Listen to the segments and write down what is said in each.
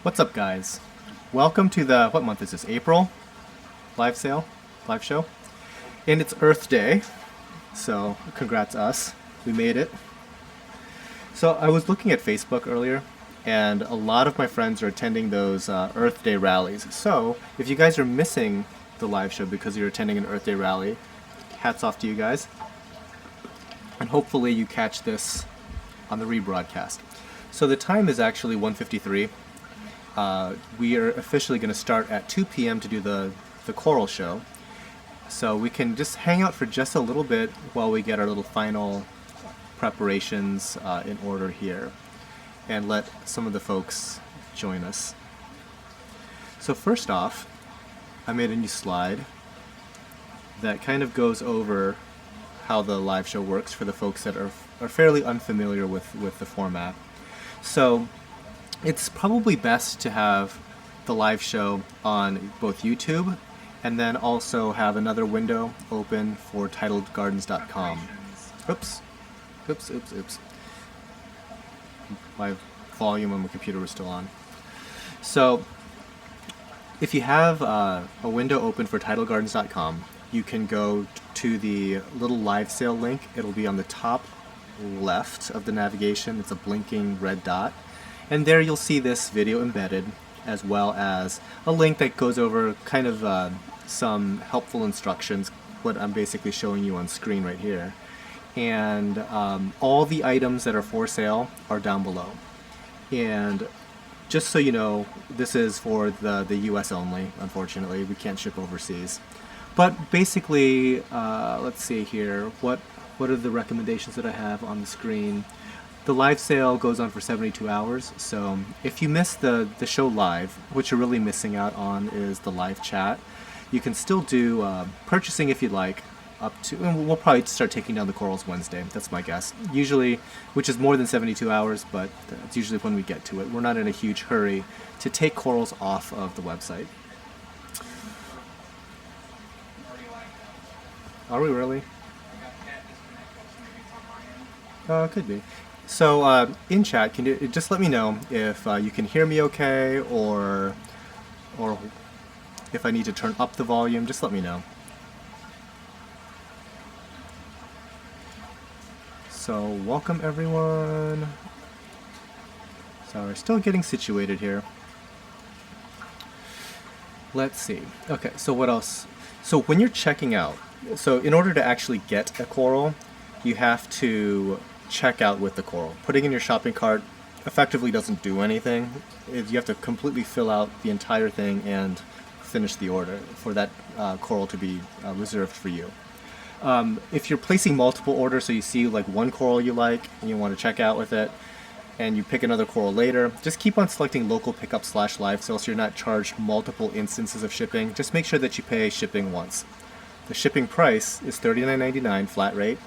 What's up, guys? Welcome to the, what month is this? April live sale, live show. And it's Earth Day, so congrats us. We made it. So I was looking at Facebook earlier, and a lot of my friends are attending those Earth Day rallies. So if you guys are missing the live show because you're attending an Earth Day rally, hats off to you guys. And hopefully you catch this on the rebroadcast. So the time is actually 1:53. We are officially going to start at 2 p.m. to do the choral show. So we can just hang out for just a little bit while we get our little final preparations in order here and let some of the folks join us. So first off, I made a new slide that kind of goes over how the live show works for the folks that are fairly unfamiliar with the format. So it's probably best to have the live show on both YouTube and then also have another window open for titledgardens.com. Oops. My volume on my computer was still on. So if you have a window open for titlegardens.com, you can go to the little live sale link. It'll be on the top left of the navigation. It's a blinking red dot. And there you'll see this video embedded, as well as a link that goes over kind of some helpful instructions, what I'm basically showing you on screen right here. And all the items that are for sale are down below. And just so you know, this is for the US only, unfortunately. We can't ship overseas. But basically, let's see here, what are the recommendations that I have on the screen? The live sale goes on for 72 hours, so if you miss the show live, what you're really missing out on is the live chat. You can still do purchasing if you'd like, up to, and we'll probably start taking down the corals Wednesday, that's my guess. Usually, which is more than 72 hours, but it's usually when we get to it. We're not in a huge hurry to take corals off of the website. Are we really? Could be. So in chat, can you just let me know if you can hear me okay, or if I need to turn up the volume? Just let me know. So welcome everyone. So we're still getting situated here. Let's see. Okay, so what else? So when you're checking out, so in order to actually get a coral, you have to check out with the coral. Putting in your shopping cart effectively doesn't do anything. You have to completely fill out the entire thing and finish the order for that coral to be reserved for you. If you're placing multiple orders, so you see like one coral you like and you want to check out with it, and you pick another coral later, just keep on selecting local pickup / live sale so you're not charged multiple instances of shipping. Just make sure that you pay shipping once. The shipping price is $39.99 flat rate,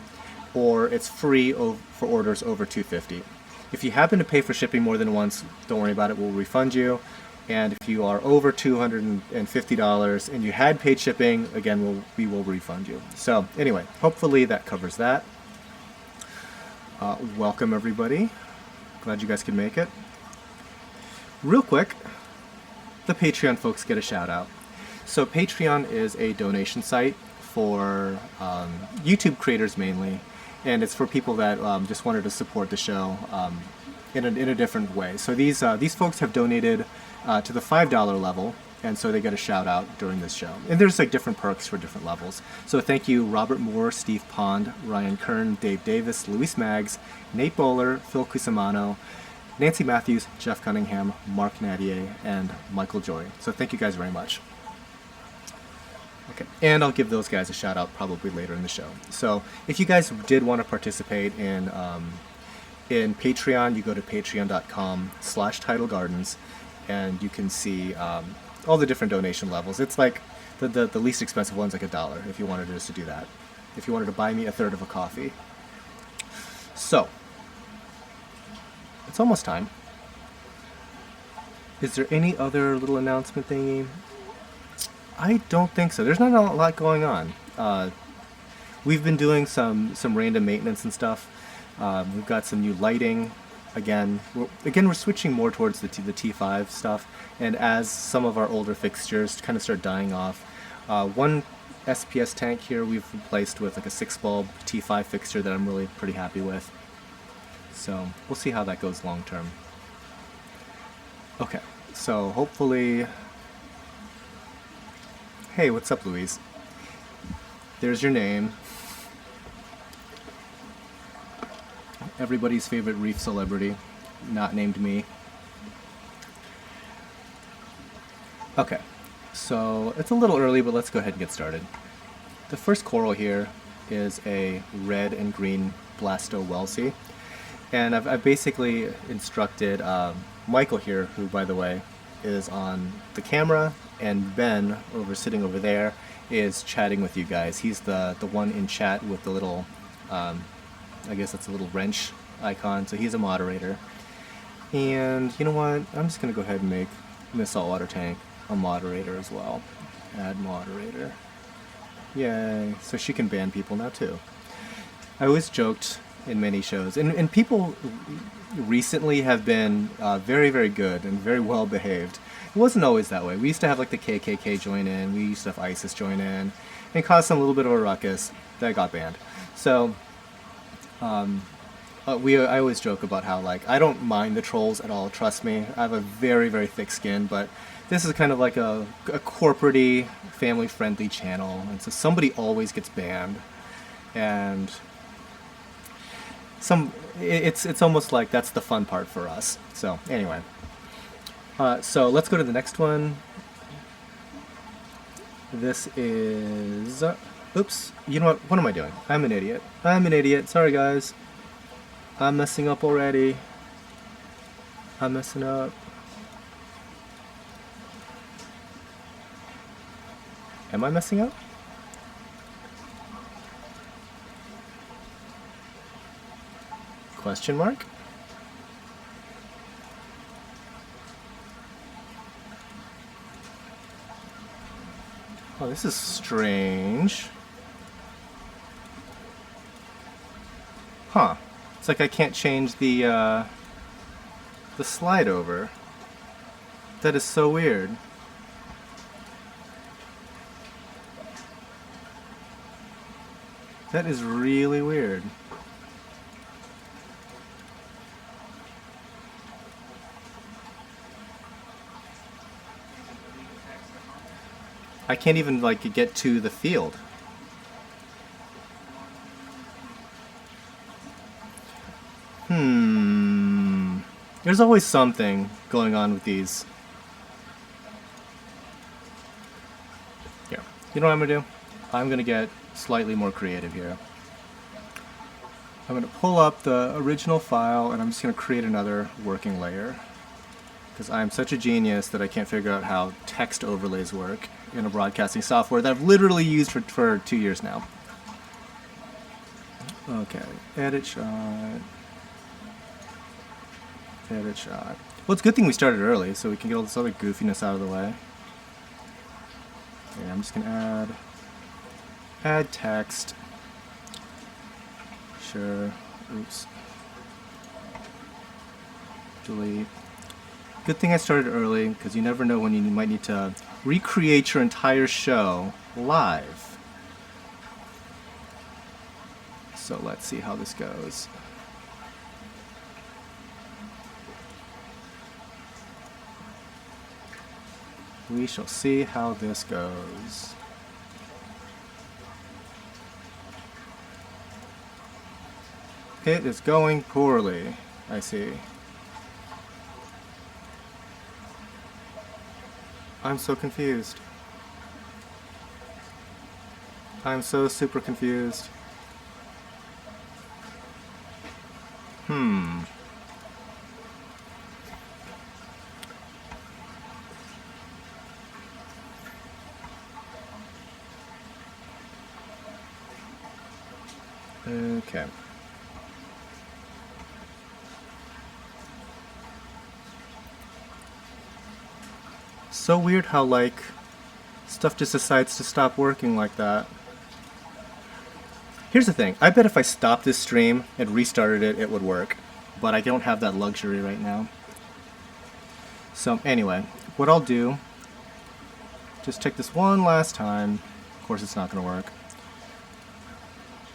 or it's free for orders over $250. If you happen to pay for shipping more than once, don't worry about it, we'll refund you. And if you are over $250 and you had paid shipping, again, we will refund you. So anyway, hopefully that covers that. Welcome everybody. Glad you guys could make it. Real quick, the Patreon folks get a shout out. So Patreon is a donation site for YouTube creators mainly, and it's for people that just wanted to support the show in a different way. So these folks have donated to the $5 level, and so they get a shout out during this show. And there's like different perks for different levels. So thank you Robert Moore, Steve Pond, Ryan Kern, Dave Davis, Luis Maggs, Nate Bowler, Phil Cusimano, Nancy Matthews, Jeff Cunningham, Mark Nadier, and Michael Joy. So thank you guys very much. Okay, and I'll give those guys a shout out probably later in the show. So if you guys did want to participate in Patreon, you go to patreon.com/titlegardens, and you can see all the different donation levels. It's like the least expensive one's like $1 if you wanted just to do that. If you wanted to buy me a third of a coffee. So it's almost time. Is there any other little announcement thingy? I don't think so. There's not a lot going on. We've been doing some random maintenance and stuff. We've got some new lighting We're switching more towards the T5 stuff, and as some of our older fixtures kind of start dying off, one SPS tank here we've replaced with like a 6-bulb T5 fixture that I'm really pretty happy with. So we'll see how that goes long term. Okay, so hopefully... Hey, what's up, Louise? There's your name. Everybody's favorite reef celebrity, not named me. Okay, so it's a little early, but let's go ahead and get started. The first coral here is a red and green Blasto Wellsea, and I've basically instructed Michael here, who, by the way, is on the camera, and Ben, sitting over there, is chatting with you guys. He's the one in chat with the little... I guess that's a little wrench icon, so he's a moderator. And you know what? I'm just going to go ahead and make Miss Saltwater Tank a moderator as well. Add moderator. Yay. So she can ban people now too. I always joked in many shows, and people recently have been very, very good and very well behaved. It wasn't always that way. We used to have like the KKK join in, we used to have ISIS join in, and cause some little bit of a ruckus that got banned. So... I always joke about how, like, I don't mind the trolls at all, trust me. I have a very, very thick skin, but this is kind of like a corporate-y, family-friendly channel, and so somebody always gets banned. And it's almost like that's the fun part for us. So, anyway. So, let's go to the next one. This is... Oops, you know what am I doing? I'm an idiot. Sorry guys. I'm messing up already. I'm messing up. Am I messing up? Question mark? Oh, this is strange. Huh. It's like I can't change the slide over. That is so weird. That is really weird. I can't even, like, get to the field. There's always something going on with these. Here. You know what I'm going to do? I'm going to get slightly more creative here. I'm going to pull up the original file, and I'm just going to create another working layer. Because I'm such a genius that I can't figure out how text overlays work in a broadcasting software that I've literally used for 2 years now. Okay, edit shot. Edit shot. Well, it's a good thing we started early, so we can get all this other goofiness out of the way. Okay, I'm just going to add text. Sure. Oops. Delete. Good thing I started early, because you never know when you might need to recreate your entire show live. So let's see how this goes. We shall see how this goes. It is going poorly, I see. I'm so confused. I'm so super confused. Okay. So weird how, like, stuff just decides to stop working like that. Here's the thing. I bet if I stopped this stream and restarted it, it would work. but I don't have that luxury right now. So anyway, what I'll do, just check this one last time. Of course it's not going to work.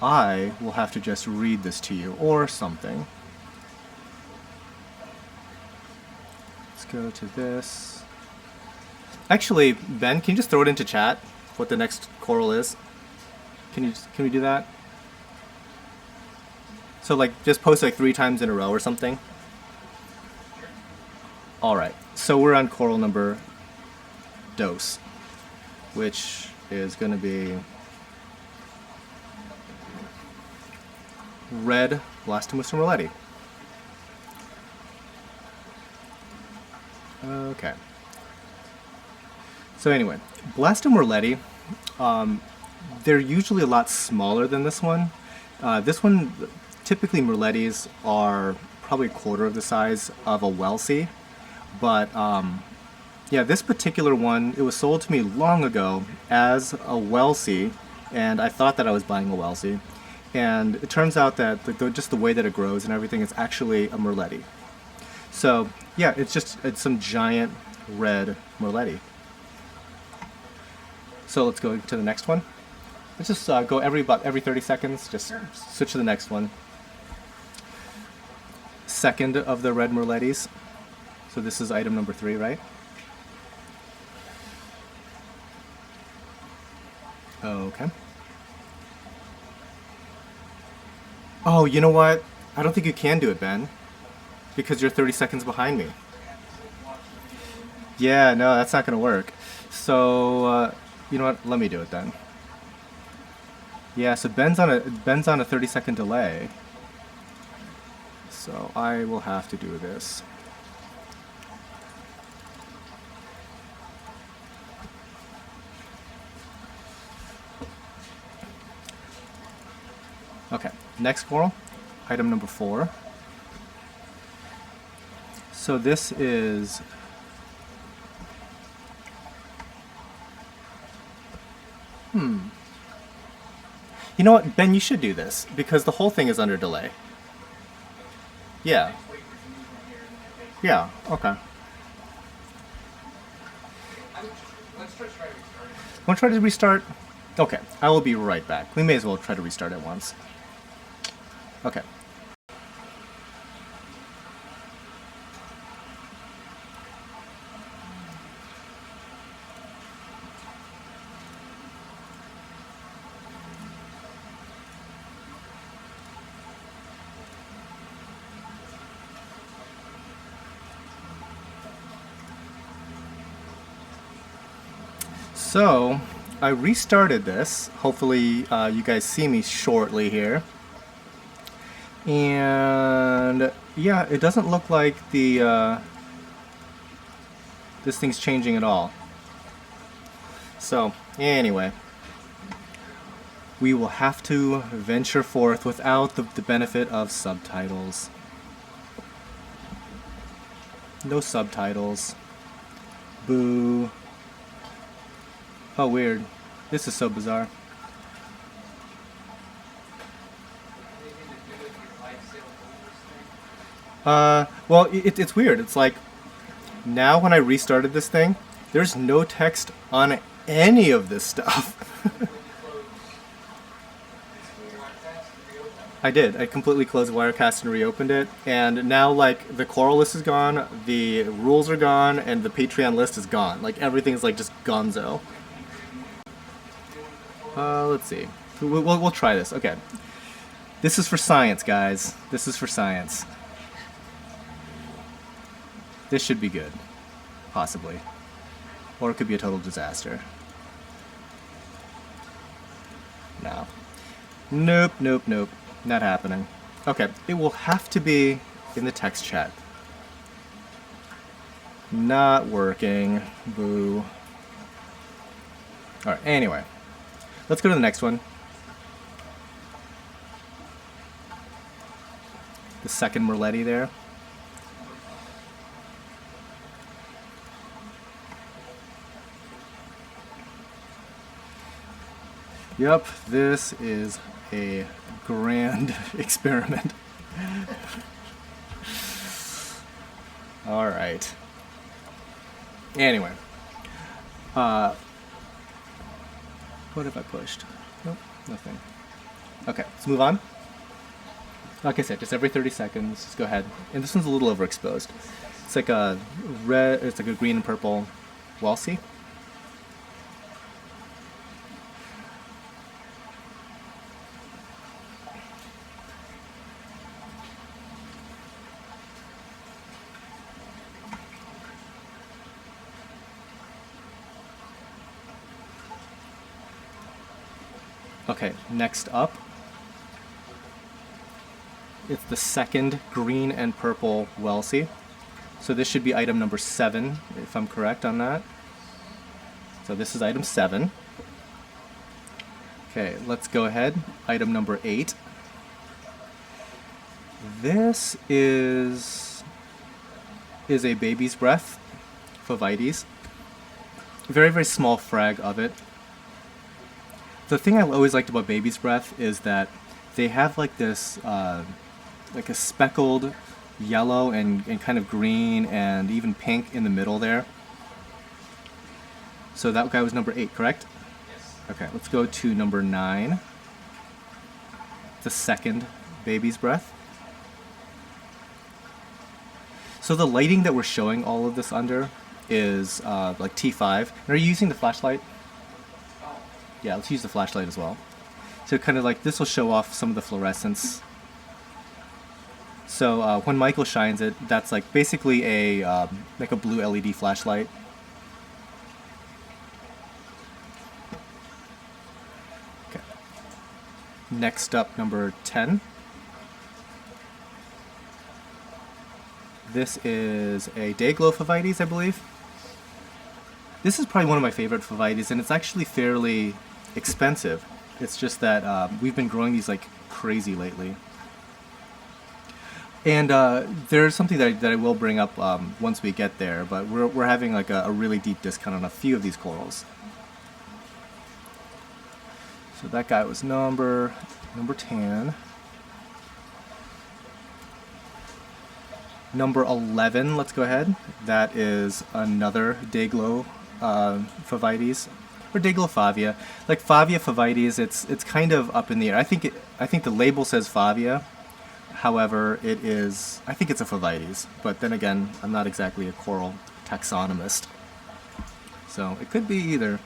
I will have to just read this to you or something. Let's go to this. Actually, Ben, can you just throw it into chat what the next choral is? Can we do that? So like just post like 3 times in a row or something. All right. So we're on choral number dos, which is going to be Red Blastomus and Roulette. Okay. So anyway, Blastum Roulette, they're usually a lot smaller than this one. This one, typically Merlettes are probably a quarter of the size of a Welsie, but yeah, this particular one, it was sold to me long ago as a Welsie, and I thought that I was buying a Welsie. And it turns out that just the way that it grows and everything is actually a Merlette. So yeah, it's some giant red Merlette. So let's go to the next one. Let's just go about every 30 seconds, just switch to the next one. Second of the red Merlettes. So this is item number 3, right? Okay. Oh, you know what? I don't think you can do it, Ben, because you're 30 seconds behind me. Yeah, no, that's not going to work. So, you know what? Let me do it then. Yeah, so Ben's on a 30-second delay. So I will have to do this. Okay, next choral, item number 4. So this is You know what, Ben, you should do this, because the whole thing is under delay. Yeah. Yeah, okay. Want to try to restart? Okay, I will be right back. We may as well try to restart at once. Okay. So, I restarted this. Hopefully you guys see me shortly here. And yeah, it doesn't look like the this thing's changing at all. So anyway, we will have to venture forth without the benefit of subtitles. No subtitles. Boo. Oh, weird. This is so bizarre. Well, it's weird. It's like, now when I restarted this thing, there's no text on any of this stuff. I did. I completely closed Wirecast and reopened it, and now like the choral list is gone, the rules are gone, and the Patreon list is gone. Like everything's like just gonzo. Let's see. We'll try this. Okay. This is for science, guys. This is for science. This should be good. Possibly. Or it could be a total disaster. No. Nope, nope, nope. Not happening. Okay. It will have to be in the text chat. Not working. Boo. Alright, anyway. Let's go to the next one. The second Merlette there. Yep, this is a grand experiment. All right. Anyway, what have I pushed? Nope, nothing. Okay, let's move on. Like I said, just every 30 seconds, just go ahead. And this one's a little overexposed. It's like a red, it's like a green and purple Walsey. Okay, next up, it's the second green and purple Walsey. So this should be item number 7, if I'm correct on that. So this is item 7. Okay, let's go ahead. Item number 8. This is a baby's breath, Favites. Very, very small frag of it. The thing I always liked about baby's breath is that they have like this, like a speckled yellow and kind of green and even pink in the middle there. So that guy was number 8, correct? Yes. Okay, let's go to number 9. The second baby's breath. So the lighting that we're showing all of this under is like T5. And are you using the flashlight? Yeah, let's use the flashlight as well. So kind of like this will show off some of the fluorescence. So when Michael shines it, that's like basically a like a blue LED flashlight. Okay. Next up, number 10. This is a Dayglow Favites, I believe. This is probably one of my favorite Favites, and it's actually fairly expensive. It's just that we've been growing these like crazy lately. And there's something that I will bring up once we get there, but we're having like a really deep discount on a few of these corals. So that guy was number 10. Number 11, let's go ahead. That is another Dayglow Favites, or Dayglow Favia. Like Favia Favites, it's kind of up in the air. I think the label says Favia. However, I think it's a Favites. But then again, I'm not exactly a coral taxonomist. So it could be either.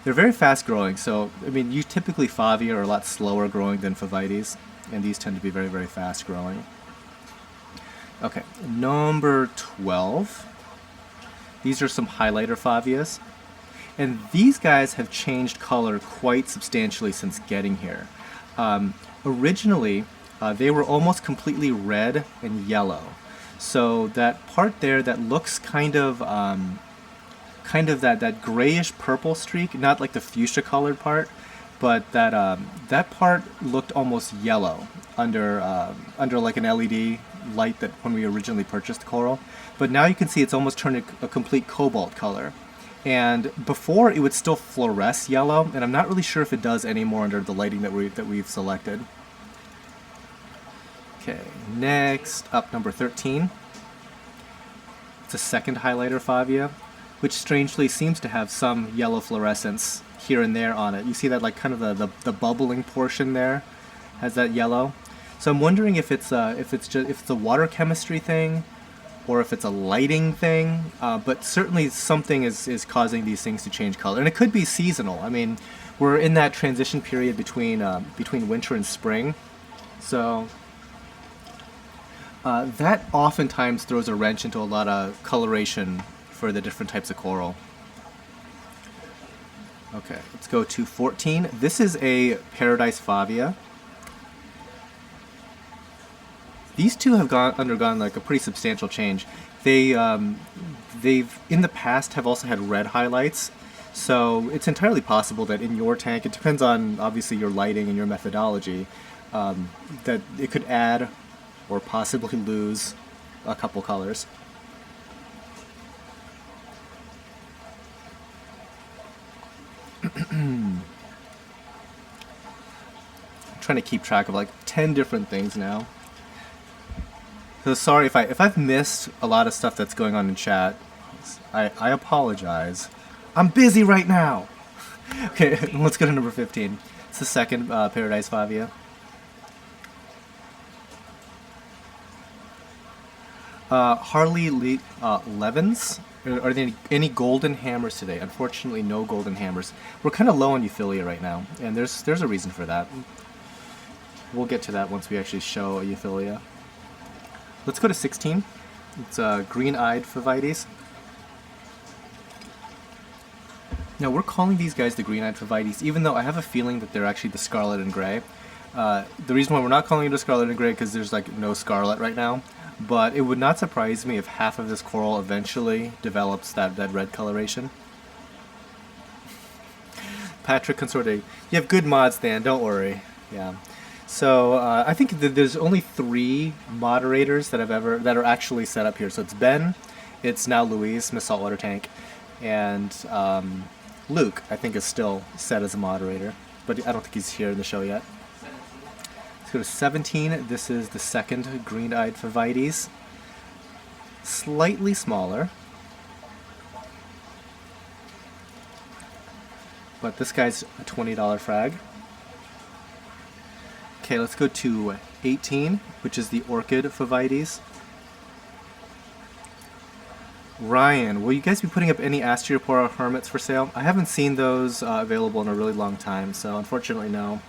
They're very fast growing, so I mean, you typically Favia are a lot slower growing than Favites, and these tend to be very, very fast growing. Okay, number 12. These are some highlighter Favias. And these guys have changed color quite substantially since getting here. Originally, they were almost completely red and yellow. So that part there that looks kind of that grayish purple streak, not like the fuchsia colored part, but that part looked almost yellow under like an LED light that when we originally purchased the coral. But now you can see it's almost turned a complete cobalt color. And before it would still fluoresce yellow, and I'm not really sure if it does anymore under the lighting that we've selected. Okay, next up, number 13. It's a second highlighter Favia, which strangely seems to have some yellow fluorescence here and there on it. You see that like kind of the bubbling portion there has that yellow. So I'm wondering if it's a water chemistry thing, or if it's a lighting thing. But certainly something is causing these things to change color, and it could be seasonal. I mean, we're in that transition period between winter and spring, so that oftentimes throws a wrench into a lot of coloration for the different types of coral. Okay, let's go to 14. This is a Paradise Favia. These two have undergone like a pretty substantial change. They've in the past have also had red highlights, so it's entirely possible that in your tank, it depends on obviously your lighting and your methodology, that it could add or possibly lose a couple colors. I'm trying to keep track of like 10 different things now. So sorry if I've missed a lot of stuff that's going on in chat. I apologize. I'm busy right now. Okay, let's go to number 15. It's the second Paradise Favia. Harley Levins. Are there any golden hammers today? Unfortunately, no golden hammers. We're kind of low on Euphilia right now, and there's a reason for that. We'll get to that once we actually show Euphilia. Let's go to 16. It's green-eyed Favites. Now, we're calling these guys the green-eyed Favites, even though I have a feeling that they're actually the scarlet and gray. The reason why we're not calling it a scarlet and gray because there's like no scarlet right now. But it would not surprise me if half of this coral eventually develops that red coloration. Patrick Consorte, you have good mods, Dan. Don't worry. Yeah. So I think that there's only 3 moderators that are actually set up here. So it's Ben, it's now Louise, Miss Saltwater Tank, and Luke. I think is still set as a moderator, but I don't think he's here in the show yet. Let's go to 17. This is the second green-eyed Favites. Slightly smaller. But this guy's a $20 frag. Okay, let's go to 18, which is the Orchid Favites. Ryan, will you guys be putting up any Asteropora Hermits for sale? I haven't seen those available in a really long time, so unfortunately no.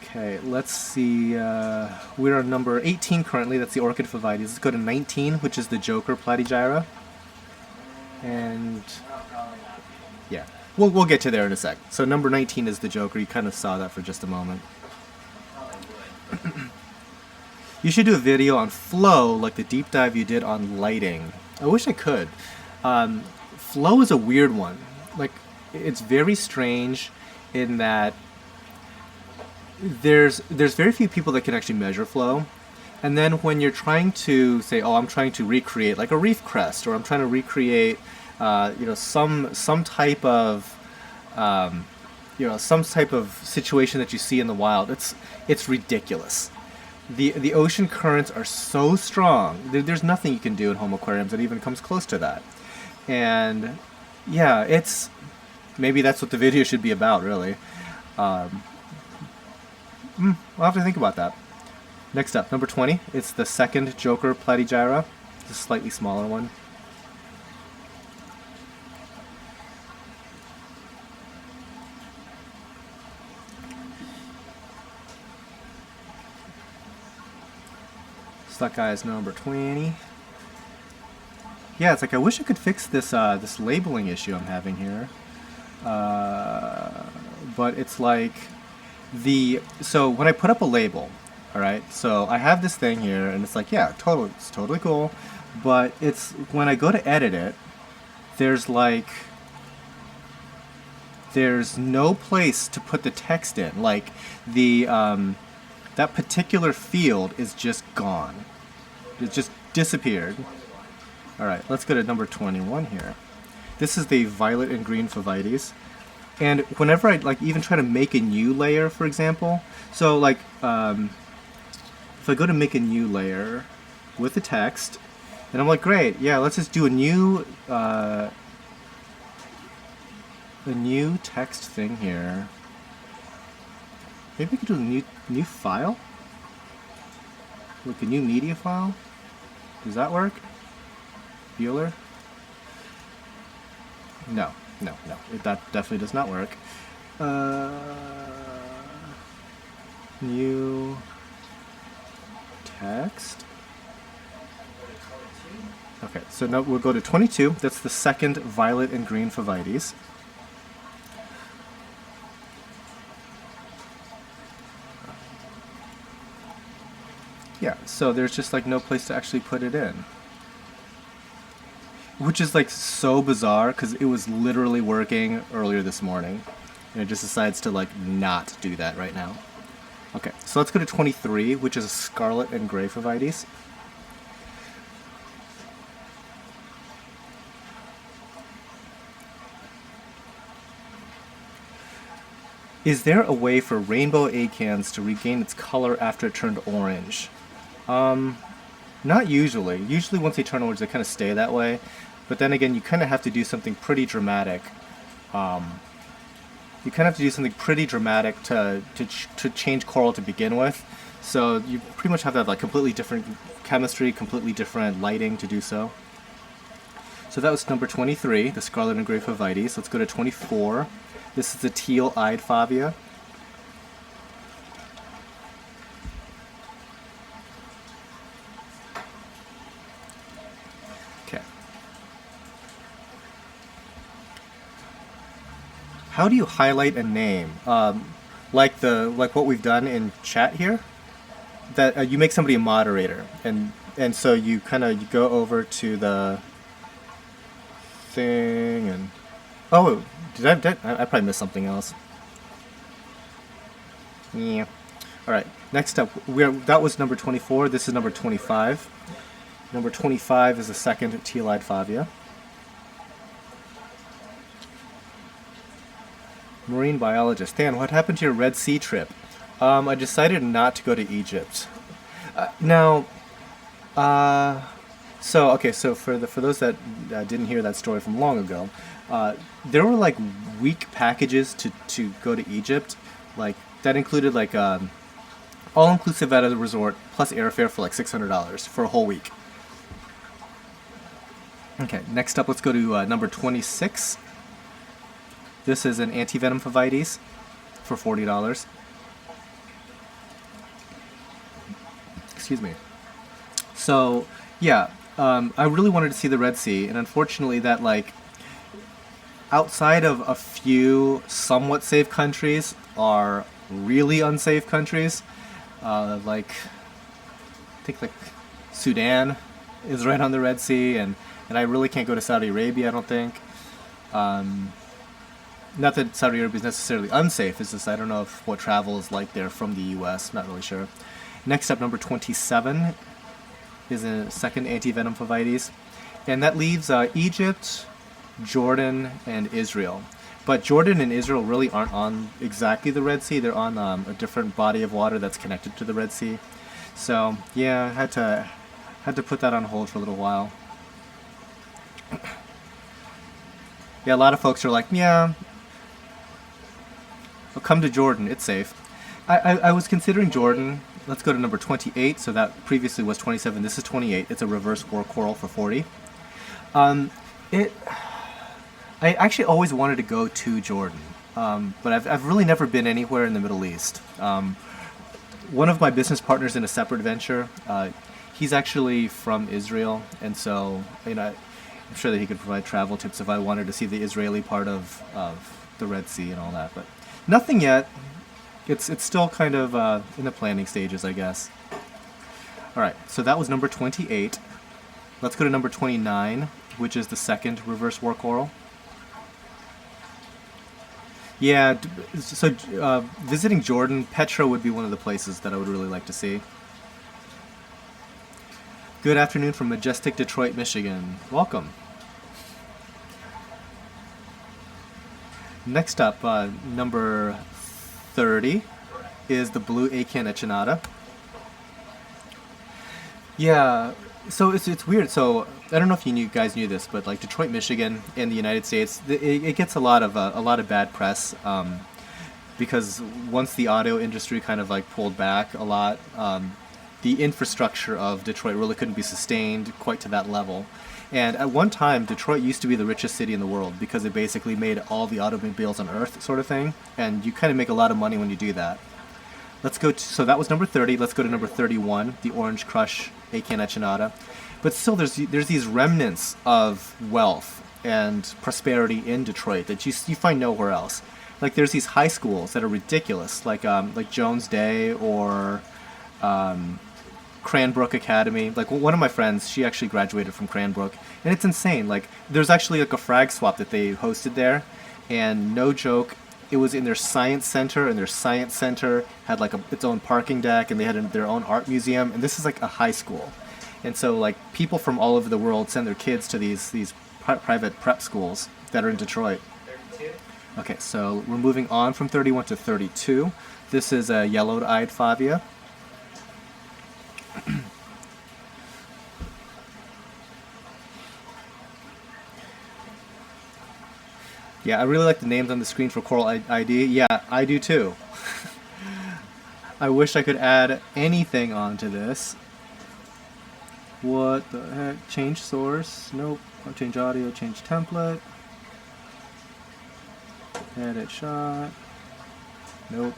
Okay, let's see. We're on number 18 currently. That's the Orchid Favites. Let's go to 19, which is the Joker Platygyra. And yeah, we'll get to there in a sec. So number 19 is the Joker. You kind of saw that for just a moment. You should do a video on flow, like the deep dive you did on lighting. I wish I could. Flow is a weird one. Like, it's very strange in that there's very few people that can actually measure flow, and then when you're trying to say, oh, I'm trying to recreate like a reef crest, or I'm trying to recreate some type of situation that you see in the wild, it's ridiculous. The ocean currents are so strong. There's nothing you can do in home aquariums that even comes close to that. And yeah, maybe that's what the video should be about, really. We'll have to think about that. Next up, number 20. It's the second Joker Platygyra. It's a slightly smaller one. So that guy is number 20. Yeah, it's like I wish I could fix this this labeling issue I'm having here. But it's like so when I put up a label, all right, so I have this thing here, and it's like, yeah, it's totally cool, but it's when I go to edit it, there's no place to put the text in. Like that particular field is just gone. It just disappeared. All right, let's go to number 21 here. This is the violet and green Favites. And whenever I even try to make a new layer, for example, so if I go to make a new layer with the text, and I'm like, great, yeah, let's just do a new text thing here. Maybe we could do a new file? Like a new media file? Does that work? Bueller? No. That definitely does not work. New text. Okay, so now we'll go to 22. That's the second violet and green Favites. Yeah, so there's just no place to actually put it in. Which is so bizarre because it was literally working earlier this morning. And it just decides to not do that right now. Okay, so let's go to 23, which is a scarlet and gray Favites. Is there a way for rainbow acans to regain its color after it turned orange? Not usually. Usually once they turn orange, they kind of stay that way. But then again, you kind of have to do something pretty dramatic. You kind of have to do something pretty dramatic to change coral to begin with. So you pretty much have to have like completely different chemistry, completely different lighting to do so. So that was number 23, the Scarlet and Gray Favites. Let's go to 24. This is the teal-eyed Favia. Okay. How do you highlight a name? Like what we've done in chat here. That you make somebody a moderator, and so you you go over to the thing and I probably missed something else. Yeah. All right. Next up, that was number 24. This is number 25. Number 25 is the second teal-eyed Favia. Marine biologist. Dan, what happened to your Red Sea trip? I decided not to go to Egypt. So for those that didn't hear that story from long ago, there were like week packages to go to Egypt, like that included like all inclusive at a resort plus airfare for like $600 for a whole week. Okay, next up, let's go to number 26. This is an anti-venom Favites for $40. Excuse me. So, yeah, I really wanted to see the Red Sea, and unfortunately that, like, outside of a few somewhat safe countries are really unsafe countries. I think, like, Sudan is right on the Red Sea, and I really can't go to Saudi Arabia, I don't think. Not that Saudi Arabia is necessarily unsafe, it's just I don't know what travel is like there from the U.S., not really sure. Next up, number 27 is a second anti-venom Favites, and that leaves Egypt, Jordan, and Israel. But Jordan and Israel really aren't on exactly the Red Sea. They're on a different body of water that's connected to the Red Sea. So yeah, I had to put that on hold for a little while. Yeah, a lot of folks are like, yeah, I'll come to Jordan. It's safe. I was considering Jordan. Let's go to number 28. So that previously was 27. This is 28. It's a reverse war coral for 40. I actually always wanted to go to Jordan, but I've really never been anywhere in the Middle East. One of my business partners in a separate venture, he's actually from Israel, and so I'm sure that he could provide travel tips if I wanted to see the Israeli part of the Red Sea and all that. But nothing yet. It's still kind of in the planning stages, I guess. All right, so that was number 28. Let's go to number 29, which is the second reverse war coral. Yeah, so visiting Jordan, Petra would be one of the places that I would really like to see. Good afternoon from majestic Detroit, Michigan. Welcome. Next up, number 30 is the blue acan echinata. Yeah, so it's weird. So I don't know if you guys knew this, but like Detroit, Michigan, in the United States, it gets a lot of bad press because once the auto industry kind of like pulled back a lot, the infrastructure of Detroit really couldn't be sustained quite to that level. And at one time, Detroit used to be the richest city in the world because it basically made all the automobiles on Earth, sort of thing. And you kind of make a lot of money when you do that. So that was number 30. Let's go to number 31, the Orange Crush acan echinata. But still, there's these remnants of wealth and prosperity in Detroit that you find nowhere else. Like there's these high schools that are ridiculous, like Jones Day or Cranbrook Academy. Like one of my friends, she actually graduated from Cranbrook, and it's insane. Like there's actually like a frag swap that they hosted there, and no joke, it was in their science center, and their science center had like its own parking deck, and they had their own art museum, and this is like a high school. And so like people from all over the world send their kids to these private prep schools that are in Detroit. 32. Okay, so we're moving on from 31 to 32. This is a yellow-eyed Favia. Yeah, I really like the names on the screen for Coral ID. Yeah, I do too. I wish I could add anything onto this. What the heck? Change source? Nope. Change audio, change template. Edit shot. Nope.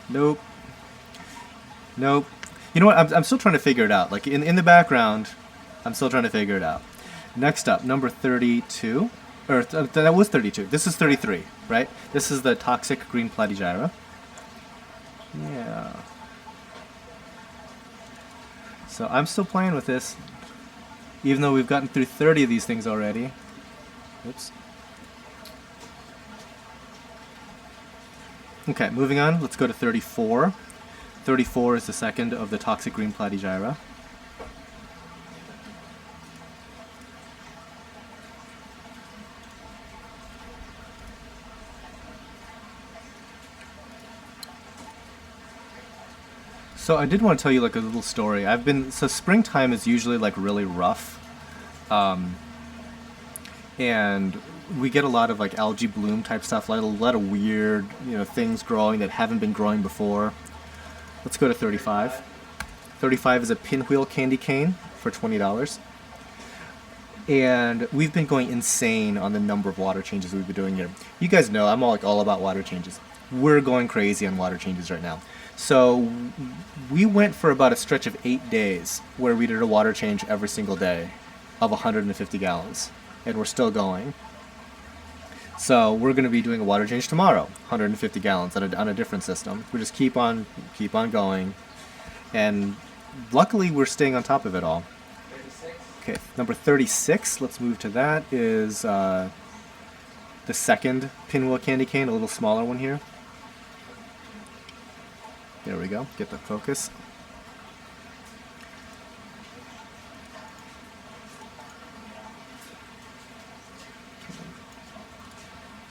Nope. Nope. You know what? I'm still trying to figure it out. Like in the background, I'm still trying to figure it out. Next up, number 32. Or that was 32. This is 33, right? This is the toxic green platygyra. Yeah. So I'm still playing with this, even though we've gotten through 30 of these things already. Oops. Okay, moving on. Let's go to 34. 34 is the second of the toxic green platygyra. So I did want to tell you like a little story. So springtime is usually like really rough. And we get a lot of like algae bloom type stuff, a lot of weird, things growing that haven't been growing before. Let's go to 35. 35 is a pinwheel candy cane for $20. And we've been going insane on the number of water changes we've been doing here. You guys know I'm all about water changes. We're going crazy on water changes right now. So we went for about a stretch of 8 days where we did a water change every single day of 150 gallons. And we're still going. So we're going to be doing a water change tomorrow, 150 gallons on a different system. We just keep on going. And luckily we're staying on top of it all. 36. Okay, number 36, let's move to that, is the second pinwheel candy cane, a little smaller one here. There we go, get the focus.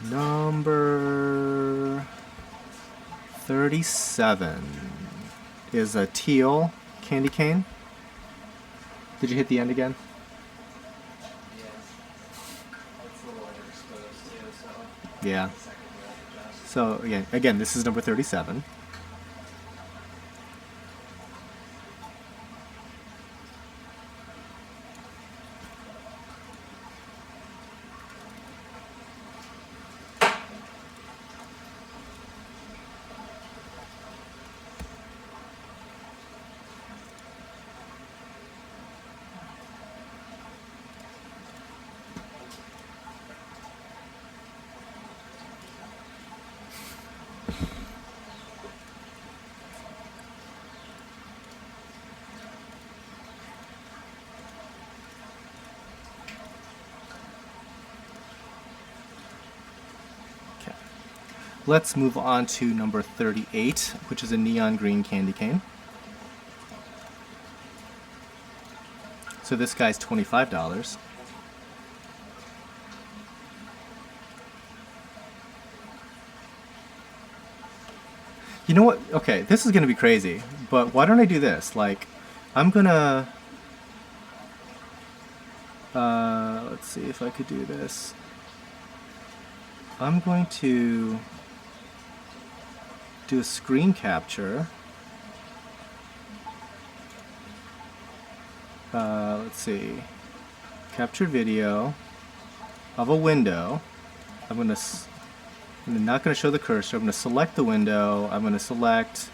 Number 37 is a teal candy cane. Did you hit the end again? Yes. It's a little exposed too, so. Yeah. So again, this is number 37. Let's move on to number 38, which is a neon green candy cane. So this guy's $25. You know what? Okay, this is going to be crazy, but why don't I do this? Like, I'm going to... let's see if I could do this. I'm going to do a screen capture. Let's see. Capture video of a window. I'm not going to show the cursor. I'm going to select the window. I'm going to select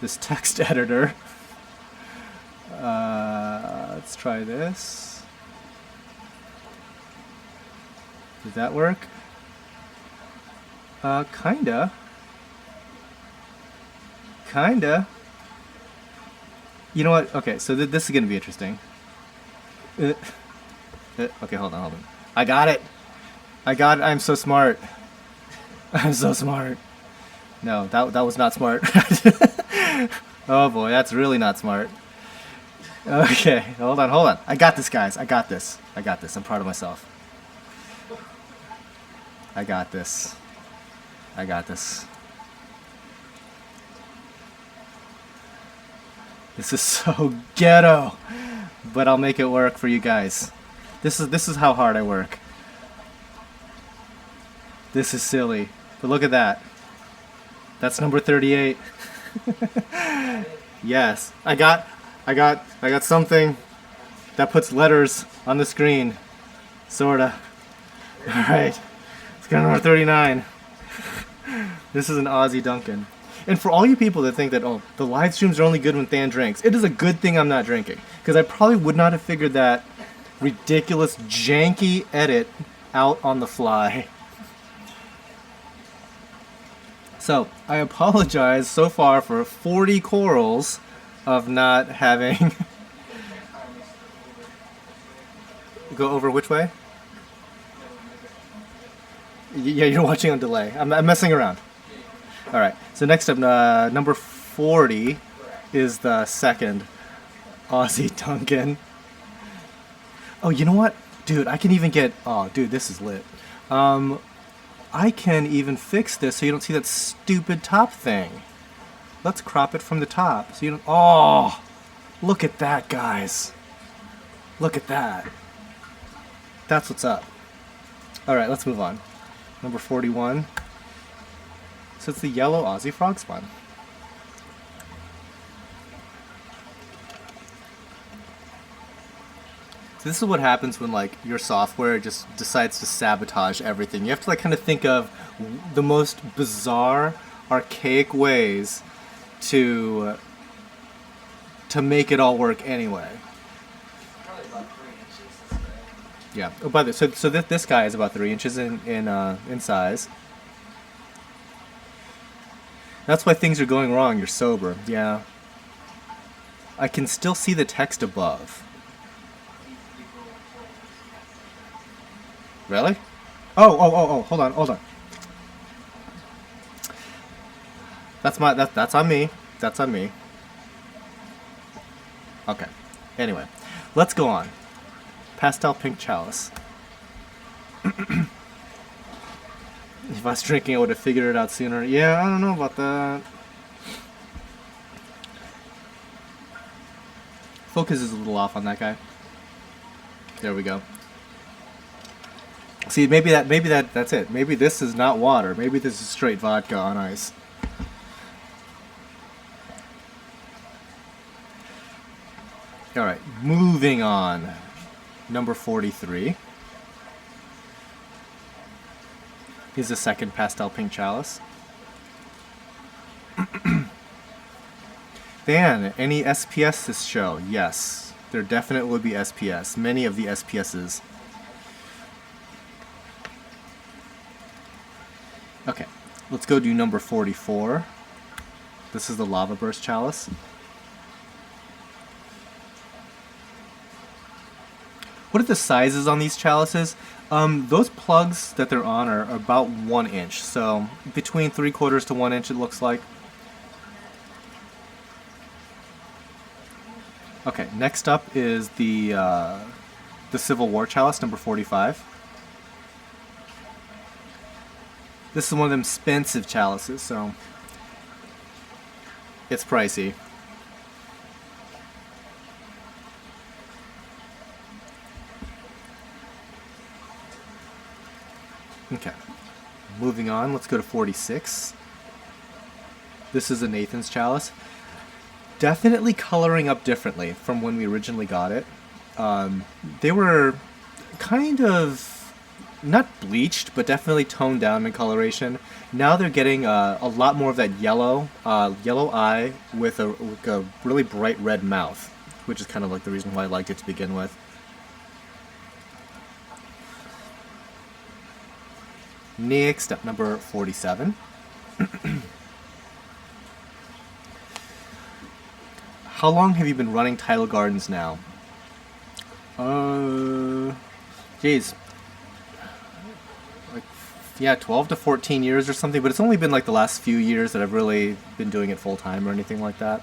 this text editor. Let's try this. Does that work? Kinda. You know what? Okay, so this is gonna be interesting. Okay, hold on. I got it. I'm so smart. I'm so smart. No, that was not smart. Oh boy, that's really not smart. Okay, hold on. I got this, guys. I got this. I'm proud of myself. I got this. This is so ghetto, but I'll make it work for you guys. This is how hard I work. This is silly. But look at that. That's number 38. Yes. I got something that puts letters on the screen. Sorta. Alright. Let's go to number 39. This is an Aussie Duncan. And for all you people that think that, oh, the live streams are only good when Than drinks, it is a good thing I'm not drinking. Because I probably would not have figured that ridiculous, janky edit out on the fly. So, I apologize so far for 40 corals of not having... Go over which way? Yeah, you're watching on delay. I'm messing around. Alright, so next up, number 40 is the second Aussie Duncan. Oh, you know what? Dude, I can even get... Oh, dude, this is lit. I can even fix this so you don't see that stupid top thing. Let's crop it from the top so you don't... Oh! Look at that, guys. Look at that. That's what's up. Alright, let's move on. Number 41. So it's the yellow Aussie frog spawn. So this is what happens when like your software just decides to sabotage everything. You have to like kind of think of the most bizarre, archaic ways to make it all work anyway. Probably about 3 inches this way. Yeah. Oh, by the so this guy is about 3 inches in size. That's why things are going wrong. You're sober. Yeah. I can still see the text above. Really? Oh! Hold on. That's on me. That's on me. Okay. Anyway, let's go on. Pastel pink chalice. If I was drinking, I would have figured it out sooner. Yeah, I don't know about that. Focus is a little off on that guy. There we go. See, maybe that's it. Maybe this is not water. Maybe this is straight vodka on ice. All right, moving on. Number 43. Here's the second pastel pink chalice. Dan, any SPS this show? Yes, there definitely will be SPS. Many of the SPSs. Okay, let's go do number 44. This is the lava burst chalice. What are the sizes on these chalices? Those plugs that they're on are about 1 inch, so between 3/4 to 1 inch it looks like. Okay, next up is the Civil War chalice, number 45. This is one of them expensive chalices, so it's pricey. Okay, moving on, let's go to 46. This is a Nathan's chalice. Definitely coloring up differently from when we originally got it. They were kind of not bleached, but definitely toned down in coloration. Now they're getting a lot more of that yellow eye with a really bright red mouth, which is kind of like the reason why I liked it to begin with. Next up, number 47. How long have you been running Tidal Gardens now? Geez. Like, yeah, 12 to 14 years or something, but it's only been like the last few years that I've really been doing it full time or anything like that.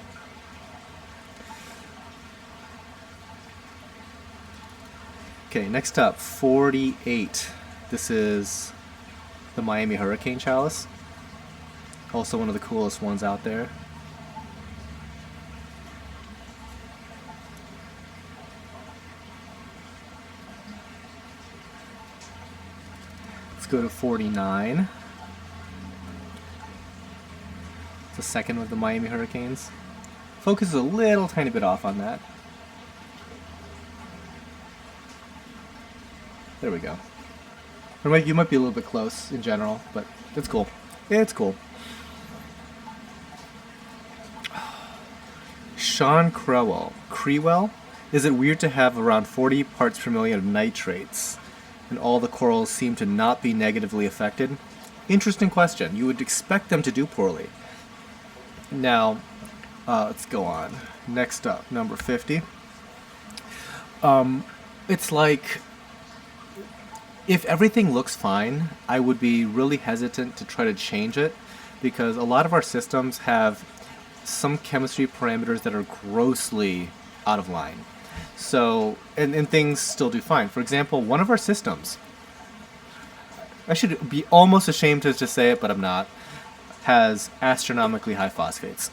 Okay, next up, 48. This is the Miami Hurricane Chalice. Also one of the coolest ones out there. Let's go to 49. It's the second of the Miami Hurricanes. Focus is a little tiny bit off on that. There we go. Or you might be a little bit close in general, but it's cool. It's cool. Sean Crewell. Is it weird to have around 40 parts per million of nitrates and all the corals seem to not be negatively affected? Interesting question. You would expect them to do poorly. Now, let's go on. Next up, number 50. It's like, if everything looks fine, I would be really hesitant to try to change it because a lot of our systems have some chemistry parameters that are grossly out of line. So, and things still do fine. For example, one of our systems, I should be almost ashamed to just say it, but I'm not, has astronomically high phosphates.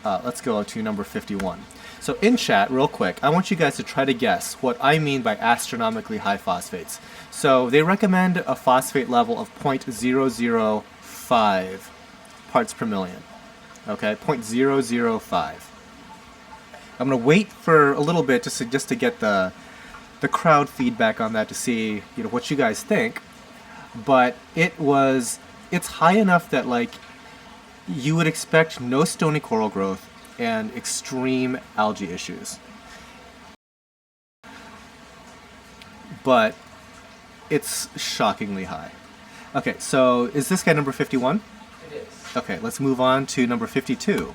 Let's go to number 51. So in chat, real quick, I want you guys to try to guess what I mean by astronomically high phosphates. So they recommend a phosphate level of 0.005 parts per million. Okay, 0.005. I'm going to wait for a little bit just to get the crowd feedback on that to see what you guys think. But it's high enough that like you would expect no stony coral growth and extreme algae issues. But it's shockingly high. Okay, so is this guy number 51? It is. Okay, let's move on to number 52.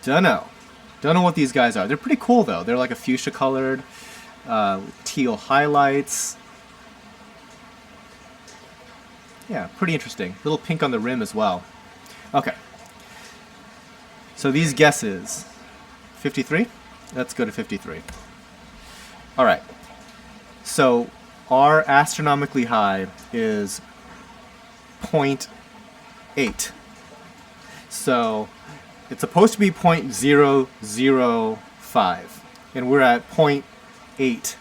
Dunno what these guys are. They're pretty cool though. They're like a fuchsia colored, teal highlights. Yeah, pretty interesting. Little pink on the rim as well. Okay. So these guesses. 53? Let's go to 53. Alright. So our astronomically high is 0.8. So it's supposed to be 0.005. And we're at 0.8.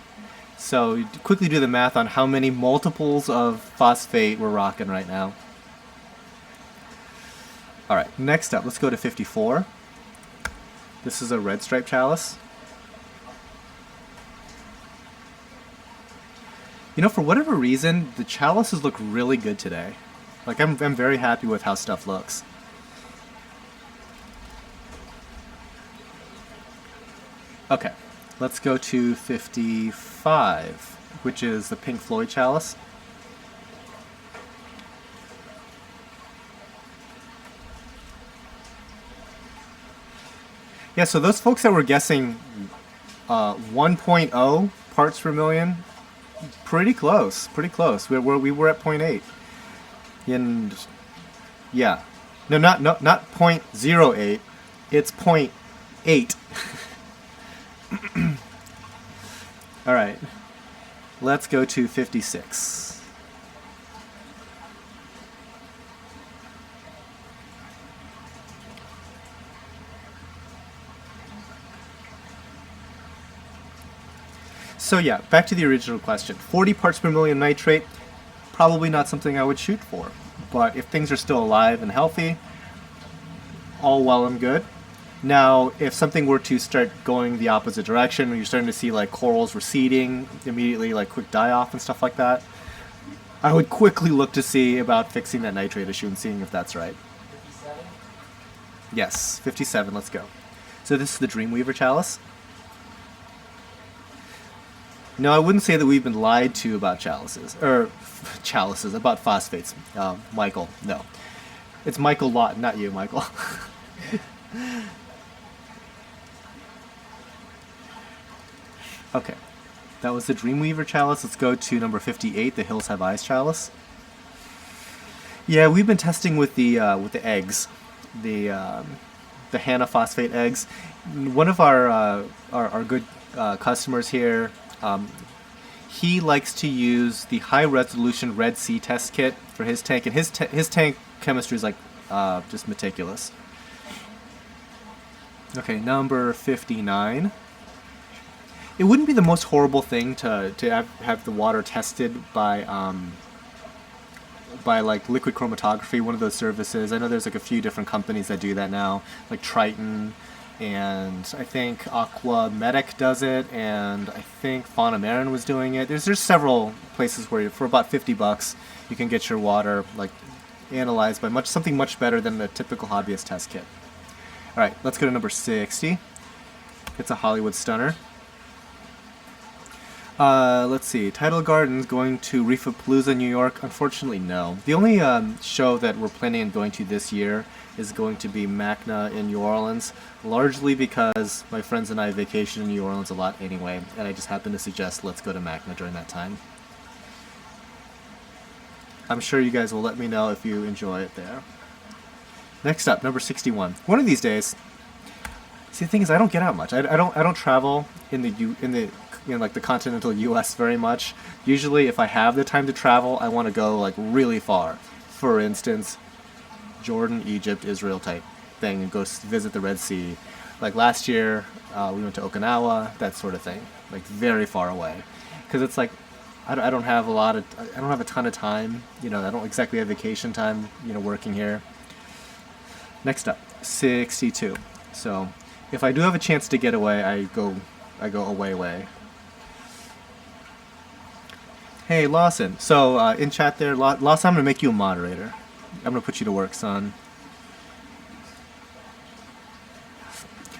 So you quickly do the math on how many multiples of phosphate we're rocking right now. Alright, next up, let's go to 54. This is a red stripe chalice. For whatever reason, the chalices look really good today. Like, I'm very happy with how stuff looks. Okay, let's go to 55, which is the Pink Floyd chalice. Yeah, so those folks that were guessing 1.0 parts per million, pretty close. We were at 0.8. And yeah, no, not 0.08. It's 0.8. All right, let's go to 56. So yeah, back to the original question. 40 parts per million nitrate, probably not something I would shoot for. But if things are still alive and healthy, all well and good. Now, if something were to start going the opposite direction, when you're starting to see like corals receding, immediately like quick die-off and stuff like that, I would quickly look to see about fixing that nitrate issue and seeing if that's right. 57? Yes, 57, let's go. So this is the Dreamweaver chalice. No, I wouldn't say that we've been lied to about chalices, about phosphates. Michael, no. It's Michael Lawton, not you, Michael. Okay, that was the Dreamweaver chalice. Let's go to number 58, the Hills Have Eyes chalice. Yeah, we've been testing with the eggs, the Hana phosphate eggs. One of our good customers here, he likes to use the high resolution Red Sea test kit for his tank, and his tank chemistry is like just meticulous. Okay, number 59. it wouldn't be the most horrible thing to have the water tested by like liquid chromatography, one of those services. I know there's like a few different companies that do that now, like Triton, and I think Aqua Medic does it, and I think Fauna Marin was doing it. There's several places where for about $50 you can get your water like analyzed by something much better than the typical hobbyist test kit. All right, let's go to number 60. It's a Hollywood stunner. Let's see. Tidal Gardens going to Reefapalooza, New York? Unfortunately, no. The only show that we're planning on going to this year is going to be MACNA in New Orleans, largely because my friends and I vacation in New Orleans a lot anyway, and I just happened to suggest let's go to MACNA during that time. I'm sure you guys will let me know if you enjoy it there. Next up, number 61. One of these days. See, the thing is, I don't get out much. I don't travel in the like the continental U.S. very much. Usually, if I have the time to travel, I want to go like really far. For instance, Jordan, Egypt, Israel type thing, and go visit the Red Sea. Like last year, we went to Okinawa, that sort of thing, like very far away, because it's like I don't have a ton of time. I don't exactly have vacation time. Working here. Next up, 62. So, if I do have a chance to get away, I go away. Hey, Lawson. So, in chat there, Lawson, I'm going to make you a moderator. I'm going to put you to work, son.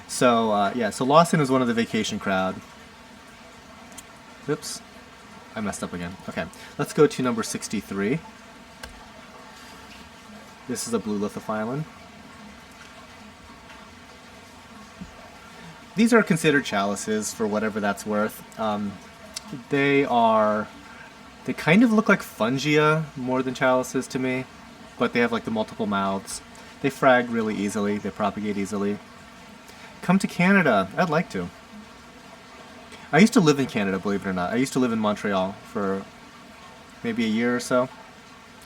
So, so Lawson is one of the vacation crowd. Oops. I messed up again. Okay. Let's go to number 63. This is a blue lithophilin. These are considered chalices for whatever that's worth. They kind of look like fungia more than chalices to me, but they have like the multiple mouths. They frag really easily. They propagate easily. Come to Canada. I'd like to. I used to live in Canada, believe it or not. I used to live in Montreal for maybe a year or so.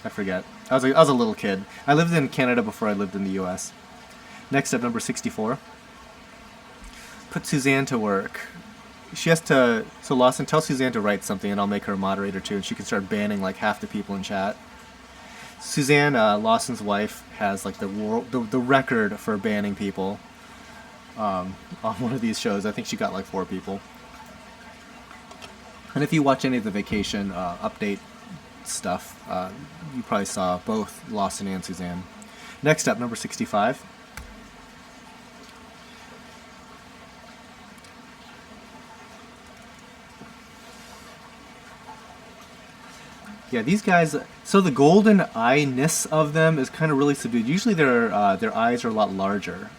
I forget. I was a little kid. I lived in Canada before I lived in the U.S. Next up, number 64. Put Suzanne to work. She has to... So Lawson, tell Suzanne to write something and I'll make her a moderator too, and she can start banning like half the people in chat. Suzanne, Lawson's wife, has like the record for banning people on one of these shows. I think she got like 4 people. And if you watch any of the vacation update stuff, you probably saw both Lawson and Suzanne. Next up, number 65. Yeah, these guys. So the golden eye-ness of them is kind of really subdued. Usually their eyes are a lot larger,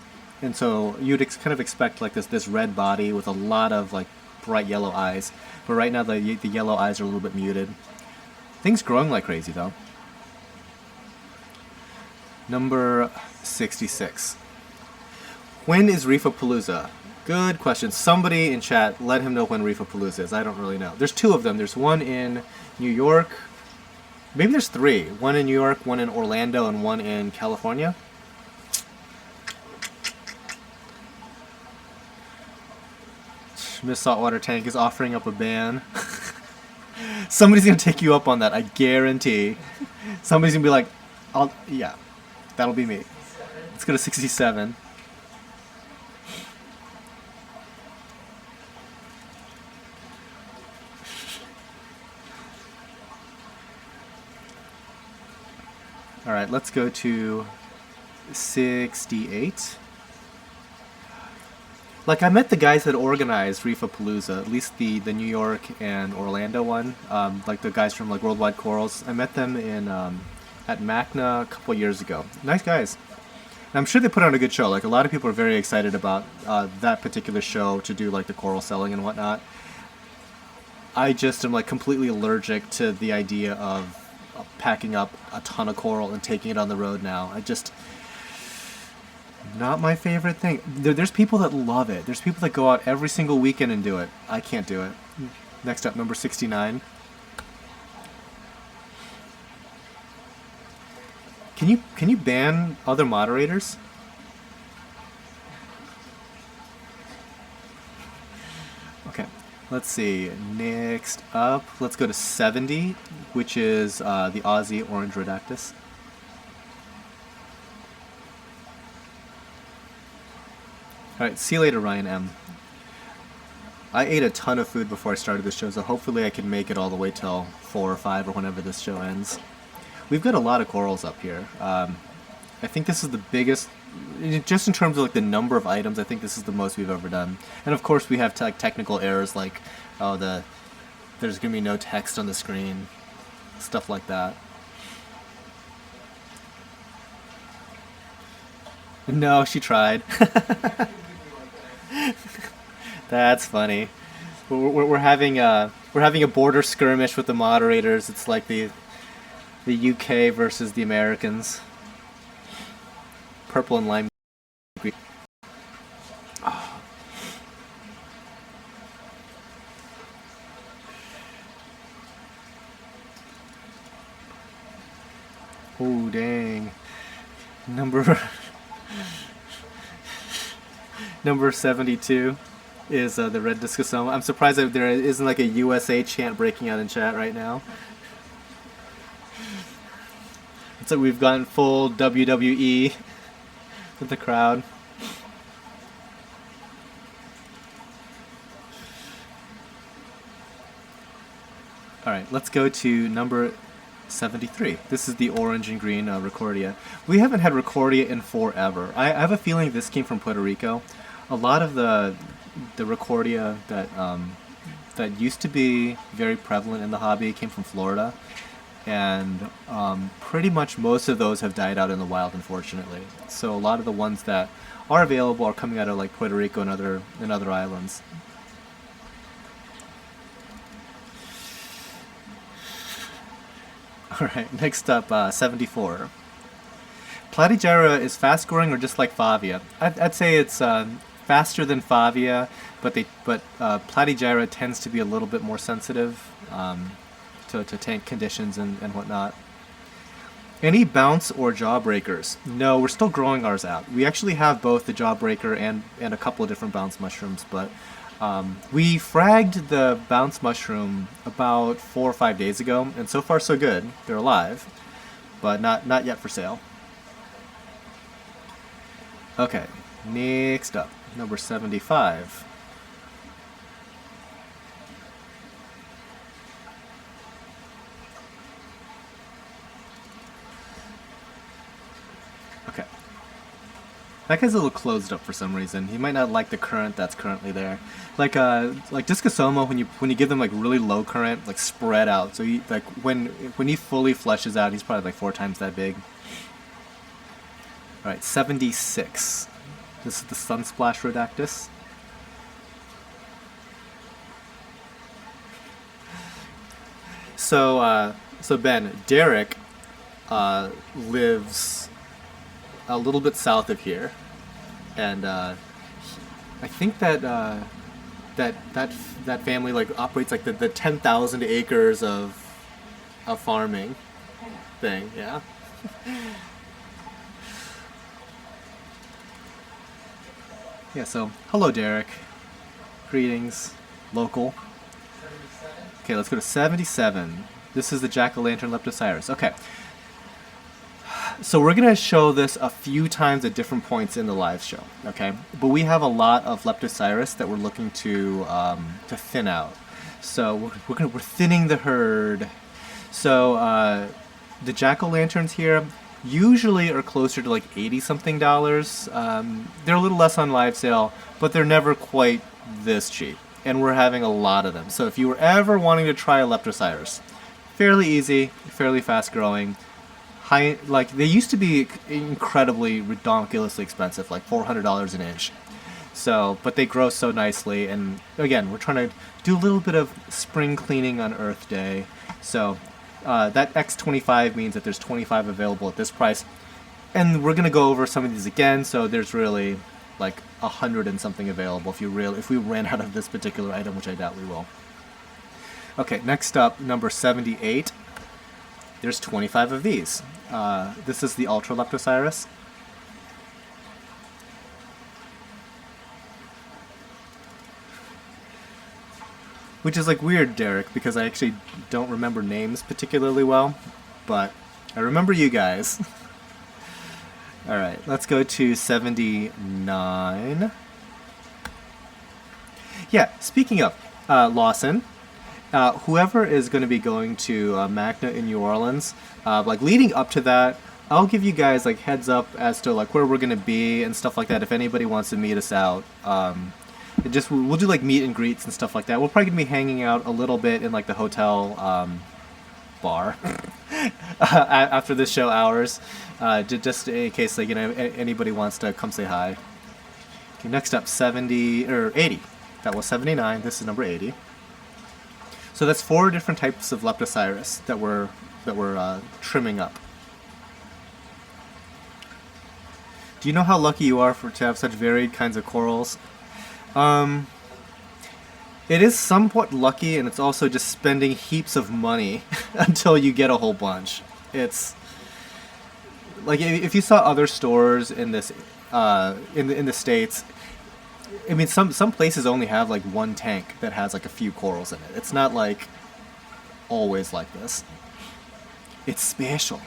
and so you'd kind of expect like this red body with a lot of like bright yellow eyes. But right now the yellow eyes are a little bit muted. Things growing like crazy though. Number 66. When is Reefapalooza? Good question. Somebody in chat let him know when Reefapalooza is. I don't really know. There's 2 of them. There's one in New York. Maybe there's 3. One in New York, one in Orlando, and one in California. Miss Saltwater Tank is offering up a ban. Somebody's going to take you up on that, I guarantee. Somebody's going to be like, yeah, that'll be me. Let's go to 67. All right, let's go to 68. Like, I met the guys that organized Reefapalooza, at least the New York and Orlando one, like the guys from like Worldwide Corals. I met them in at MACNA a couple years ago. Nice guys. And I'm sure they put on a good show. Like, a lot of people are very excited about that particular show to do like the coral selling and whatnot. I just am like completely allergic to the idea of packing up a ton of coral and taking it on the road now. Not my favorite thing. There's people that love it. There's people that go out every single weekend and do it. I can't do it. Next up, number 69. Can you ban other moderators? Okay. Let's see. Next up, let's go to 70, which is the Aussie Orange Redactus. Alright, see you later, Ryan M. I ate a ton of food before I started this show, so hopefully I can make it all the way till 4 or 5 or whenever this show ends. We've got a lot of corals up here. I think this is the biggest, just in terms of like the number of items, I think this is the most we've ever done. And of course we have like technical errors like, oh, there's going to be no text on the screen, stuff like that. No, she tried. That's funny. We're having a border skirmish with the moderators. It's like the UK versus the Americans. Purple and lime green. Oh dang. Number 72 is the red discosoma. I'm surprised that there isn't like a USA chant breaking out in chat right now. It's like we've gone full WWE with the crowd. Alright, let's go to number 73. This is the orange and green Recordia. We haven't had Recordia in forever. I have a feeling this came from Puerto Rico. A lot of the Recordia that used to be very prevalent in the hobby came from Florida, and pretty much most of those have died out in the wild, unfortunately. So a lot of the ones that are available are coming out of like Puerto Rico and other islands. Alright, next up, 74. Platygyra is fast growing or just like Favia? I'd say it's faster than Favia, but Platygyra tends to be a little bit more sensitive to tank conditions and whatnot. Any bounce or jawbreakers? No, we're still growing ours out. We actually have both the jawbreaker and a couple of different bounce mushrooms, but we fragged the bounce mushroom about 4 or 5 days ago, and so far so good. They're alive, but not yet for sale. Okay, next up, number 75. Okay. That guy's a little closed up for some reason. He might not like the current that's currently there. Like Discosoma, when you give them like really low current, like spread out. So when he fully fleshes out, he's probably like 4 times that big. All right, 76. This is the Sunsplash Redactus. So Ben, Derek lives a little bit south of here, and I think that family like operates like the 10,000 acres of farming thing. Yeah. Yeah. So hello, Derek. Greetings, local. 77? Okay, let's go to 77. This is the jack-o'-lantern Leptocyrus. Okay. So we're going to show this a few times at different points in the live show, okay? But we have a lot of Leptocyrus that we're looking to thin out. So we're thinning the herd. So the jack-o'-lanterns here usually are closer to like $80-something. They're a little less on live sale, but they're never quite this cheap. And we're having a lot of them. So if you were ever wanting to try a Leptocyrus, fairly easy, fairly fast growing. Like they used to be incredibly ridiculously expensive, like $400 an inch. So, but they grow so nicely, and again, we're trying to do a little bit of spring cleaning on Earth Day. So that X25 means that there's 25 available at this price, and we're gonna go over some of these again. So there's really like 100 and something available if we ran out of this particular item, which I doubt we will. Okay, next up, number 78. There's 25 of these. This is the Ultra Leptocyrus. Which is like weird, Derek, because I actually don't remember names particularly well, but I remember you guys. All right, let's go to 79. Yeah, speaking of Lawson, whoever is going to be going to Magna in New Orleans, like leading up to that, I'll give you guys like heads up as to like where we're going to be and stuff like that. If anybody wants to meet us out, we'll do like meet and greets and stuff like that. We're probably going to be hanging out a little bit in like the hotel bar after the show hours, just in case like anybody wants to come say hi. Okay, next up 70 or 80. That was 79. This is number 80. So that's 4 different types of Leptocyrus that we're trimming up. Do you know how lucky you are to have such varied kinds of corals? It is somewhat lucky, and it's also just spending heaps of money until you get a whole bunch. It's like if you saw other stores in this in the States. I mean, some places only have like one tank that has like a few corals in it. It's not like always like this. It's special.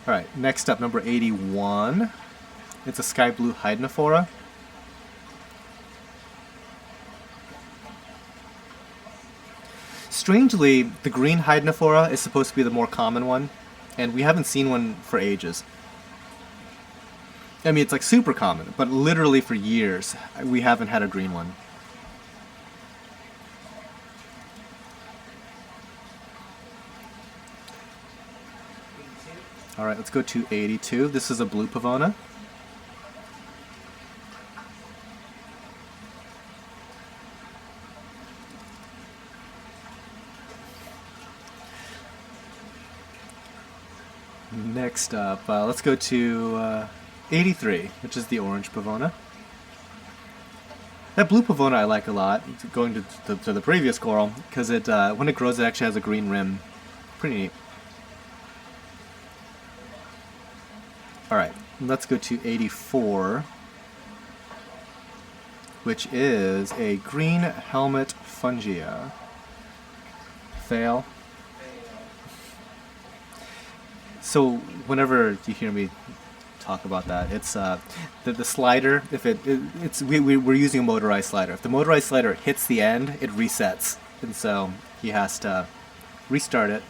All right, next up, number 81. It's a sky blue hydnophora. Strangely, the green hydnophora is supposed to be the more common one, and we haven't seen one for ages. I mean, it's like super common, but literally for years, we haven't had a green one. All right, let's go to 82. This is a blue pavona. Next up, let's go to 83, which is the orange pavona. That blue pavona I like a lot, going to the previous coral, because it when it grows it actually has a green rim. Pretty neat. Alright, let's go to 84, which is a green helmet fungia. Fail. So whenever you hear me talk about that, it's the slider. If we're using a motorized slider. If the motorized slider hits the end, it resets, and so he has to restart it.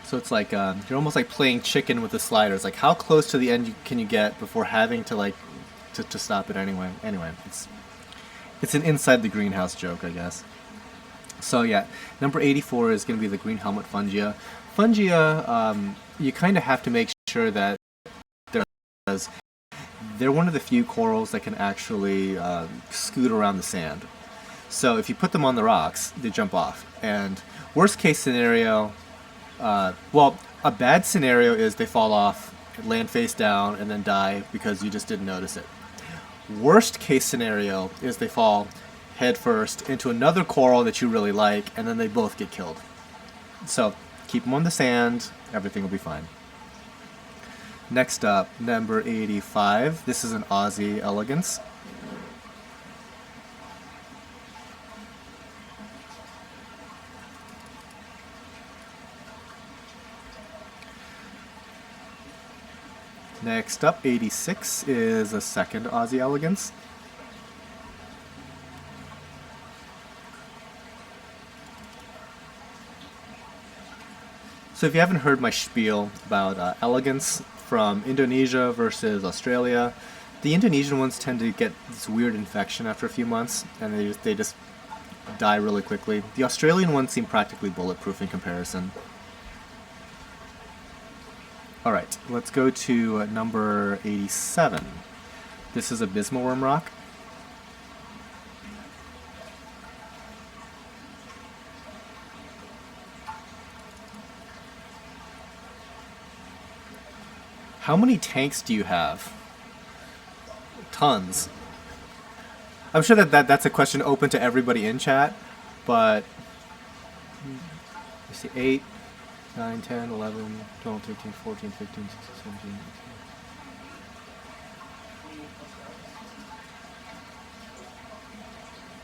So it's like you're almost like playing chicken with the slider. It's like how close to the end can you get before having to like to stop it anyway. Anyway, it's an inside the greenhouse joke, I guess. So yeah, number 84 is going to be the green helmet fungia. Fungia, you kind of have to make sure that they're one of the few corals that can actually scoot around the sand. So if you put them on the rocks, they jump off. And worst case scenario, well, a bad scenario is they fall off, land face down, and then die because you just didn't notice it. Worst case scenario is they fall head first into another coral that you really like, and then they both get killed. So keep them on the sand, everything will be fine. Next up, number 85. This is an Aussie elegance. Next up, 86 is a second Aussie elegance. So if you haven't heard my spiel about elegance from Indonesia versus Australia, the Indonesian ones tend to get this weird infection after a few months, and they just die really quickly. The Australian ones seem practically bulletproof in comparison. All right, let's go to number 87. This is a bismuworm rock. How many tanks do you have? Tons. I'm sure that's a question open to everybody in chat, but let's see, 8, 9, 10, 11, 12, 13, 14, 15, 16, 17, 18.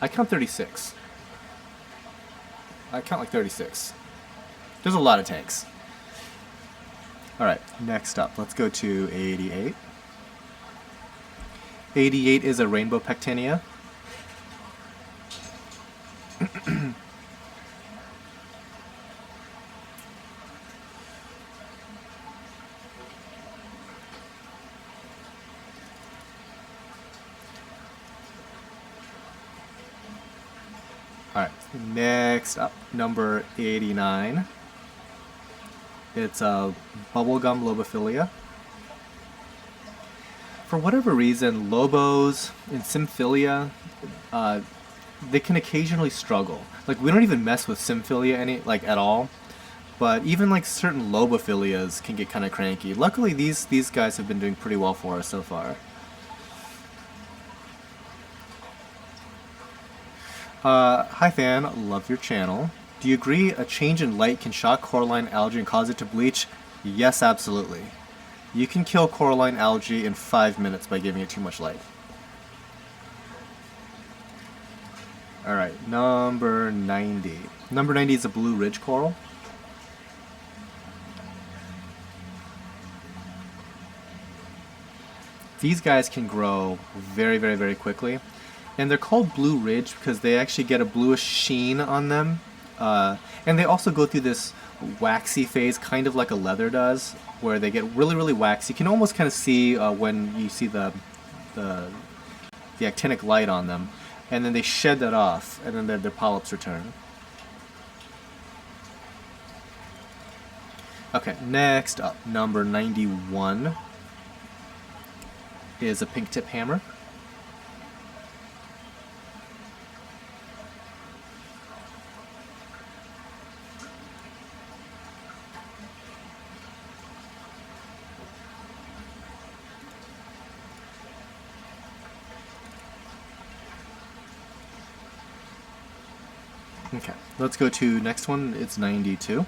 I count 36. I count like 36. There's a lot of tanks. Alright, next up, let's go to 88. 88 is a Rainbow Pectinia. Alright, next up, number 89. It's a Bubblegum Lobophilia. For whatever reason, Lobos and Symphilia, they can occasionally struggle. Like, we don't even mess with Symphilia at all, but even like certain Lobophilias can get kind of cranky. Luckily, these guys have been doing pretty well for us so far. Hi fan, love your channel. Do you agree a change in light can shock coralline algae and cause it to bleach? Yes, absolutely. You can kill coralline algae in 5 minutes by giving it too much light. Alright, number 90. Number 90 is a blue ridge coral. These guys can grow very, very, very quickly. And they're called blue ridge because they actually get a bluish sheen on them. And they also go through this waxy phase, kind of like a leather does, where they get really, really waxy. You can almost kind of see when you see the actinic light on them. And then they shed that off, and then their polyps return. Okay, next up, number 91 is a pink tip hammer. Okay, let's go to next one. It's 92.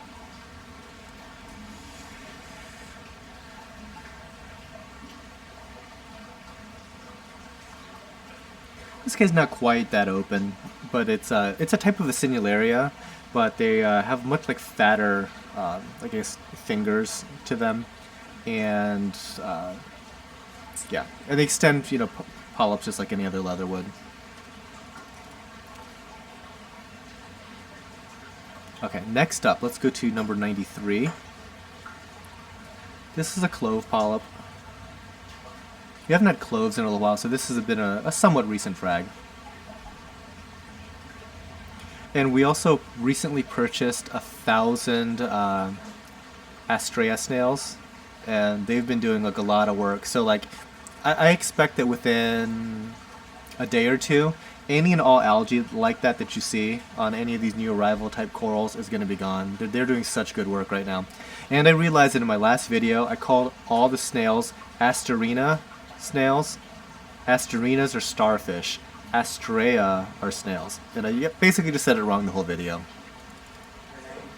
This guy's not quite that open, but it's a type of a Sinularia, but they have much like fatter, I guess, fingers to them, and yeah, and they extend, polyps just like any other leather would. Okay, next up, let's go to number 93. This is a clove polyp. We haven't had cloves in a little while, so this has been a somewhat recent frag. And we also recently purchased 1,000 Astrea snails, and they've been doing like a lot of work. So like, I expect that within a day or two, any and all algae like that you see on any of these new arrival type corals is going to be gone. They're doing such good work right now. And I realized that in my last video, I called all the snails Asterina snails. Asterinas are starfish. Astrea are snails. And I basically just said it wrong the whole video.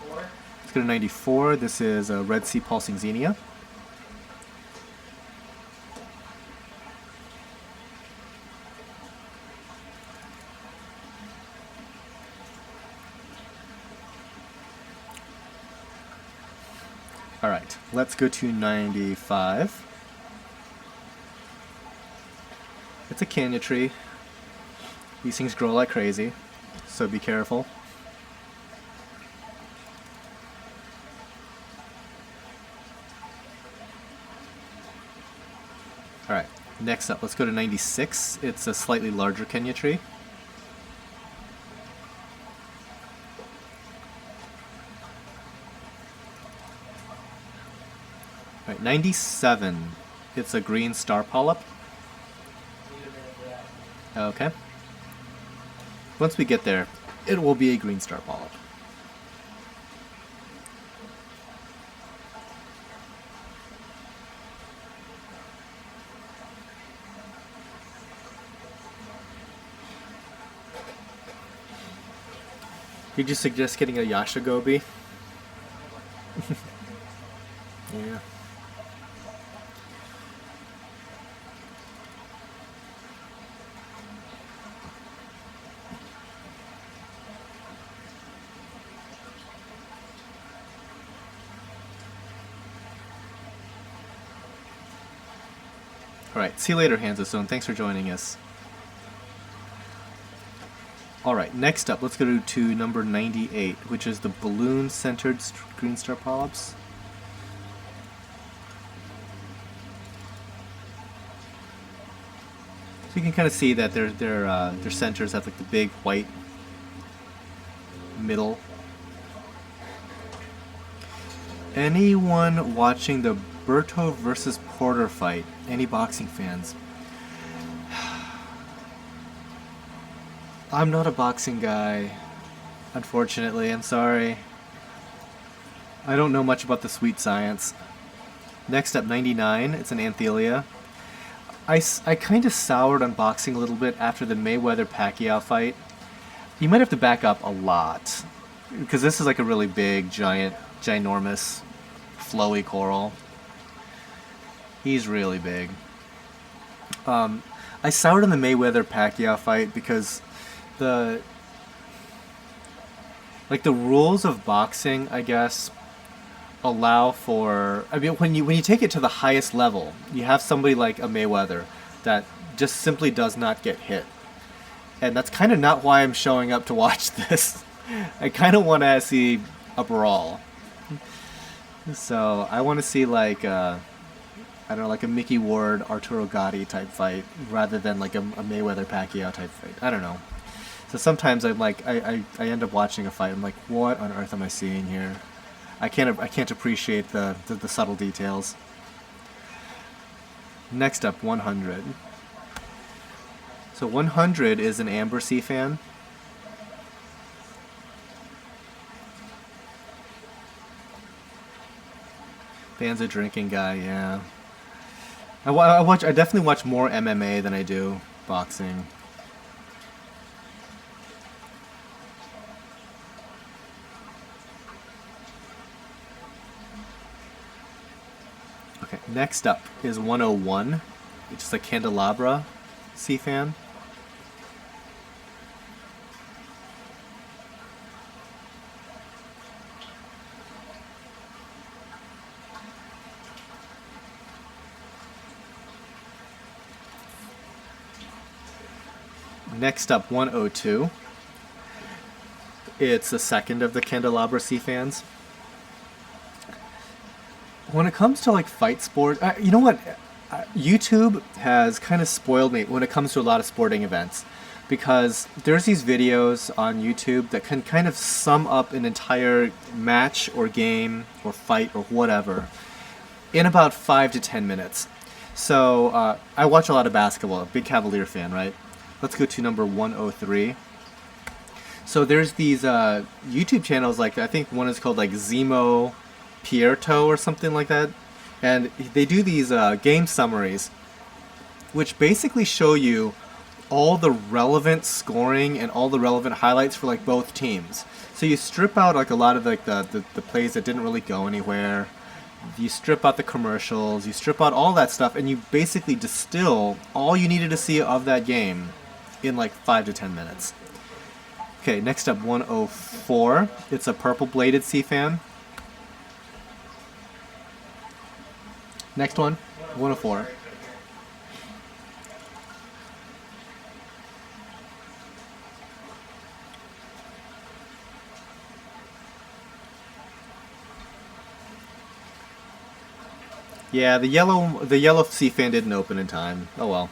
Let's go to 94. This is a Red Sea pulsing xenia. Alright, let's go to 95. It's a Kenya tree. These things grow like crazy, so be careful. Alright, next up, let's go to 96. It's a slightly larger Kenya tree. Alright, 97. It's a green star polyp. Okay. Once we get there, it will be a green star polyp. Did you suggest getting a Yasha Gobi? Yeah. All right, see you later, Hansa Stone. Thanks for joining us. All right, next up, let's go to number 98, which is the balloon-centered green star polyps. So you can kind of see that their centers have like the big white middle. Anyone watching the Berto versus Porter fight? Any boxing fans? I'm not a boxing guy, unfortunately. I'm sorry. I don't know much about the sweet science. Next up, 99. It's an Anthelia. I kind of soured on boxing a little bit after the Mayweather-Pacquiao fight. You might have to back up a lot, because this is like a really big, ginormous, flowy coral. He's really big. I soured on the Mayweather-Pacquiao fight because the rules of boxing, I guess, allow for, I mean, when you take it to the highest level, you have somebody like a Mayweather that just simply does not get hit. And that's kind of not why I'm showing up to watch this. I kind of want to see a brawl. So I want to see like I don't know, like a Mickey Ward, Arturo Gatti type fight rather than like a Mayweather Pacquiao type fight. I don't know. So sometimes I'm like I end up watching a fight. I'm like, what on earth am I seeing here? I can't appreciate the subtle details. Next up, 100. So 100 is an Amber Sea fan. Dan's a drinking guy, yeah. I definitely watch more MMA than I do boxing. Okay, next up is 101, which is a Candelabra sea fan. Next up, 102. It's the second of the Candelabra sea fans. When it comes to like fight sport, you know what? YouTube has kind of spoiled me when it comes to a lot of sporting events, because there's these videos on YouTube that can kind of sum up an entire match or game or fight or whatever in about 5 to 10 minutes. So I watch a lot of basketball, a big Cavalier fan, right? Let's go to number 103. So there's these YouTube channels, like I think one is called like Zemo Pierto or something like that, and they do these game summaries, which basically show you all the relevant scoring and all the relevant highlights for like both teams. So you strip out like a lot of like the plays that didn't really go anywhere. You strip out the commercials, you strip out all that stuff, and you basically distill all you needed to see of that game in like 5 to 10 minutes. Okay, next up, 104. It's a purple bladed sea fan. Next one, 104. Yeah, the yellow sea fan didn't open in time. Oh well.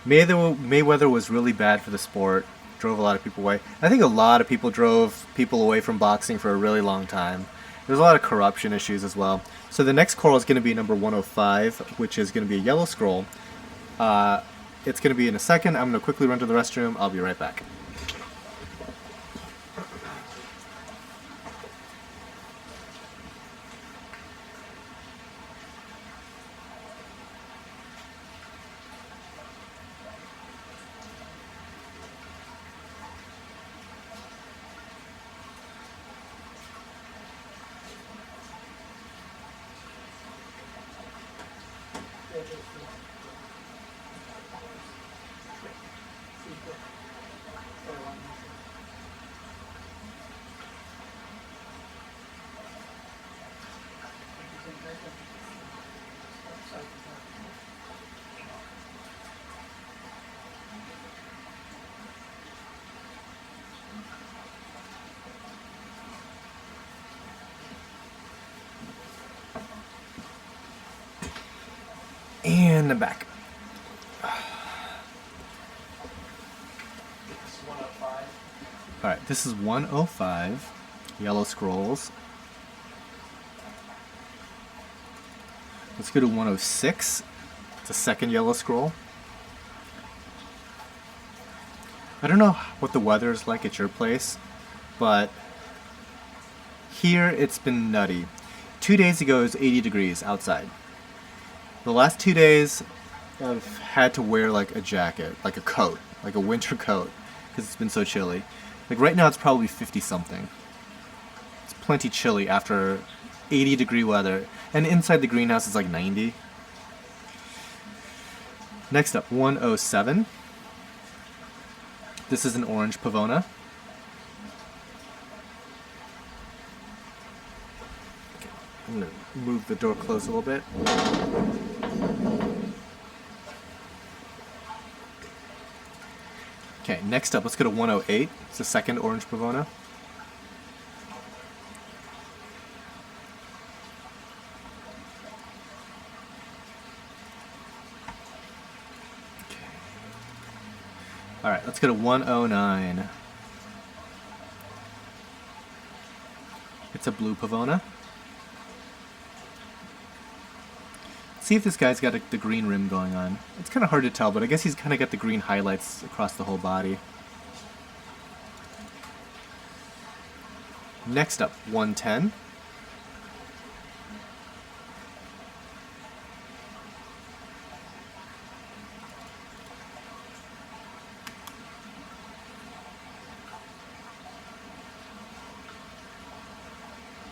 Mayweather was really bad for the sport. Drove a lot of people away. I think a lot of people drove people away from boxing for a really long time. There's a lot of corruption issues as well. So the next coral is going to be number 105, which is going to be a yellow scroll. It's going to be in a second. I'm going to quickly run to the restroom. I'll be right back. and I'm back. It's 105. Alright, this is 105. Yellow scrolls. Let's go to 106. It's a second yellow scroll. I don't know what the weather is like at your place, but here it's been nutty. 2 days ago it was 80 degrees outside. The last 2 days I've had to wear like a jacket, like a coat, like a winter coat, because it's been so chilly. Like right now it's probably 50 something. It's plenty chilly after 80 degree weather, and inside the greenhouse is like 90. Next up, 107. This is an orange pavona. Okay, I'm gonna move the door close a little bit. Okay, next up, let's go to 108. It's the second orange pavona. Alright, let's go to 109. It's a blue pavona. See if this guy's got the green rim going on. It's kind of hard to tell, but I guess he's kind of got the green highlights across the whole body. Next up, 110.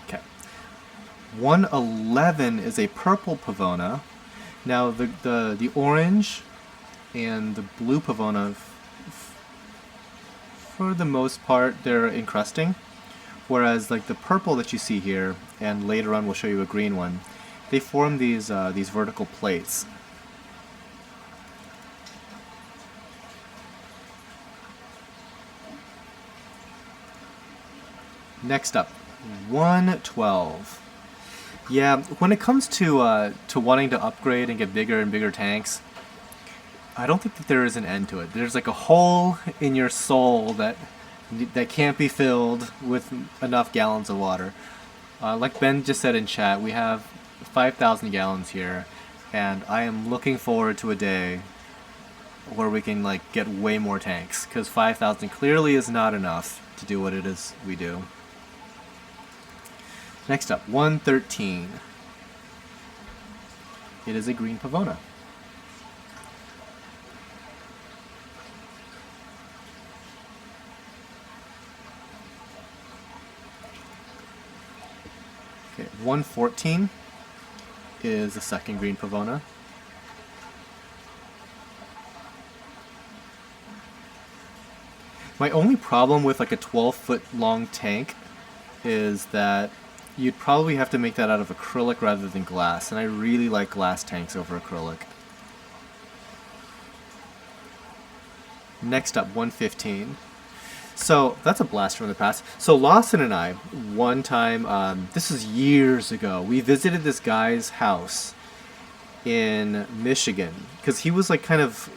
Okay. 111 is a purple pavona. Now the orange and the blue pavona, for the most part, they're encrusting. Whereas like the purple that you see here, and later on we'll show you a green one, they form these vertical plates. Next up, 112. Yeah, when it comes to wanting to upgrade and get bigger and bigger tanks, I don't think that there is an end to it. There's like a hole in your soul that can't be filled with enough gallons of water. Like Ben just said in chat, we have 5,000 gallons here, and I am looking forward to a day where we can like get way more tanks, because 5,000 clearly is not enough to do what it is we do. Next up, 113. It is a green pavona. Okay, 114 is the second green pavona. My only problem with like a 12-foot long tank is that you'd probably have to make that out of acrylic rather than glass, and I really like glass tanks over acrylic. Next up, 115. So that's a blast from the past. So Lawson and I, one time, this was years ago, we visited this guy's house in Michigan, because he was like kind of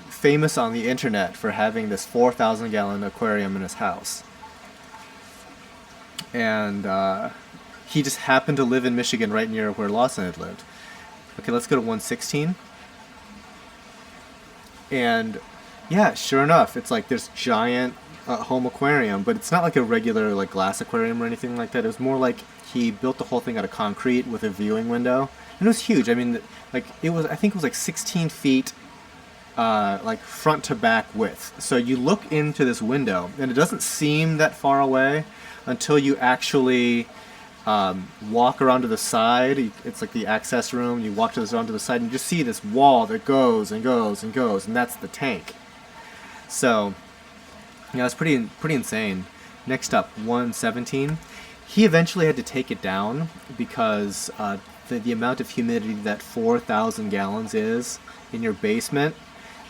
famous on the internet for having this 4,000 gallon aquarium in his house. And he just happened to live in Michigan right near where Lawson had lived. Okay, let's go to 116. And yeah, sure enough, it's like this giant home aquarium, but it's not like a regular like glass aquarium or anything like that. It was more like he built the whole thing out of concrete with a viewing window. And it was huge. I mean, like I think it was like 16 feet like front to back width. So you look into this window, and it doesn't seem that far away until you actually walk around to the side. It's like the access room. You walk around to the side, and you just see this wall that goes and goes and goes, and that's the tank. So, yeah, it's pretty insane. Next up, 117. He eventually had to take it down because the amount of humidity that 4,000 gallons is in your basement.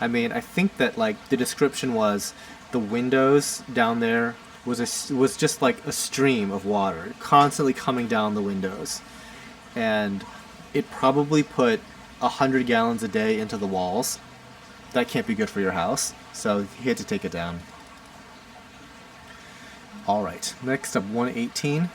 I mean, I think that like the description was the windows down there was just like a stream of water constantly coming down the windows, and it probably put 100 gallons a day into the walls. That can't be good for your house, so he had to take it down. All right, next up 118.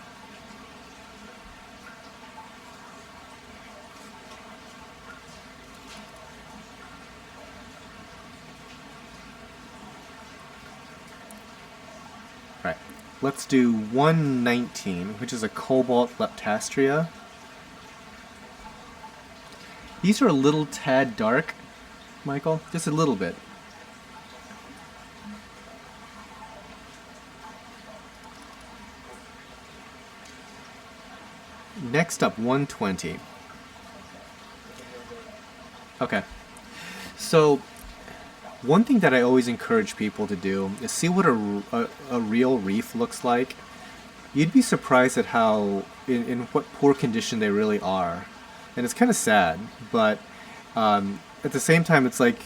Right, let's do 119, which is a cobalt leptastria. These are a little tad dark, Michael, just a little bit. Next up, 120. Okay, so one thing that I always encourage people to do is see what a real reef looks like. You'd be surprised at how, in what poor condition they really are. And it's kind of sad, but at the same time, it's like,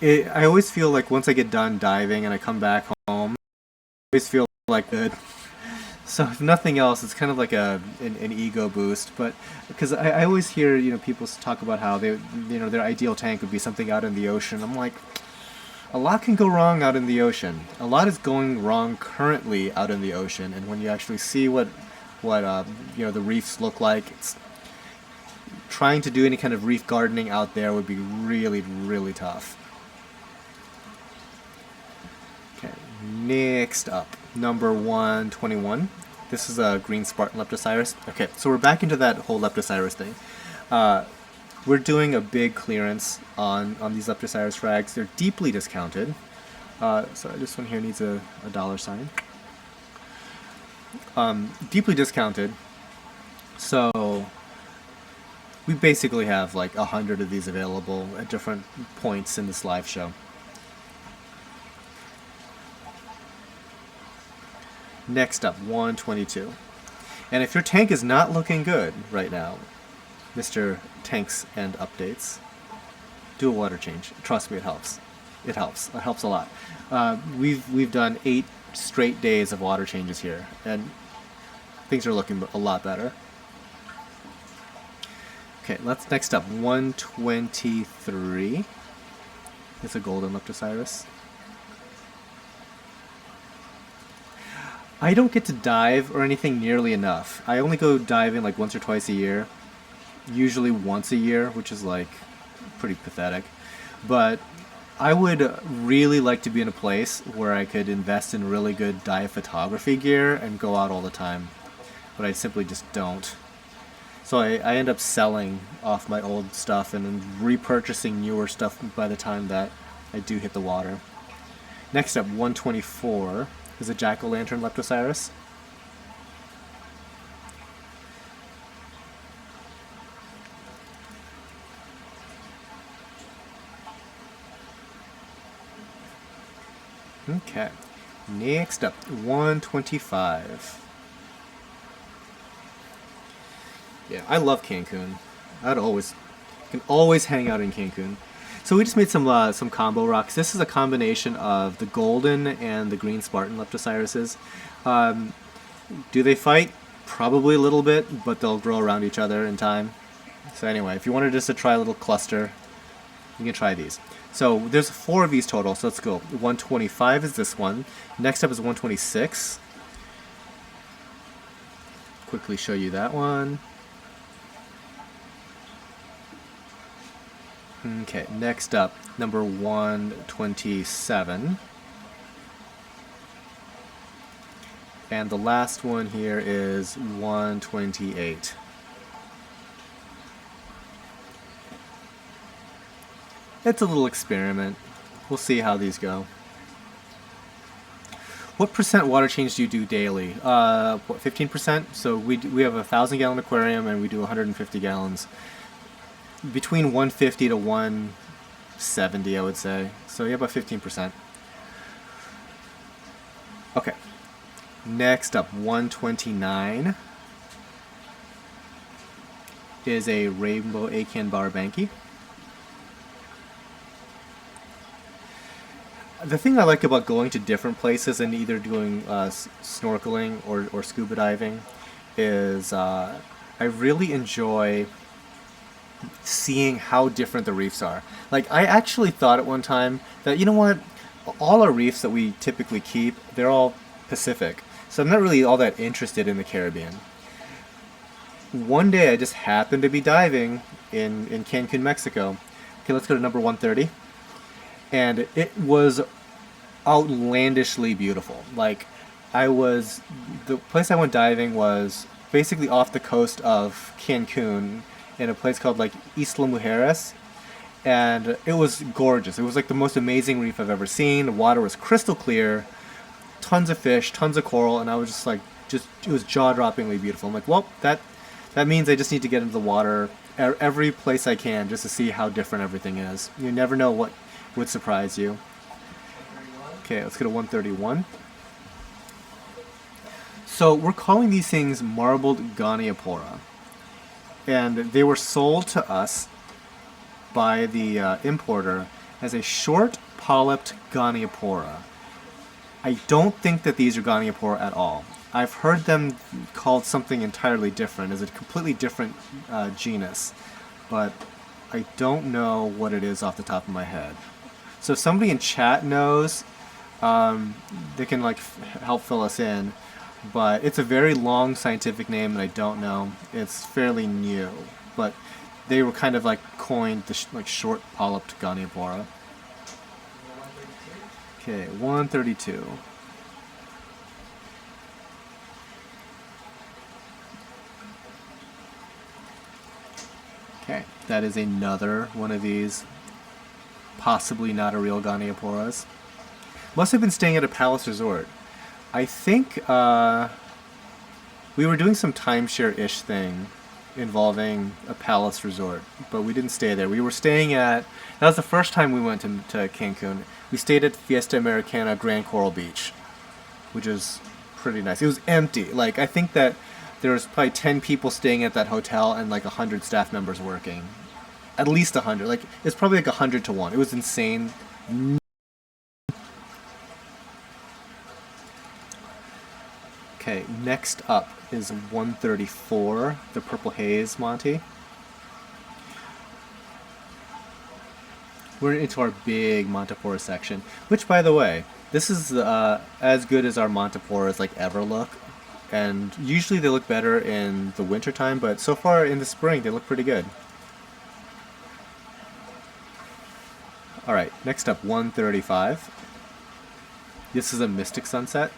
I always feel like once I get done diving and I come back home, I always feel like good. So if nothing else, it's kind of like an ego boost. But because I always hear people talk about how their ideal tank would be something out in the ocean. I'm like, a lot can go wrong out in the ocean. A lot is going wrong currently out in the ocean, and when you actually see what the reefs look like, it's trying to do any kind of reef gardening out there would be really, really tough. Okay, next up, number 121. This is a green Spartan Leptocyrus. Okay, so we're back into that whole Leptocyrus thing. We're doing a big clearance on these Leptocyrus frags. They're deeply discounted. Sorry, this one here needs a dollar sign. Deeply discounted. So we basically have like 100 of these available at different points in this live show. Next up, 122. And if your tank is not looking good right now, Mr. Tanks and Updates, do a water change. Trust me, it helps. It helps. It helps a lot. We've done 8 straight days of water changes here, and things are looking a lot better. Okay, let's next up 123. It's a golden Leptocyrus. I don't get to dive or anything nearly enough. I only go diving like once or twice a year. Usually once a year, which is like pretty pathetic. But I would really like to be in a place where I could invest in really good dive photography gear and go out all the time. But I simply just don't. So I end up selling off my old stuff and then repurchasing newer stuff by the time that I do hit the water. Next up, 124 is a jack-o'-lantern Leptocyrus. Okay, next up, 125. Yeah, I love Cancun. Can always hang out in Cancun. So we just made some combo rocks. This is a combination of the golden and the green Spartan Leptocyruses. Do they fight? Probably a little bit, but they'll grow around each other in time. So anyway, if you wanted just to try a little cluster, you can try these. So there's 4 of these total, so let's go. 125 is this one. Next up is 126. Quickly show you that one. Okay, next up, number 127. And the last one here is 128. It's a little experiment. We'll see how these go. What percent water change do you do daily? 15%? So we have a 1,000-gallon aquarium and we do 150 gallons. Between 150 to 170, I would say. So yeah, about 15%. Okay. Next up, 129 is a rainbow acan barbanki. The thing I like about going to different places and either doing snorkeling or scuba diving is I really enjoy seeing how different the reefs are. Like, I actually thought at one time that, you know what, all our reefs that we typically keep, they're all Pacific. So I'm not really all that interested in the Caribbean. One day I just happened to be diving in Cancun, Mexico. Okay, let's go to number 130. And it was outlandishly beautiful. Like, the place I went diving was basically off the coast of Cancun in a place called like Isla Mujeres. And it was gorgeous. It was like the most amazing reef I've ever seen. The water was crystal clear, tons of fish, tons of coral, and I was just like, it was jaw-droppingly beautiful. I'm like, well, that means I just need to get into the water every place I can just to see how different everything is. You never know what would surprise you. Okay, let's go to 131. So we're calling these things marbled goniopora, and they were sold to us by the importer as a short polyped goniopora. I don't think that these are goniopora at all. I've heard them called something entirely different, as a completely different genus, but I don't know what it is off the top of my head. So if somebody in chat knows, they can like help fill us in. But it's a very long scientific name, and I don't know. It's fairly new, but they were kind of like coined the like short polyped goniopora. Okay, 132. Okay, that is another one of these possibly not a real gonioporas. Must have been staying at a palace resort. I think we were doing some timeshare-ish thing involving a palace resort, but we didn't stay there. We were staying at, that was the first time we went to Cancun. We stayed at Fiesta Americana Grand Coral Beach, which is pretty nice. It was empty. Like, I think that there was probably 10 people staying at that hotel and like 100 staff members working. At least 100. Like, it's probably like 100 to 1. It was insane. Okay, next up is 134, the Purple Haze Monty. We're into our big Montipora section, which, by the way, this is as good as our Montiporas like ever look. And usually they look better in the wintertime, but so far in the spring they look pretty good. Alright, next up, 135. This is a Mystic Sunset.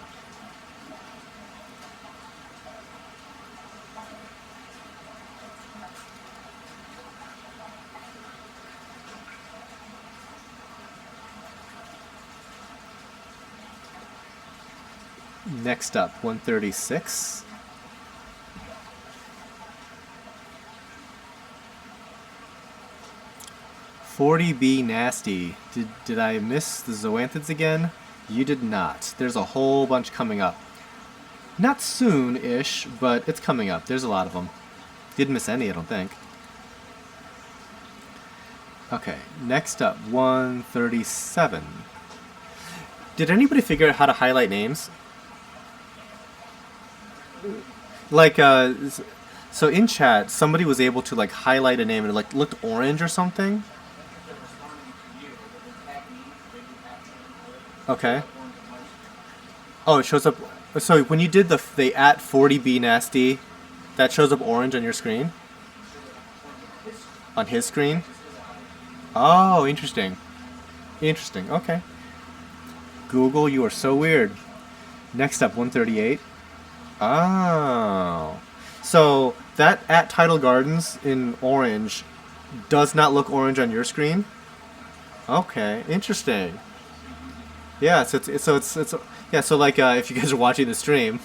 Next up, 136. "40B Nasty." Did I miss the zoanthids again? You did not. There's a whole bunch coming up. Not soon-ish, but it's coming up. There's a lot of them. Didn't miss any, I don't think. Okay, next up, 137. Did anybody figure out how to highlight names? Like, so in chat, somebody was able to like highlight a name and it like looked orange or something. Okay. Oh, it shows up. So when you did the at 40B Nasty, that shows up orange on your screen? On his screen? Oh, interesting. Interesting, okay. Google, you are so weird. Next up, 138. Oh. So that at Tidal Gardens in orange does not look orange on your screen? Okay, interesting. Yeah, so it's yeah, so like if you guys are watching the stream,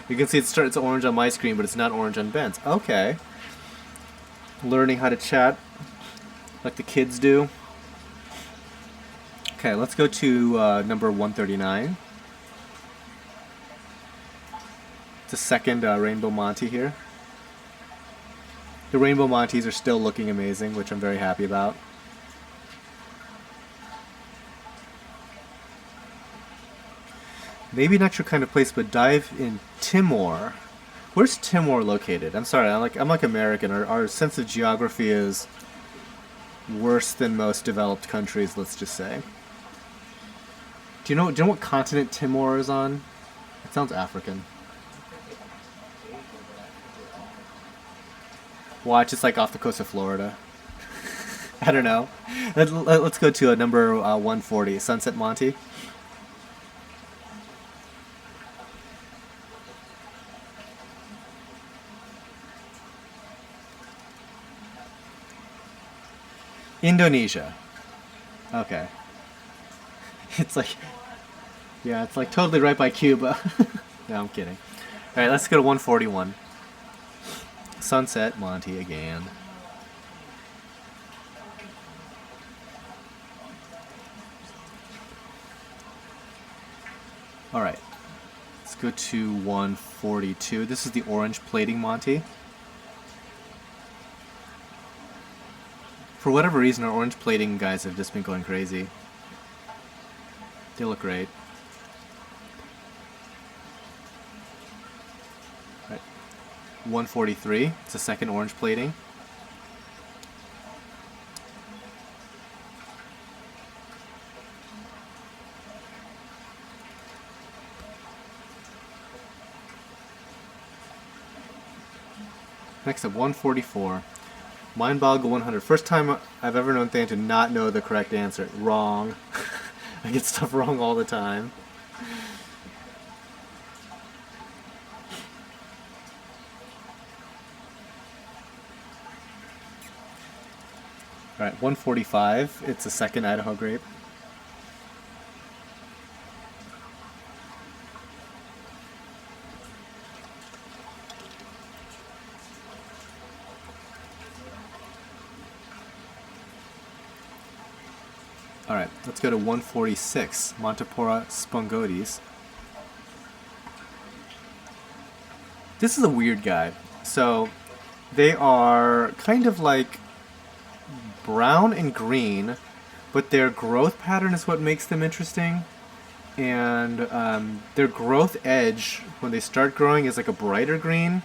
you can see it's orange on my screen, but it's not orange on Ben's. Okay. Learning how to chat like the kids do. Okay, let's go to number 139. The second Rainbow Monty here. The Rainbow Monties are still looking amazing, which I'm very happy about. Maybe not your kind of place, but dive in Timor. Where's Timor located? I'm sorry, I'm like American. Our sense of geography is worse than most developed countries, let's just say. Do you know what continent Timor is on? It sounds African. Watch, it's like off the coast of Florida. I don't know. Let's go to number 140, Sunset Monty. Indonesia. Okay. It's like, yeah, it's like totally right by Cuba. No, I'm kidding. All right, let's go to 141. Sunset Monty again. All right, let's go to 142. This is the orange plating Monty. For whatever reason, our orange plating guys have just been going crazy. They look great. All right, 143. It's the second orange plating. Next up, 144. Mindboggle 100. First time I've ever known Than to not know the correct answer. Wrong. I get stuff wrong all the time. Alright, 145. It's a second Idaho grape. Alright, let's go to 146, Montipora spongotes. This is a weird guy. So, they are kind of like brown and green, but their growth pattern is what makes them interesting. And their growth edge, when they start growing, is like a brighter green.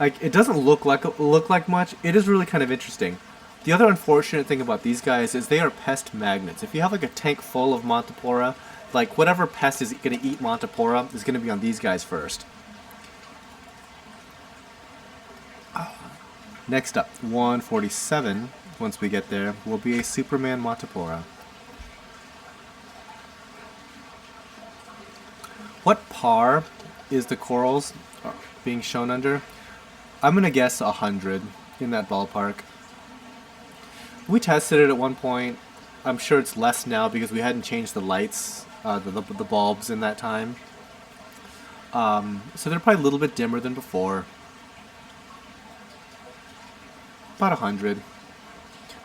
Like, it doesn't look like much. It is really kind of interesting. The other unfortunate thing about these guys is they are pest magnets. If you have like a tank full of Montipora, like whatever pest is going to eat Montipora is going to be on these guys first. Next up, 147, once we get there, will be a Superman Montipora. What par is the corals being shown under? I'm going to guess 100, in that ballpark. We tested it at one point. I'm sure it's less now because we hadn't changed the lights, the bulbs in that time. So they're probably a little bit dimmer than before. About 100.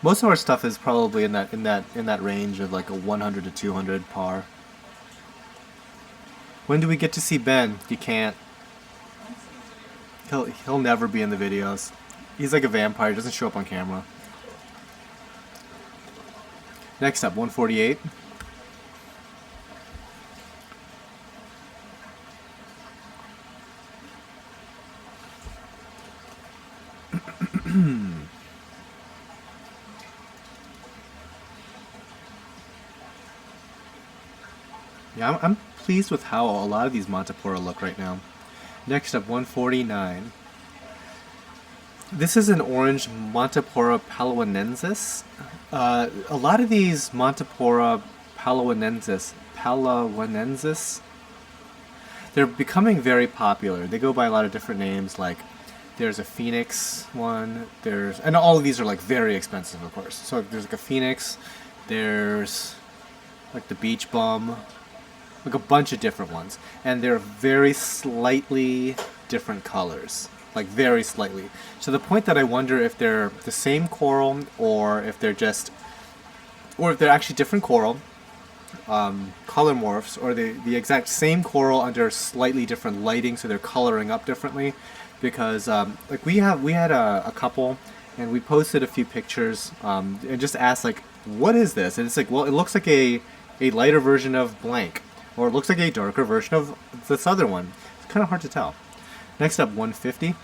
Most of our stuff is probably in that range of like a 100 to 200 par. When do we get to see Ben? You can't. He'll never be in the videos. He's like a vampire. He doesn't show up on camera. Next up, 148. Yeah, I'm pleased with how a lot of these Montipora look right now. Next up, 149. This is an orange Montipora palawanensis. A lot of these Montipora palawanensis, they're becoming very popular. They go by a lot of different names, like there's a Phoenix one, and all of these are like very expensive, of course. So there's like a Phoenix, there's like the Beach Bum, like a bunch of different ones. And they're very slightly different colors. Like very slightly. To the point that I wonder if they're the same coral or if they're actually different coral, color morphs, or the exact same coral under slightly different lighting, so they're coloring up differently. Because like we had a couple, and we posted a few pictures and just asked like, what is this? And it's like, well, it looks like a lighter version of blank, or it looks like a darker version of this other one. It's kind of hard to tell. Next up, 150.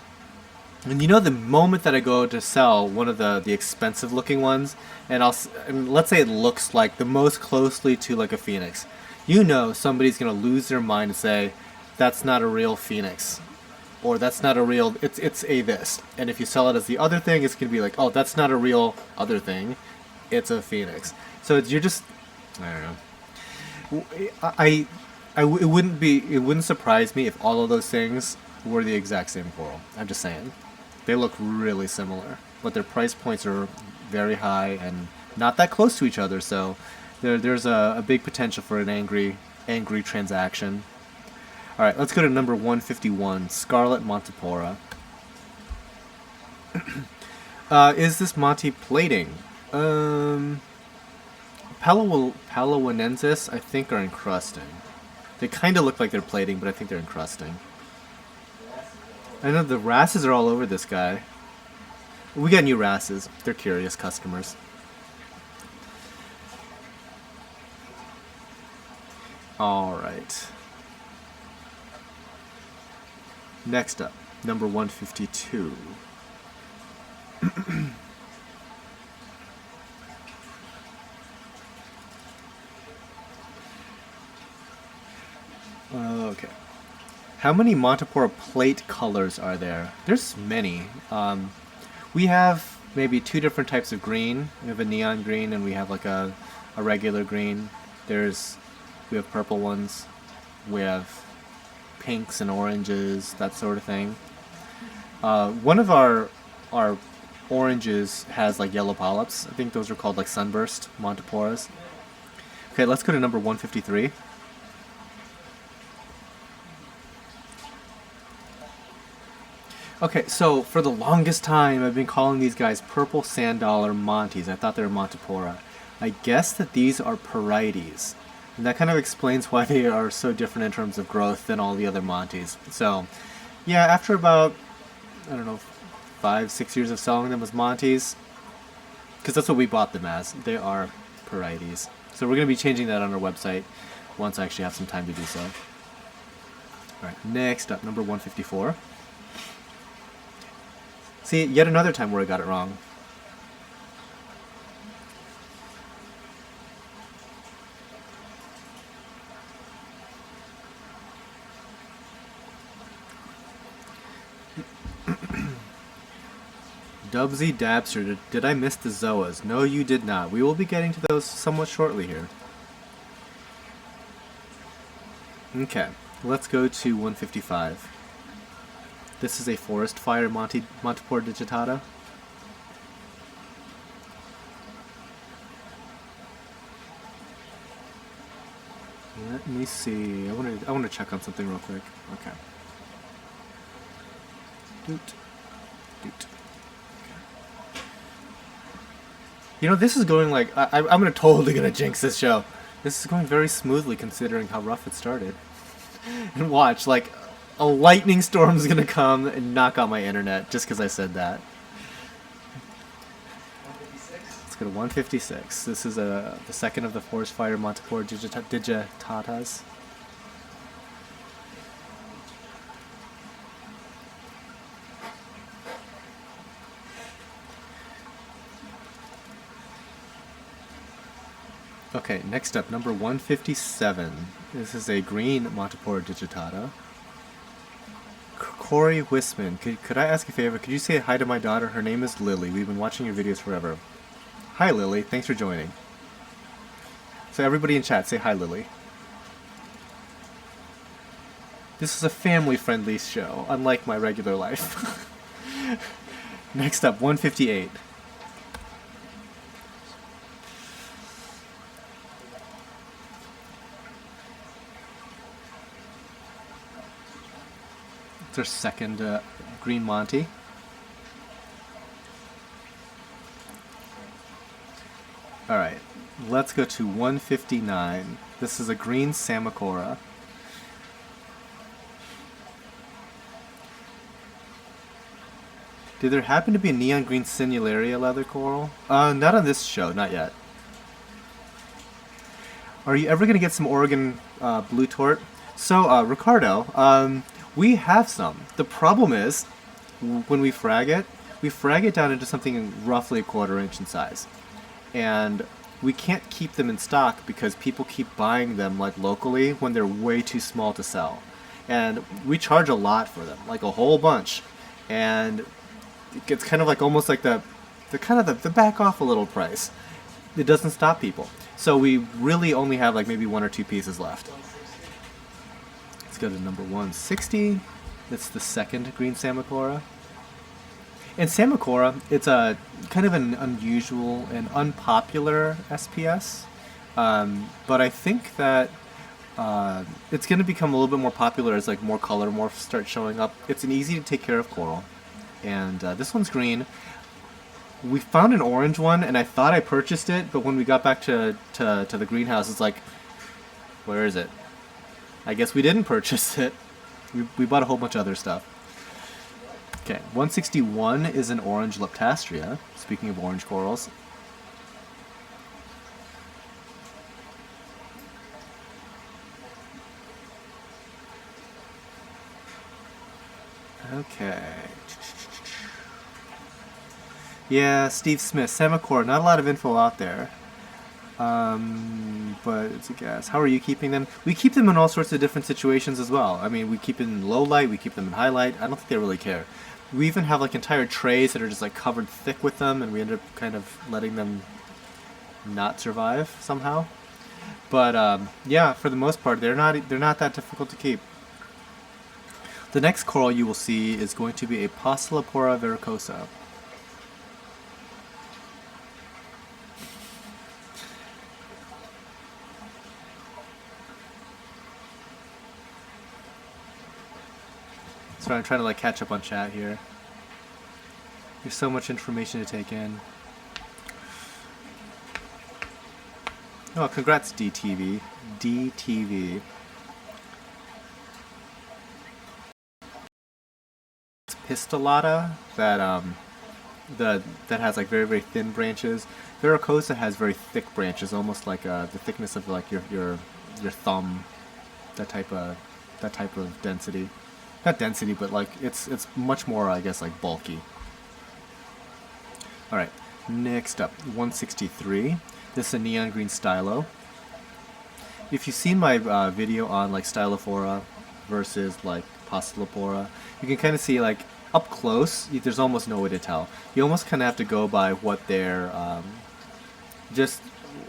And you know, the moment that I go to sell one of the expensive looking ones, and and let's say it looks like the most closely to like a phoenix, you know somebody's gonna lose their mind and say, that's not a real phoenix, or that's not a real, it's a this. And if you sell it as the other thing, it's gonna be like, oh, that's not a real other thing, it's a phoenix. So you're just, I don't know. It wouldn't surprise me if all of those things were the exact same coral. I'm just saying. They look really similar, but their price points are very high and not that close to each other, so there's a big potential for an angry transaction. Alright, let's go to number 151, Scarlet Montipora. Is this Monty plating? Palawanensis, I think, are encrusting. They kind of look like they're plating, but I think they're encrusting. I know the wrasses are all over this guy. We got new wrasses. They're curious customers. Alright. Next up, number 152. Okay. How many Montipora plate colors are there? There's many. We have maybe two different types of green. We have a neon green and we have like a regular green. We have purple ones. We have pinks and oranges, that sort of thing. One of our oranges has like yellow polyps. I think those are called like sunburst Montiporas. Okay, let's go to number 153. Okay, so for the longest time, I've been calling these guys purple sand dollar Monties. I thought they were Montipora. I guess that these are Parites. And that kind of explains why they are so different in terms of growth than all the other Monties. So, yeah, after about, I don't know, 5-6 years of selling them as Monties, because that's what we bought them as, they are Parites. So we're going to be changing that on our website once I actually have some time to do so. Alright, next up, number 154. See, yet another time where I got it wrong. Dubsy Dabster, did I miss the Zoas? No, you did not. We will be getting to those somewhat shortly here. Okay, let's go to 155. This is a forest fire Montipora digitata. Let me see. I want to check on something real quick. Okay. Doot. Doot. Okay. You know, this is going like I'm totally gonna jinx this show. This is going very smoothly considering how rough it started. And watch, like, a lightning storm's gonna come and knock out my internet just because I said that. 156? Let's go to 156. This is the second of the forest fire Montipora digitatas. Okay, next up, number 157. This is a green Montipora digitata. Corey Wisman, could I ask a favor? Could you say hi to my daughter? Her name is Lily. We've been watching your videos forever. Hi, Lily. Thanks for joining. So everybody in chat, say hi, Lily. This is a family-friendly show, unlike my regular life. Next up, 158. It's our second Green Monty. Alright, let's go to 159. This is a green Samacora. Did there happen to be a neon green Sinularia leather coral? Not on this show, not yet. Are you ever going to get some Oregon blue tort? So, Ricardo, We have some. The problem is, when we frag it down into something roughly a quarter inch in size. And we can't keep them in stock because people keep buying them like locally when they're way too small to sell. And we charge a lot for them, like a whole bunch. And it's kind of like almost like the back off a little price. It doesn't stop people. So we really only have like maybe one or two pieces left. Let's go to number 160. It's the second green Samacora. And Samacora, it's a kind of an unusual and unpopular SPS, but I think that it's going to become a little bit more popular as like more color morphs start showing up. It's an easy to take care of coral, and this one's green. We found an orange one, and I thought I purchased it, but when we got back to the greenhouse, it's like, where is it? I guess we didn't purchase it. We bought a whole bunch of other stuff. Okay, 161 is an orange Leptastria, speaking of orange corals. Okay. Yeah, Steve Smith, Semicor, not a lot of info out there. But it's a guess. How are you keeping them? We keep them in all sorts of different situations as well. I mean, we keep them in low light, we keep them in highlight. I don't think they really care. We even have like entire trays that are just like covered thick with them, and we end up kind of letting them not survive somehow. But yeah, for the most part, they're not that difficult to keep. The next coral you will see is going to be a Poecilopora verrucosa. So I'm trying to like catch up on chat here. There's so much information to take in. Oh, congrats DTV. DTV. It's Pistillata that that has like very very thin branches. Verrucosa has very thick branches, almost like the thickness of like your thumb. That type of density. Not density, but like it's much more, I guess, like bulky. All right, next up, 163. This is a neon green stylo. If you've seen my video on like Stylophora versus like Poecilopora, you can kind of see like up close. There's almost no way to tell. You almost kind of have to go by what their just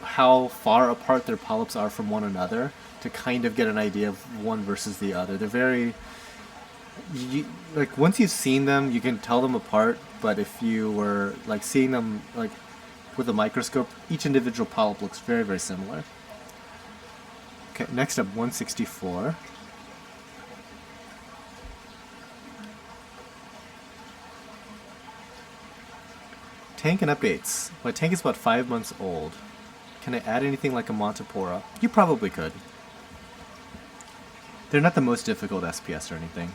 how far apart their polyps are from one another to kind of get an idea of one versus the other. They're very like once you've seen them, you can tell them apart. But if you were like seeing them like with a microscope, each individual polyp looks very very similar. Okay, next up, 164. Tank and updates. My tank is about 5 months old. Can I add anything like a Montipora? You probably could. They're not the most difficult SPS or anything.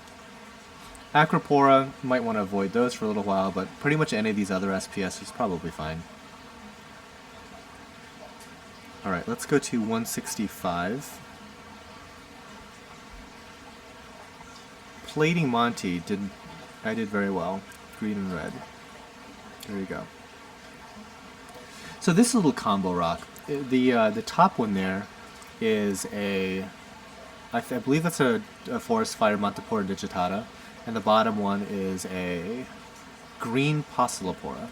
Acropora, might want to avoid those for a little while, but pretty much any of these other SPS is probably fine. Alright, let's go to 165. Plating Monty, I did very well. Green and red. There you go. So this little combo rock, the top one there is I believe that's a forest fire Montipora digitata, and the bottom one is a green Poecilopora.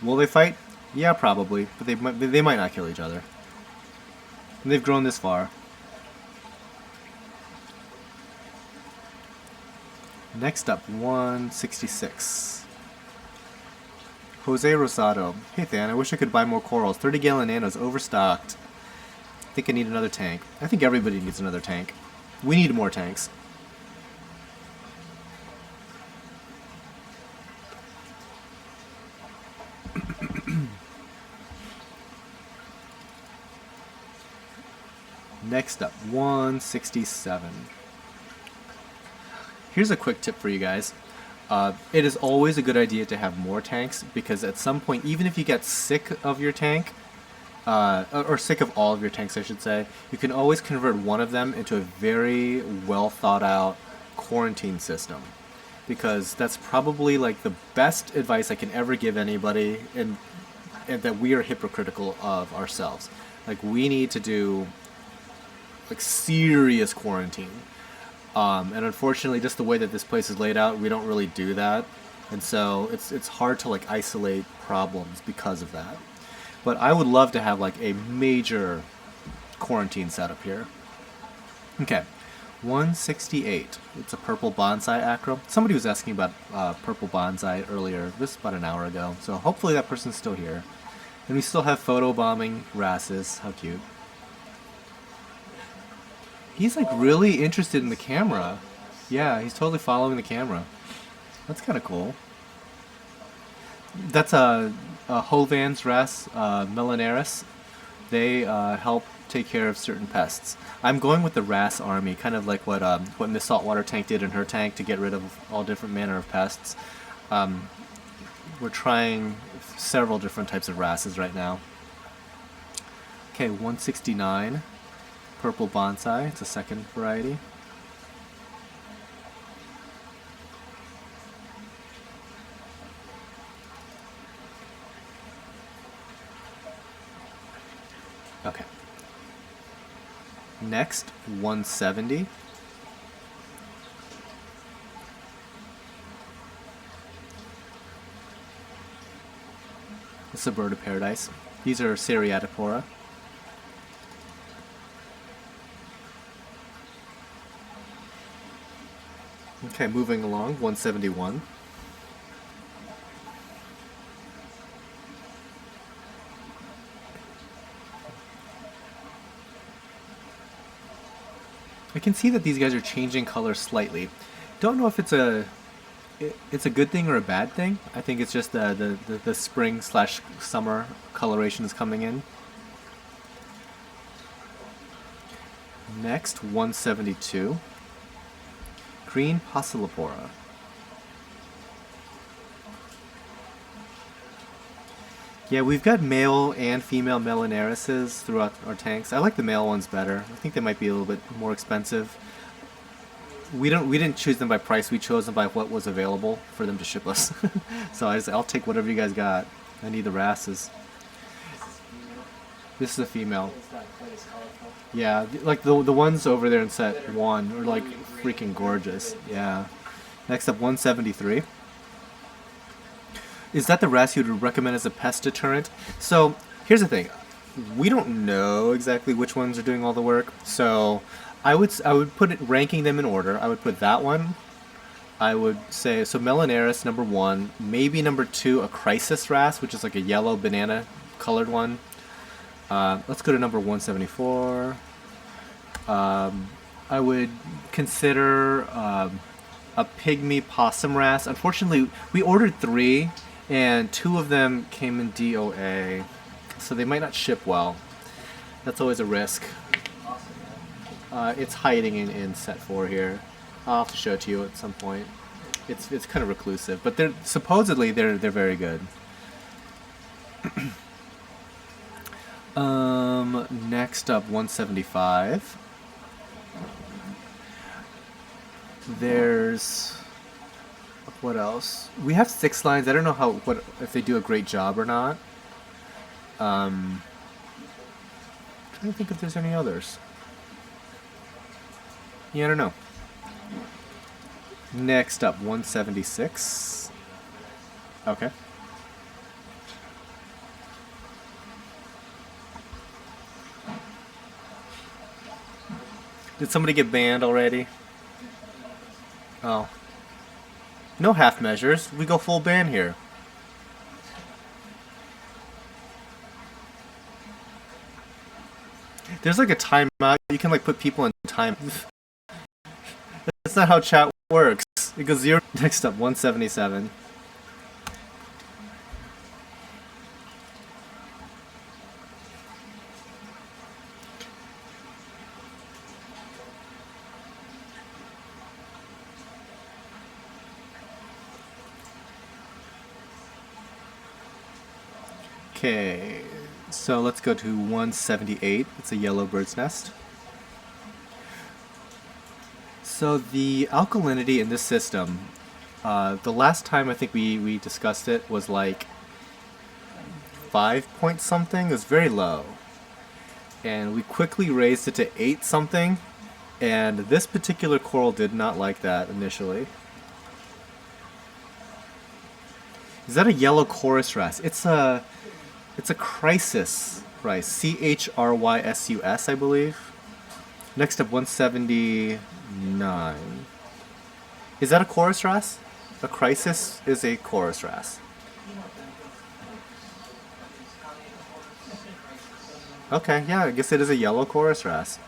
Will they fight? Yeah, probably, but they might not kill each other. And they've grown this far. Next up, 166. Jose Rosado. Hey Than, I wish I could buy more corals. 30-gallon nanos overstocked. I think I need another tank. I think everybody needs another tank. We need more tanks. Next up, 167. Here's a quick tip for you guys. It is always a good idea to have more tanks because at some point, even if you get sick of your tank, or sick of all of your tanks, I should say, you can always convert one of them into a very well thought out quarantine system. Because that's probably like the best advice I can ever give anybody, and that we are hypocritical of ourselves. Like we need to do like serious quarantine. And unfortunately, just the way that this place is laid out, we don't really do that, and so it's hard to like isolate problems because of that. But I would love to have like a major quarantine setup here. Okay, 168. It's a purple bonsai acro. Somebody was asking about purple bonsai earlier. This is about an hour ago, so hopefully that person's still here. And we still have photo bombing Rasses. How cute. He's like really interested in the camera. Yeah, he's totally following the camera. That's kind of cool. That's a Hovans Ras Melanaris. They help take care of certain pests. I'm going with the Ras army, kind of like what Miss Saltwater Tank did in her tank to get rid of all different manner of pests. We're trying several different types of Rasses right now. Okay, 169. Purple bonsai. It's a second variety. Okay. Next, 170. It's a bird of paradise. These are Seriatopora. Okay, moving along, 171. I can see that these guys are changing color slightly. Don't know if it's a good thing or a bad thing. I think it's just the spring slash summer coloration is coming in. Next, 172. Green Passilopora. Yeah, we've got male and female Melanarises throughout our tanks. I like the male ones better. I think they might be a little bit more expensive. We didn't choose them by price. We chose them by what was available for them to ship us. So I'll take whatever you guys got. I need the Rasses. This is a female. It's not quite as colorful. Yeah, like the ones over there in set 1 are like freaking gorgeous. Yeah. Next up, 173. Is that the Ras you'd recommend as a pest deterrent? So here's the thing, we don't know exactly which ones are doing all the work. So I would put it ranking them in order. I would put that one. I would say so Melanaris number 1, maybe number 2 a Crisis Ras, which is like a yellow banana colored one. Let's go to number 174. I would consider a pygmy possum Ras. Unfortunately, we ordered 3, and 2 of them came in DOA, so they might not ship well. That's always a risk. It's hiding in set 4 here. I'll have to show it to you at some point. It's kind of reclusive, but they're supposedly they're very good. Next up, 175. There's what else? We have 6 lines. I don't know if they do a great job or not. Trying to think if there's any others. Yeah, I don't know. Next up, 176. Okay. Did somebody get banned already? Oh. No half measures. We go full ban here. There's like a timeout. You can like put people in time. That's not how chat works. It goes 0. Next up, 177. Okay, So let's go to 178. It's a yellow bird's nest. So the alkalinity in this system, the last time I think we discussed it was like 5 point something. It was very low. And we quickly raised it to 8 something. And this particular coral did not like that initially. Is that a yellow chorus wrasse? It's a chrysis rice. CHRYSUS, I believe. Next up, 179. Is that a chorus wrasse? A chrysis is a chorus wrasse. Okay, yeah, I guess it is a yellow chorus wrasse.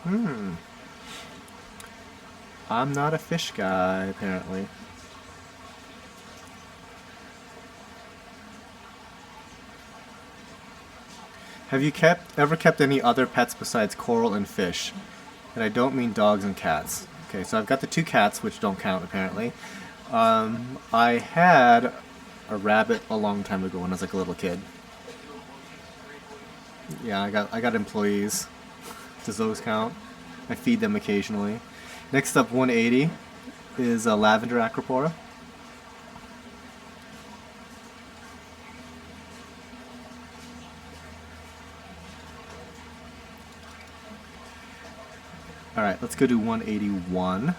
I'm not a fish guy, apparently. Have you ever kept any other pets besides coral and fish? And I don't mean dogs and cats. Okay, so I've got the 2 cats, which don't count apparently. I had a rabbit a long time ago when I was like a little kid. Yeah, I got employees. Does those count? I feed them occasionally. Next up, 180 is a lavender acropora. Alright, let's go to 181.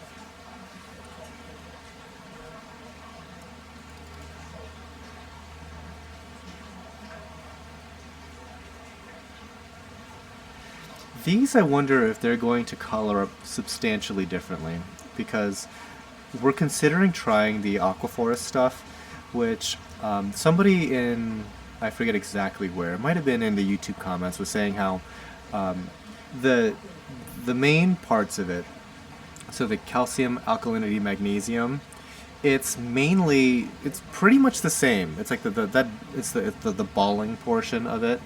These I wonder if they're going to color up substantially differently, because we're considering trying the aquaforest stuff, which somebody in, I forget exactly where, it might have been in the YouTube comments, was saying how the main parts of it, so the calcium, alkalinity, magnesium, it's pretty much the same. It's like the balling portion of it.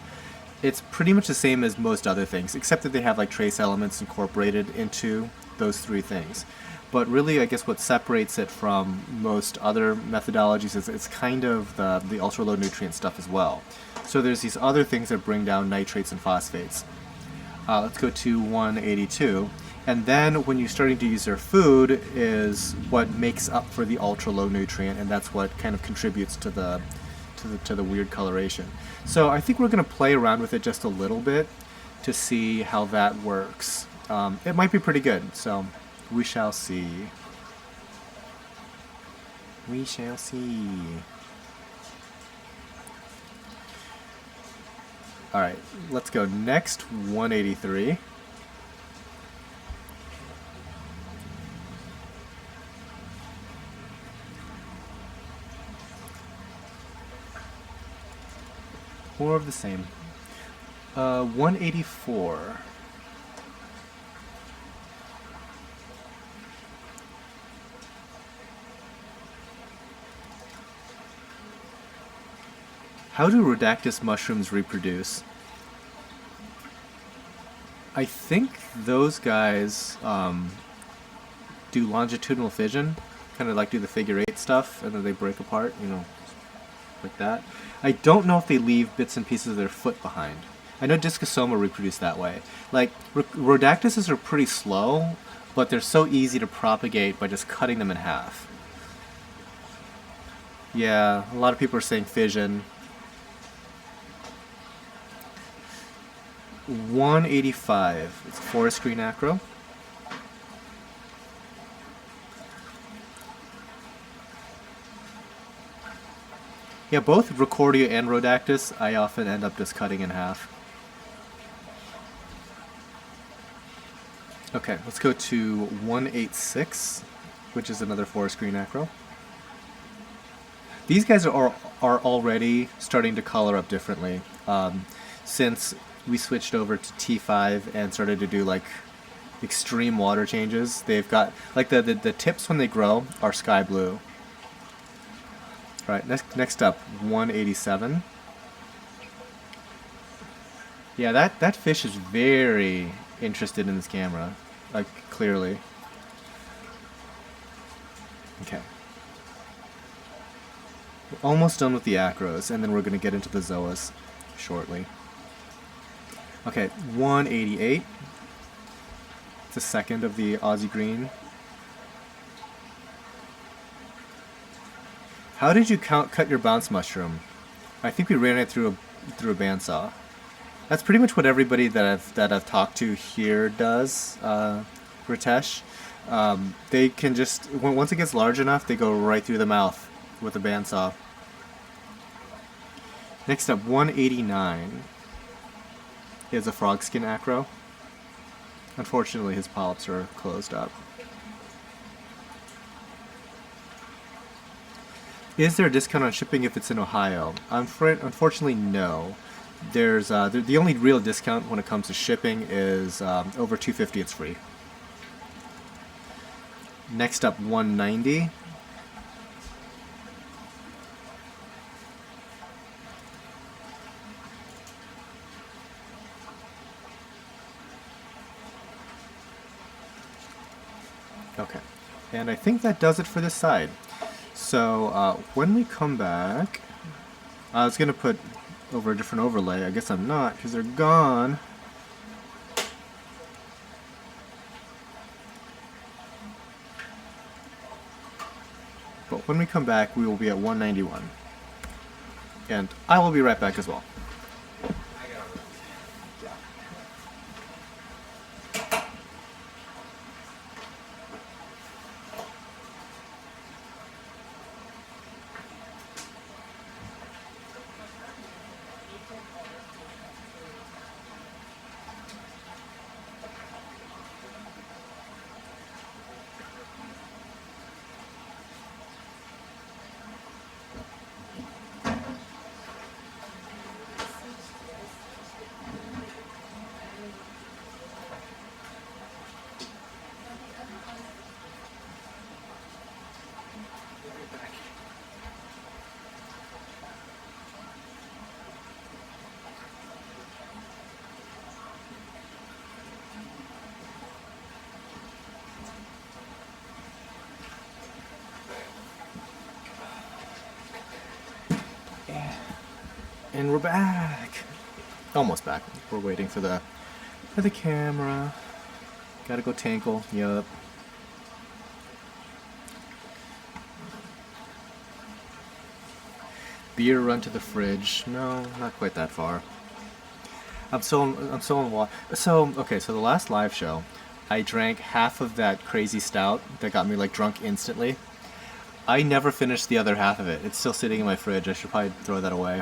It's pretty much the same as most other things, except that they have like trace elements incorporated into those 3 things. But really, I guess what separates it from most other methodologies is it's kind of the ultra low nutrient stuff as well. So there's these other things that bring down nitrates and phosphates. Let's go to 182. And then when you're starting to use their food is what makes up for the ultra low nutrient, and that's what kind of contributes to the weird coloration. So I think we're going to play around with it just a little bit to see how that works. It might be pretty good, so we shall see. We shall see. Alright, let's go next, 183. More of the same. 184. How do Rhodactis mushrooms reproduce? I think those guys do longitudinal fission, kind of like do the figure 8 stuff, and then they break apart, you know, like that. I don't know if they leave bits and pieces of their foot behind. I know Discosoma reproduce that way. Like, Rhodactises are pretty slow, but they're so easy to propagate by just cutting them in half. Yeah, a lot of people are saying fission. 185. It's forest green acro. Yeah, both Recordia and Rhodactis, I often end up just cutting in half. Okay, let's go to 186, which is another forest green acro. These guys are already starting to color up differently. Since we switched over to T5 and started to do like extreme water changes, they've got like the tips when they grow are sky blue. All right, next up, 187. Yeah, that fish is very interested in this camera, like clearly. Okay. We're almost done with the acros, and then we're going to get into the zoas shortly. Okay, 188. It's a second of the Aussie green. How did you cut your bounce mushroom? I think we ran it through a bandsaw. That's pretty much what everybody that I've talked to here does. Ritesh, they can just once it gets large enough, they go right through the mouth with a bandsaw. Next up, 189. He has a frog skin acro. Unfortunately, his polyps are closed up. Is there a discount on shipping if it's in Ohio? Unfortunately, no. There's the only real discount when it comes to shipping is over $250. It's free. Next up, 190. Okay, and I think that does it for this side. So when we come back, I was gonna put over a different overlay. I guess I'm not because they're gone. But when we come back, we will be at 191. And I will be right back as well. And we're back. Almost back. We're waiting for the camera. Gotta go tankle. Yup. Beer run to the fridge. No, not quite that far. I'm still in water. So okay. So the last live show, I drank half of that crazy stout that got me like drunk instantly. I never finished the other half of it. It's still sitting in my fridge. I should probably throw that away.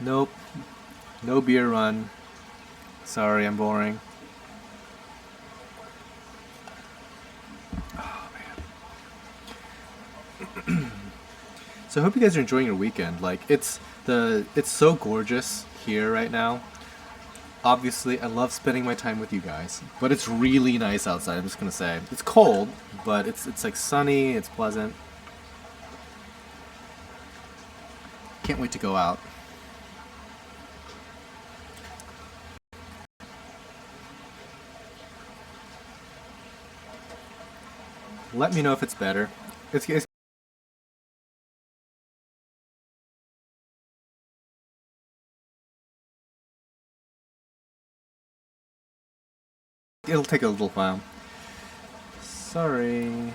Nope. No beer run. Sorry, I'm boring. Oh, man. So I hope you guys are enjoying your weekend. Like, it's so gorgeous here right now. Obviously, I love spending my time with you guys, but it's really nice outside. I'm just gonna say it's cold, but it's like sunny. It's pleasant. Can't wait to go out. Let me know if it's better. It's it'll take a little while. Sorry.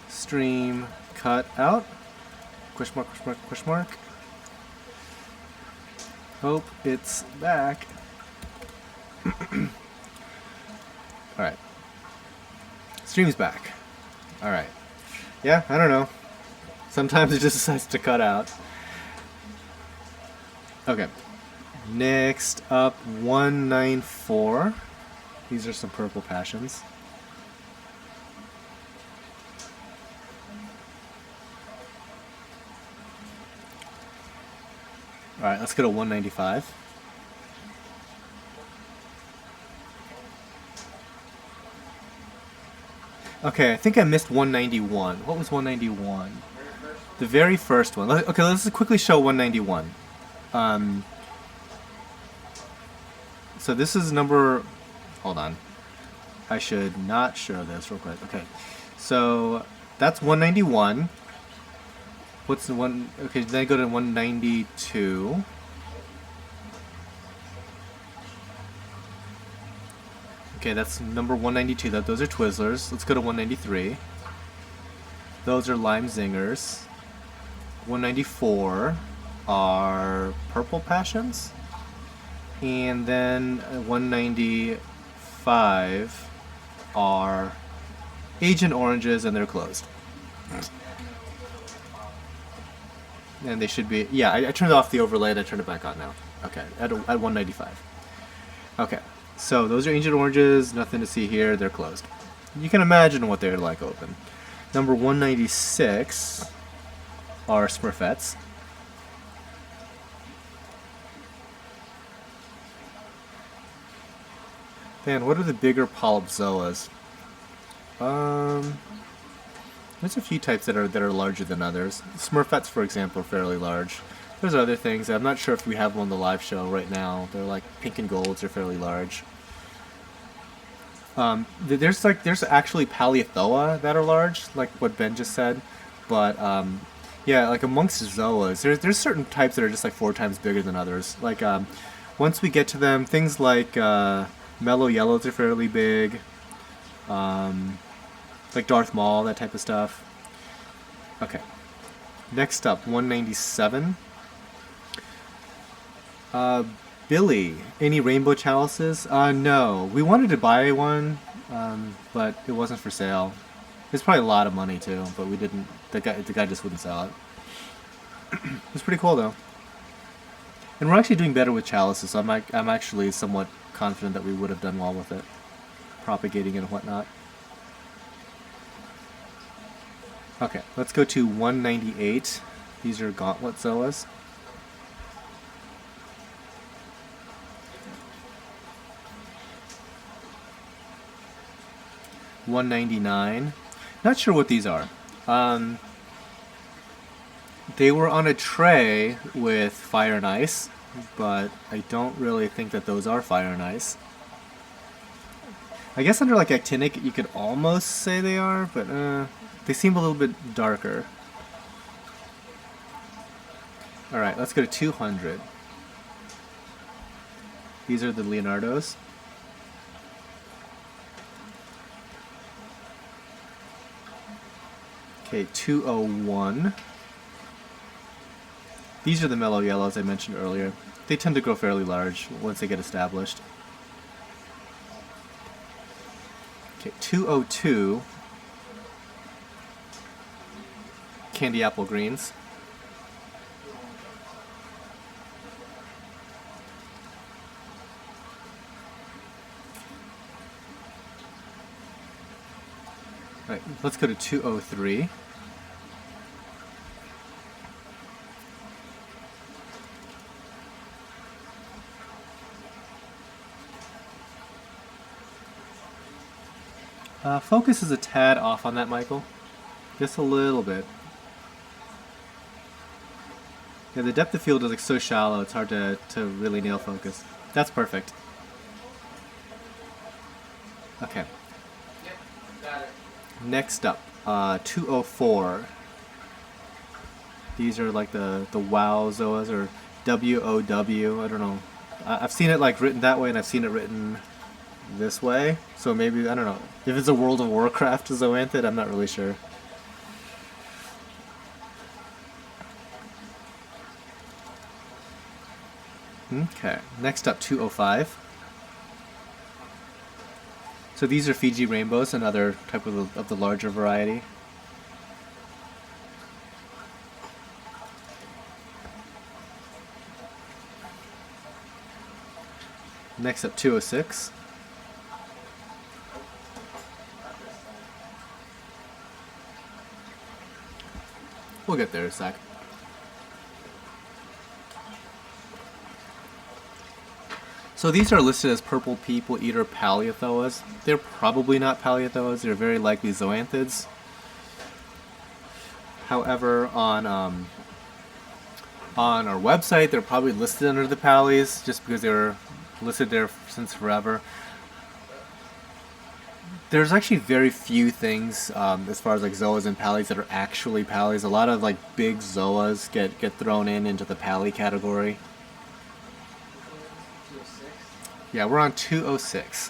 Stream cut out. Question mark, question mark, question mark. Hope it's back. Alright. Stream's back. Alright. Yeah, I don't know. Sometimes it just decides to cut out. Okay. Next up, 194. These are some purple passions. Alright, let's go to 195. Okay, I think I missed 191. What was 191? The very first one. Okay, let's just quickly show 191. So this is number... Hold on. I should not show this real quick. Okay, so that's 191. What's the one? Okay, then I go to 192. Okay, that's number 192. Those are Twizzlers. Let's go to 193. Those are Lime Zingers. 194 are Purple Passions. And then 195 are Agent Oranges, and they're closed. And they should be... Yeah, I turned off the overlay and I turned it back on now. Okay, at 195. Okay, so those are Agent Oranges. Nothing to see here. They're closed. You can imagine what they're like open. Number 196 are Smurfettes. Man, what are the bigger polyp zoas? There's a few types that are larger than others. Smurfettes, for example, are fairly large. There's other things. I'm not sure if we have them on the live show right now. They're like pink and golds. They're fairly large. There's actually Paleothoa that are large, like what Ben just said. But yeah, like amongst zoas, there's certain types that are just like 4 times bigger than others. Like once we get to them, things like mellow yellows are fairly big. Like Darth Maul, that type of stuff. Okay. Next up, 197. Billy, any rainbow chalices? No. We wanted to buy one, but it wasn't for sale. It's probably a lot of money too, but we didn't. The guy just wouldn't sell it. It's pretty cool though. And we're actually doing better with chalices, so I'm actually somewhat confident that we would have done well with it, propagating it and whatnot. Okay, let's go to 198. These are Gauntlet Zoas. $199. Not sure what these are. They were on a tray with Fire and Ice, but I don't really think that those are Fire and Ice. I guess under like actinic you could almost say they are, but they seem a little bit darker. Alright, let's go to 200. These are the Leonardos. Okay, 201. These are the mellow yellows I mentioned earlier. They tend to grow fairly large once they get established. Okay, 202. Candy apple greens. Alright, let's go to 203. Focus is a tad off on that, Michael. Just a little bit. Yeah, the depth of field is like so shallow, it's hard to really nail focus. That's perfect. Okay. Yep, got it. Next up, 204. These are like the WOW Zoas, or WOW, I don't know. I've seen it like written that way, and I've seen it written this way, so maybe, I don't know. If it's a World of Warcraft zoanthid, I'm not really sure. Okay, next up, 205. So these are Fiji rainbows, another type of the larger variety. Next up, 206. We'll get there in a sec. So these are listed as purple people eater Paleothoas. They're probably not Paleothoas. They're very likely zoanthids. However, on our website, they're probably listed under the Pales just because they were listed there since forever. There's actually very few things as far as like zoas and pallies that are actually pallies. A lot of like big zoas get thrown into the pally category. 206. Yeah, we're on 206.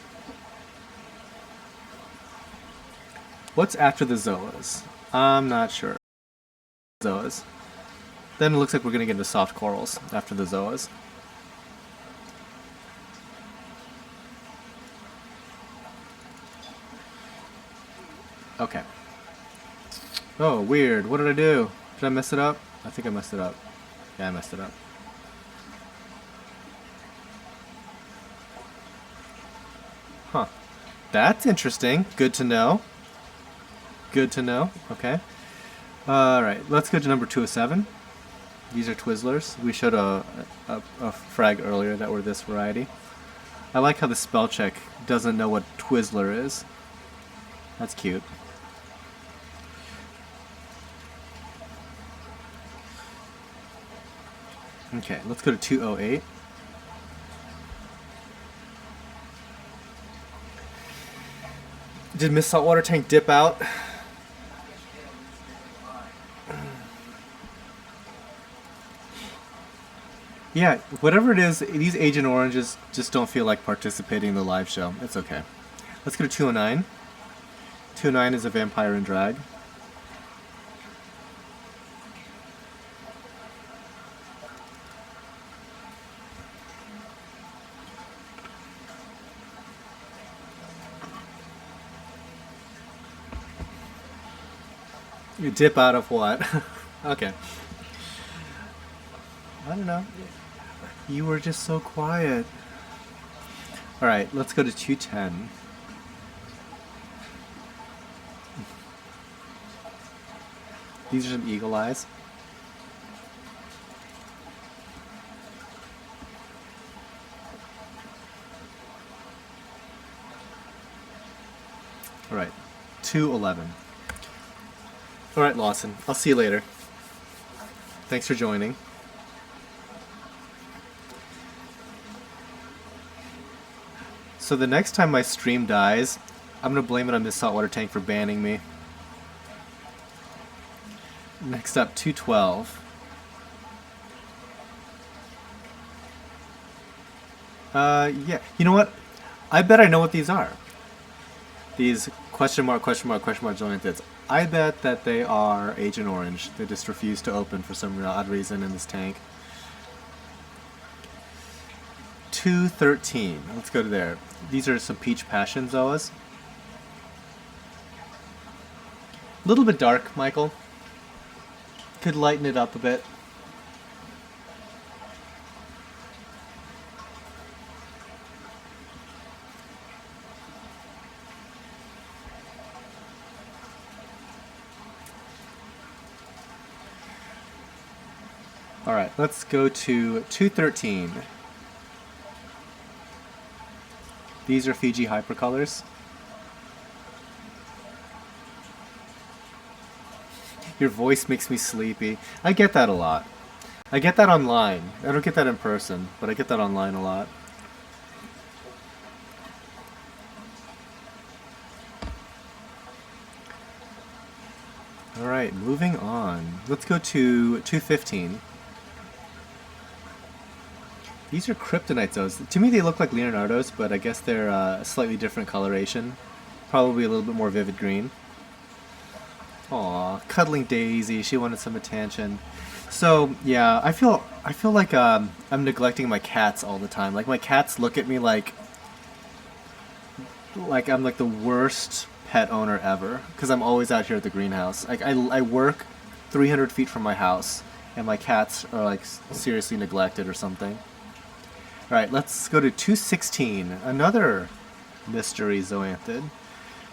What's after the zoas? I'm not sure. Zoas. Then it looks like we're gonna get into soft corals after the zoas. Okay. Oh, weird. What did I do? Did I mess it up? I think I messed it up. Yeah, I messed it up. Huh. That's interesting. Good to know. Good to know. Okay. Alright, let's go to number 207. These are Twizzlers. We showed a frag earlier that were this variety. I like how the spell check doesn't know what Twizzler is. That's cute. Okay, let's go to 208. Did Miss Saltwater Tank dip out? Yeah, whatever it is, these Agent Oranges just don't feel like participating in the live show. It's okay. Let's go to 209. 209 is a vampire in drag. You dip out of what? Okay. I don't know. You were just so quiet. Alright, let's go to 210. These are some eagle eyes. Alright, 211. Alright, Lawson, I'll see you later. Thanks for joining. So the next time my stream dies, I'm gonna blame it on this saltwater tank for banning me. Next up, 212. Yeah. You know what? I bet I know what these are. These question mark jointed. I bet that they are Agent Orange. They just refuse to open for some odd reason in this tank. 213. Let's go to there. These are some Peach Passion Zoas. A little bit dark, Michael. Could lighten it up a bit. Alright, let's go to 213. These are Fiji Hypercolors. Your voice makes me sleepy. I get that a lot. I get that online. I don't get that in person, but I get that online a lot. Alright, moving on. Let's go to 215. These are Kryptonite Zoas. To me they look like Leonardo's, but I guess they're a slightly different coloration. Probably a little bit more vivid green. Aw, cuddling Daisy. She wanted some attention. So yeah, I feel like I'm neglecting my cats all the time. Like my cats look at me like I'm like the worst pet owner ever, because I'm always out here at the greenhouse. Like I work 300 feet from my house, and my cats are like seriously neglected or something. All right, let's go to 216. Another mystery zoanthid.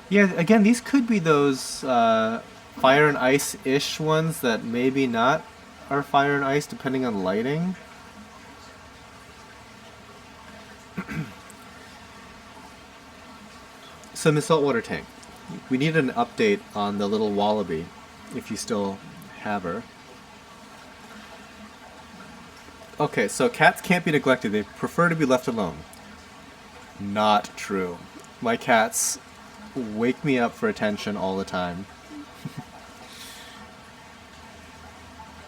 Yeah, again, these could be those fire and ice-ish ones that maybe not are fire and ice depending on lighting. So Miss Saltwater Tank, we need an update on the little wallaby, if you still have her. Okay, so cats can't be neglected. They prefer to be left alone. Not true. My cats wake me up for attention all the time.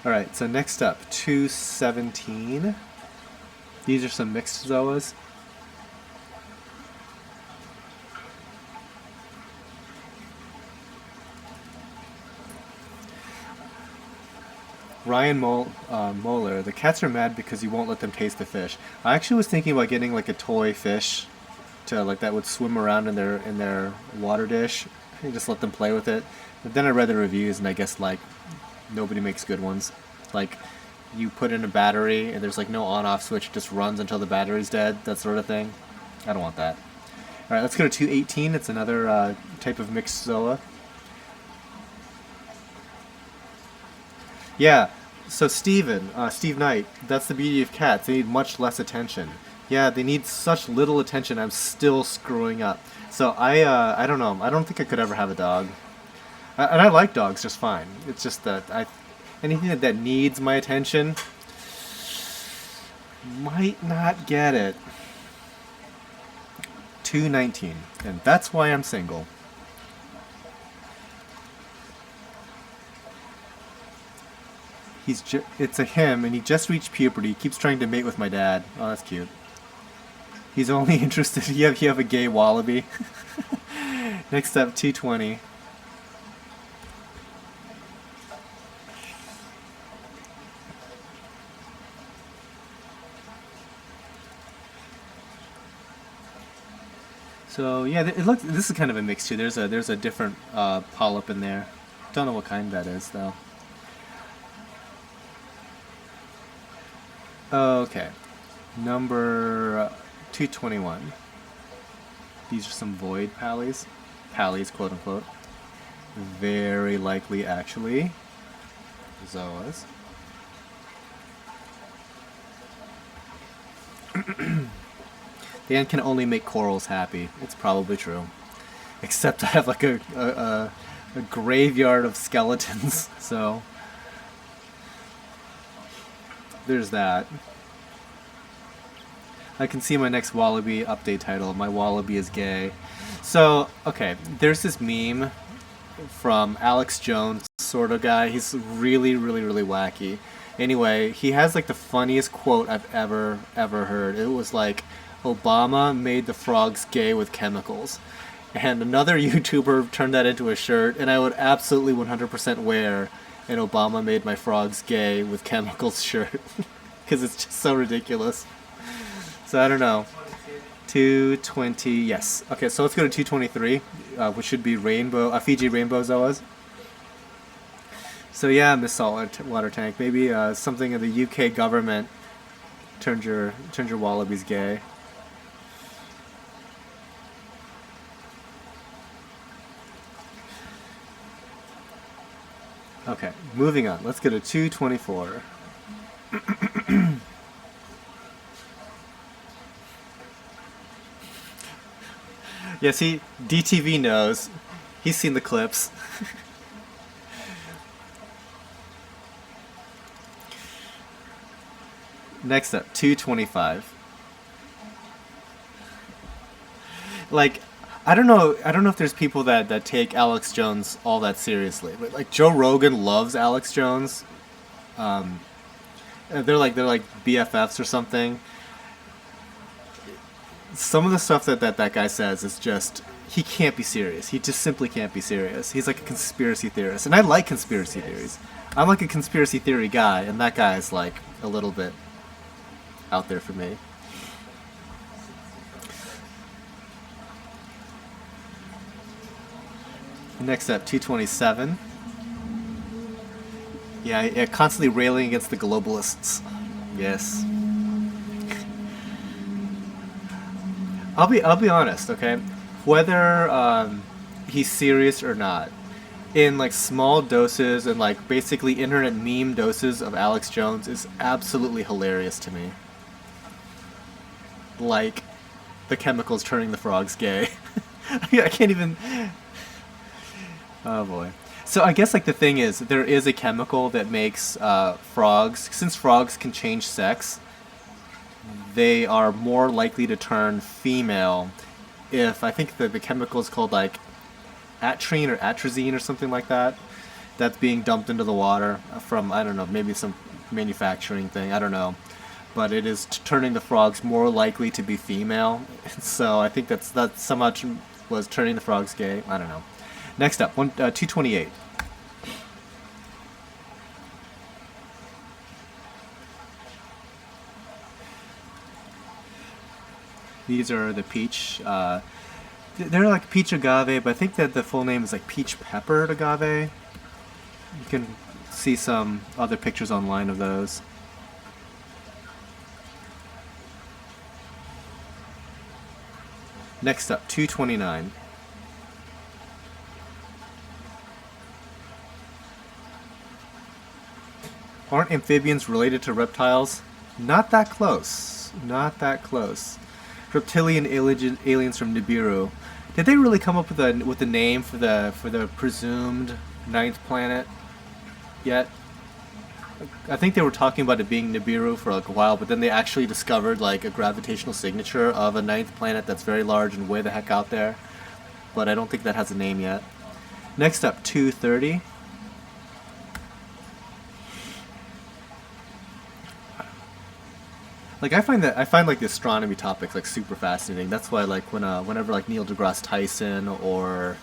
Alright, so next up, 217. These are some mixed zoas. Ryan Moeller, the cats are mad because you won't let them taste the fish. I actually was thinking about getting like a toy fish to like that would swim around in their water dish and just let them play with it. But then I read the reviews and I guess like nobody makes good ones. Like you put in a battery and there's like no on-off switch, it just runs until the battery's dead, that sort of thing. I don't want that. Alright, let's go to 218. It's another type of mixed zoa. Yeah, so Steve Knight, that's the beauty of cats. They need much less attention. Yeah, they need such little attention. I'm still screwing up. So I don't know. I don't think I could ever have a dog. And I like dogs just fine. It's just that anything that needs my attention might not get it. 219, and that's why I'm single. It's a him, and he just reached puberty. He keeps trying to mate with my dad. Oh, that's cute. He's only interested. You have a gay wallaby. Next up, 220. So yeah, it looks. This is kind of a mix too. There's a different polyp in there. Don't know what kind that is though. Okay, number 221. These are some void pallies, quote unquote. Very likely, actually, zoas. The ant can only make corals happy. It's probably true, except I have like a graveyard of skeletons, so. There's that. I can see my next Wallaby update title. My Wallaby is gay. So, okay, there's this meme from Alex Jones, sort of guy. He's really, really, really wacky. Anyway, he has like the funniest quote I've ever heard. It was like, Obama made the frogs gay with chemicals. And another YouTuber turned that into a shirt, and I would absolutely 100% wear an Obama made my frogs gay with chemicals shirt. Because it's just so ridiculous. So I don't know. 220, yes. Okay, so let's go to 223, which should be Fiji rainbow zoas. So yeah, Miss Saltwater Tank, maybe something of the UK government turned your wallabies gay. Okay, moving on. Let's go to 224. Yeah, see, DTV knows. He's seen the clips. Next up, 225. Like, I don't know if there's people that take Alex Jones all that seriously. But like Joe Rogan loves Alex Jones. They're like BFFs or something. Some of the stuff that guy says is just, he can't be serious. He just simply can't be serious. He's like a conspiracy theorist, and I like conspiracy theories. I'm like a conspiracy theory guy, and that guy is like a little bit out there for me. Next up, 227. Yeah, constantly railing against the globalists. Yes. I'll be honest, okay? Whether he's serious or not, in like small doses and like basically internet meme doses of Alex Jones is absolutely hilarious to me. Like the chemicals turning the frogs gay. I can't even. Oh boy. So I guess like the thing is, there is a chemical that makes frogs, since frogs can change sex, they are more likely to turn female if, I think the chemical is called like atrine or atrazine or something like that. That's being dumped into the water from, I don't know, maybe some manufacturing thing. I don't know. But it is turning the frogs more likely to be female. So I think that's so much was turning the frogs gay. I don't know. Next up, 228. These are the peach. They're like peach agave, but I think that the full name is like peach peppered agave. You can see some other pictures online of those. Next up, 229. Aren't amphibians related to reptiles? Not that close. Not that close. Reptilian aliens from Nibiru. Did they really come up with a name for the presumed ninth planet yet? I think they were talking about it being Nibiru for like a while, but then they actually discovered like a gravitational signature of a ninth planet that's very large and way the heck out there. But I don't think that has a name yet. Next up, 230. Like I find like the astronomy topics like super fascinating. That's why like whenever like Neil deGrasse Tyson or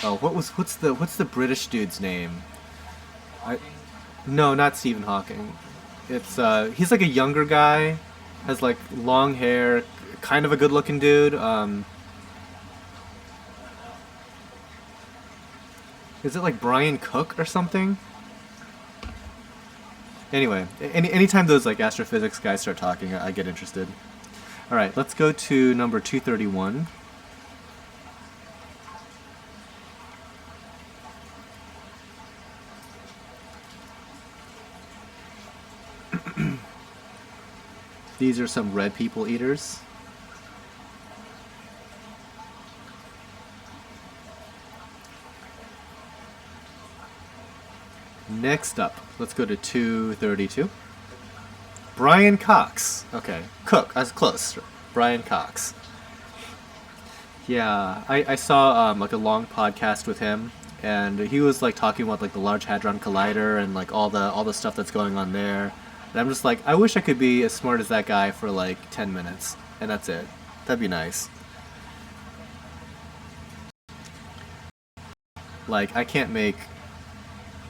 what's the British dude's name? No, not Stephen Hawking. It's he's like a younger guy, has like long hair, kind of a good-looking dude. Is it like Brian Cook or something? Anyway, anytime those like astrophysics guys start talking, I get interested. All right, let's go to number 231. These are some red people eaters. Next up, let's go to 232. Brian Cox. Okay, Cook. I was close. Brian Cox. Yeah, I saw like a long podcast with him, and he was like talking about like the Large Hadron Collider and like all the stuff that's going on there. And I'm just like, I wish I could be as smart as that guy for like 10 minutes, and that's it. That'd be nice. Like, I can't make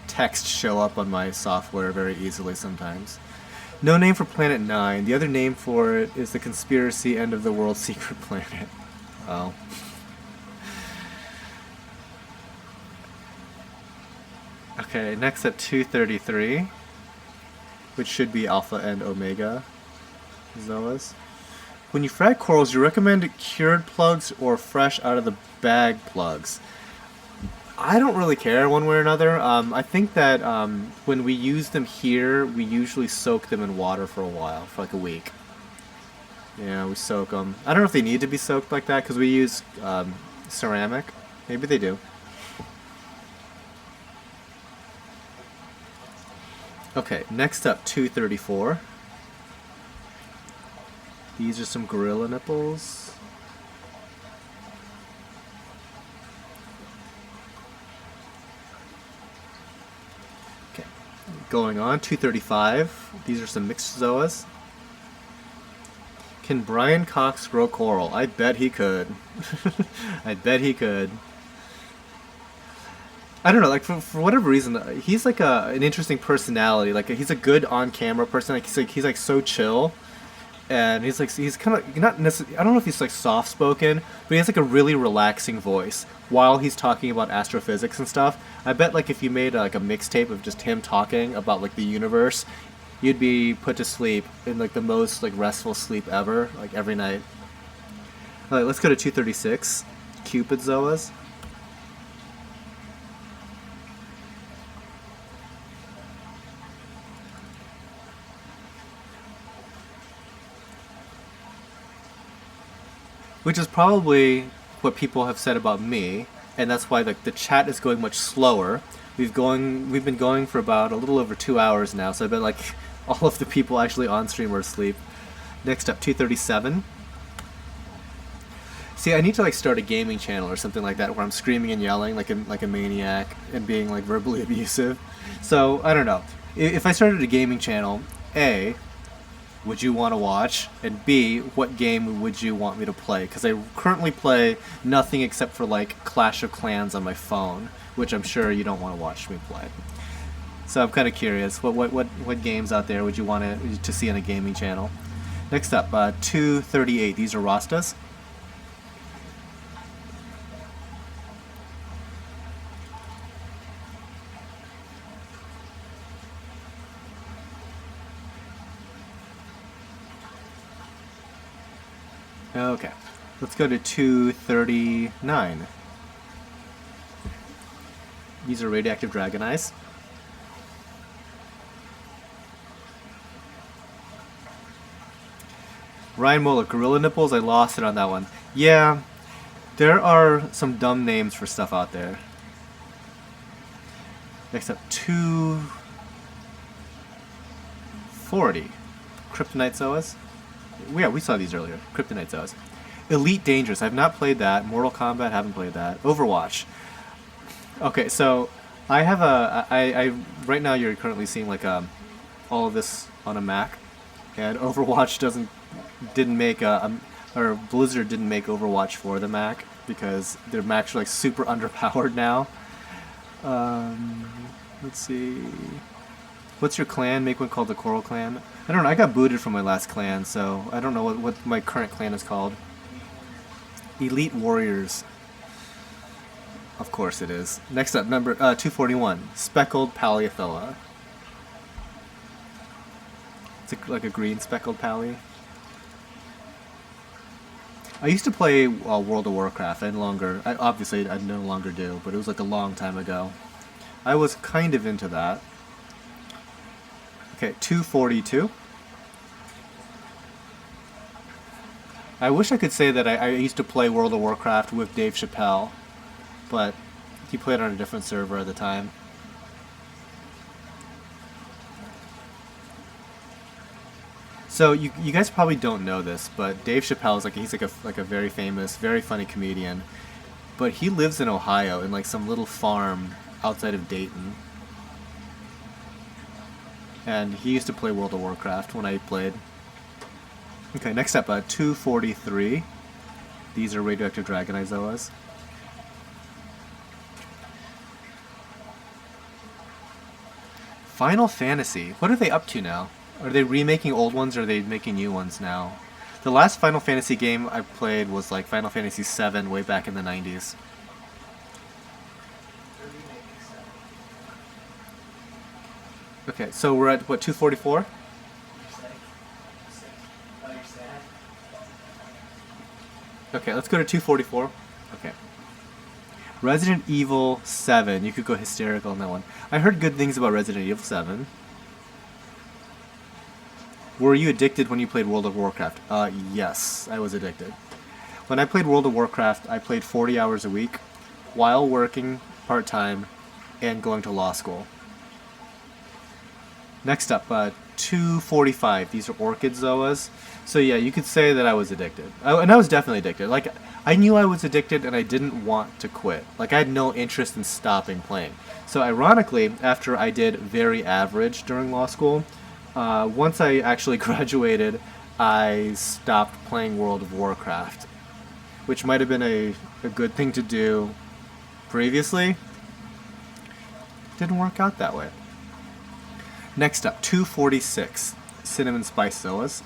text show up on my software very easily sometimes. No name for Planet 9. The other name for it is the conspiracy end of the world secret planet. Oh. Okay, next at 233, which should be Alpha and Omega Zoas. When you fry corals, you recommend cured plugs or fresh out of the bag plugs? I don't really care one way or another. I think that when we use them here, we usually soak them in water for a while, for like a week. Yeah, we soak them. I don't know if they need to be soaked like that because we use ceramic. Maybe they do. Okay, next up, 234. These are some gorilla nipples. Okay, going on, 235. These are some mixed zoas. Can Brian Cox grow coral? I bet he could. I bet he could. I don't know, like for whatever reason, he's like an interesting personality. Like he's a good on-camera person. Like he's like so chill, and he's kind of not necessarily. I don't know if he's like soft-spoken, but he has like a really relaxing voice while he's talking about astrophysics and stuff. I bet like if you made like a mixtape of just him talking about like the universe, you'd be put to sleep in like the most like restful sleep ever, like every night. All right, let's go to 236. Cupid zoas. Which is probably what people have said about me, and that's why the chat is going much slower. We've been going for about a little over 2 hours now, so I bet like all of the people actually on stream are asleep. Next up, 237. See, I need to like start a gaming channel or something like that where I'm screaming and yelling like a maniac and being like verbally abusive. So I don't know. If I started a gaming channel, A, would you want to watch? And B, what game would you want me to play? Because I currently play nothing except for like Clash of Clans on my phone, which I'm sure you don't want to watch me play. So I'm kind of curious, what games out there would you want to see on a gaming channel? Next up, 238. These are Rastas. Okay, let's go to 239. These are radioactive dragon eyes. Ryan Moeller, gorilla nipples. I lost it on that one. Yeah, there are some dumb names for stuff out there. Next up, 240. Kryptonite Zoas. Yeah, we saw these earlier. Kryptonite Zoas. Elite Dangerous. I've not played that. Mortal Kombat. Haven't played that. Overwatch. Okay, so I have I right now you're currently seeing like all of this on a Mac, and Overwatch didn't make or Blizzard didn't make Overwatch for the Mac because their Macs are like super underpowered now. Let's see. What's your clan? Make one called the Coral Clan. I don't know. I got booted from my last clan, so I don't know what my current clan is called. Elite Warriors. Of course it is. Next up, number 241. Speckled Paleothella. It's like a green speckled pally. I used to play World of Warcraft. Obviously I no longer do, but it was like a long time ago. I was kind of into that. Okay, 242. I wish I could say that I used to play World of Warcraft with Dave Chappelle, but he played on a different server at the time. So you guys probably don't know this, but Dave Chappelle is he's like a very famous, very funny comedian, but he lives in Ohio in like some little farm outside of Dayton. And he used to play World of Warcraft when I played. Okay, next up, 243. These are radioactive dragon Zoas. Final Fantasy. What are they up to now? Are they remaking old ones or are they making new ones now? The last Final Fantasy game I played was like Final Fantasy VII way back in the 90s. Okay, so we're at what, 244? Okay, let's go to 244. Okay. Resident Evil 7. You could go hysterical on that one. I heard good things about Resident Evil 7. Were you addicted when you played World of Warcraft? Yes, I was addicted. When I played World of Warcraft, I played 40 hours a week while working part-time and going to law school. Next up, 245. These are Orchid Zoas. So yeah, you could say that I was addicted. And I was definitely addicted. Like, I knew I was addicted and I didn't want to quit. Like, I had no interest in stopping playing. So ironically, after I did very average during law school, once I actually graduated, I stopped playing World of Warcraft, which might have been a good thing to do previously. Didn't work out that way. Next up, 246. Cinnamon Spice Zoas.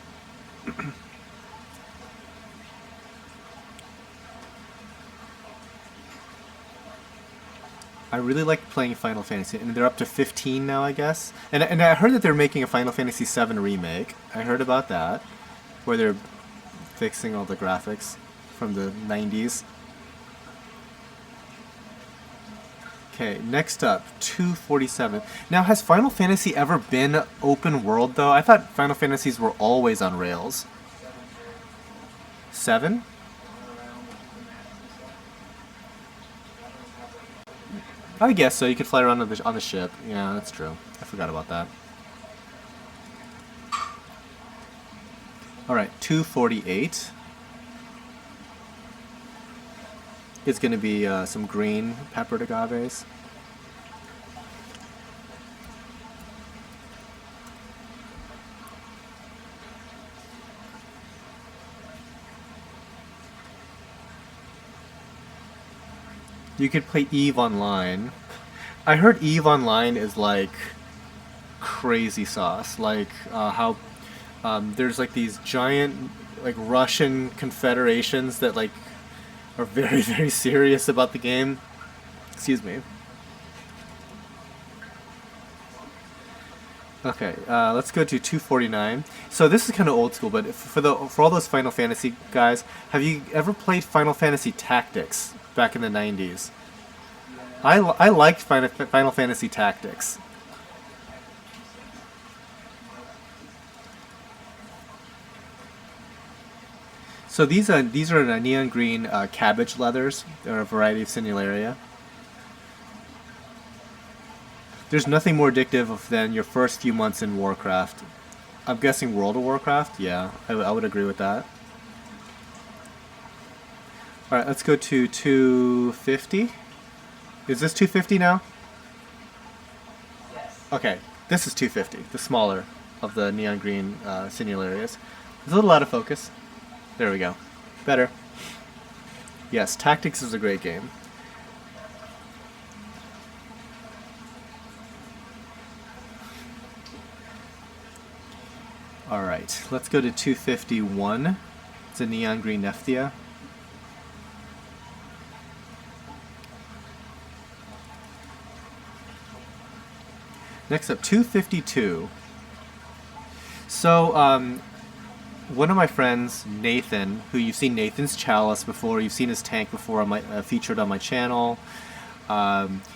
I really like playing Final Fantasy, and they're up to 15 now, I guess. And I heard that they're making a Final Fantasy VII remake. I heard about that, where they're fixing all the graphics from the 90s. Okay, next up, 247. Now, has Final Fantasy ever been open world, though? I thought Final Fantasies were always on rails. 7? I guess so. You could fly around on the ship. Yeah, that's true. I forgot about that. Alright, 248. is going to be some green peppered agaves. You could play EVE Online. I heard EVE Online is like crazy sauce. Like how there's like these giant like Russian confederations that like are very very serious about the game. Excuse me. Okay, let's go to 249. So this is kind of old school, but for all those Final Fantasy guys, have you ever played Final Fantasy Tactics back in the 90s? I liked Final Fantasy Tactics. So these are neon green cabbage leathers. They're a variety of Simularia. There's nothing more addictive than your first few months in Warcraft. I'm guessing World of Warcraft? Yeah, I would agree with that. Alright, let's go to 250. Is this 250 now? Yes. Okay, this is 250, the smaller of the neon green Simularias. It's a little out of focus. There we go. Better. Yes, Tactics is a great game. Alright, let's go to 251. It's a neon green Nefthia. Next up, 252. So, one of my friends, Nathan, who you've seen Nathan's Chalice before, you've seen his tank before on my featured on my channel.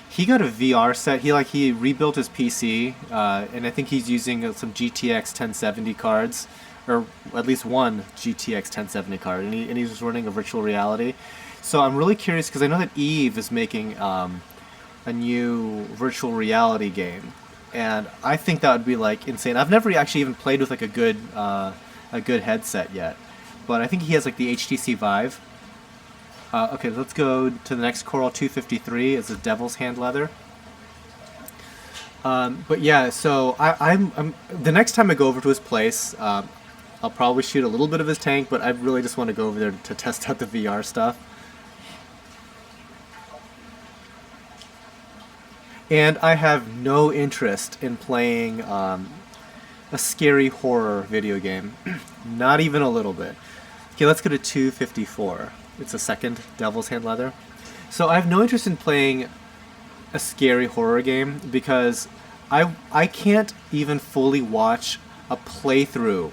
He got a VR set. He rebuilt his PC, and I think he's using some GTX 1070 cards, or at least one GTX 1070 card, and he's just running a virtual reality. So I'm really curious because I know that Eve is making a new virtual reality game, and I think that would be like insane. I've never actually even played with like a good headset yet, but I think he has like the HTC Vive. Okay, let's go to the next Coral 253. It's a Devil's Hand leather. But yeah, so I'm the next time I go over to his place, I'll probably shoot a little bit of his tank, but I really just want to go over there to test out the VR stuff. And I have no interest in playing a scary horror video game. Not even a little bit. Okay, let's go to 254. It's a second Devil's Hand leather. So I have no interest in playing a scary horror game because I can't even fully watch a playthrough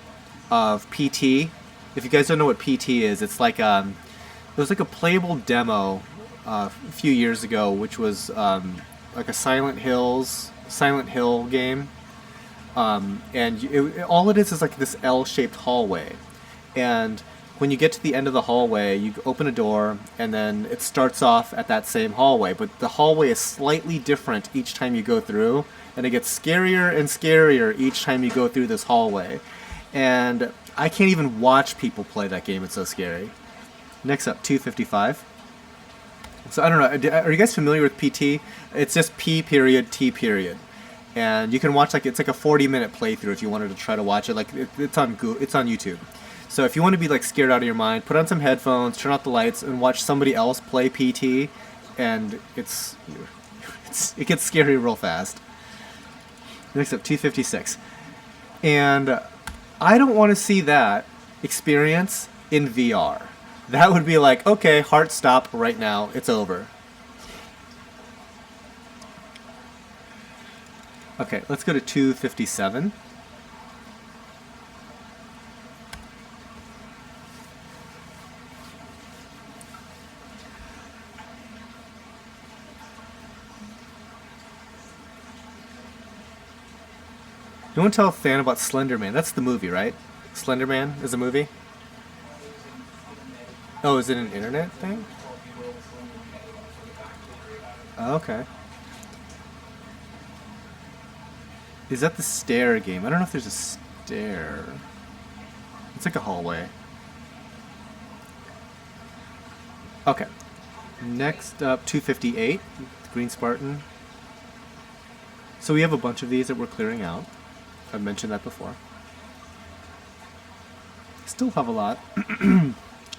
of PT. If you guys don't know what PT is, it's like it was like a playable demo a few years ago, which was like a Silent Hill game. And all it is like this L-shaped hallway, and when you get to the end of the hallway, you open a door, and then it starts off at that same hallway, but the hallway is slightly different each time you go through, and it gets scarier and scarier each time you go through this hallway. And I can't even watch people play that game, it's so scary. Next up, 255. So I don't know, are you guys familiar with PT? It's just P period T period. And you can watch it's like a 40-minute playthrough if you wanted to try to watch it. Like it's on YouTube. So if you want to be like scared out of your mind, put on some headphones, turn off the lights, and watch somebody else play PT, and it gets scary real fast. Next up, 256, and I don't want to see that experience in VR. That would be like, okay, heart stop right now, it's over. Okay, let's go to 257. You want to tell Than about Slender Man? That's the movie, right? Slender Man is a movie? Oh, is it an internet thing? Oh, okay. Is that the stair game? I don't know if there's a stair. It's like a hallway. Okay. Next up, 258, Green Spartan. So we have a bunch of these that we're clearing out. I've mentioned that before. Still have a lot.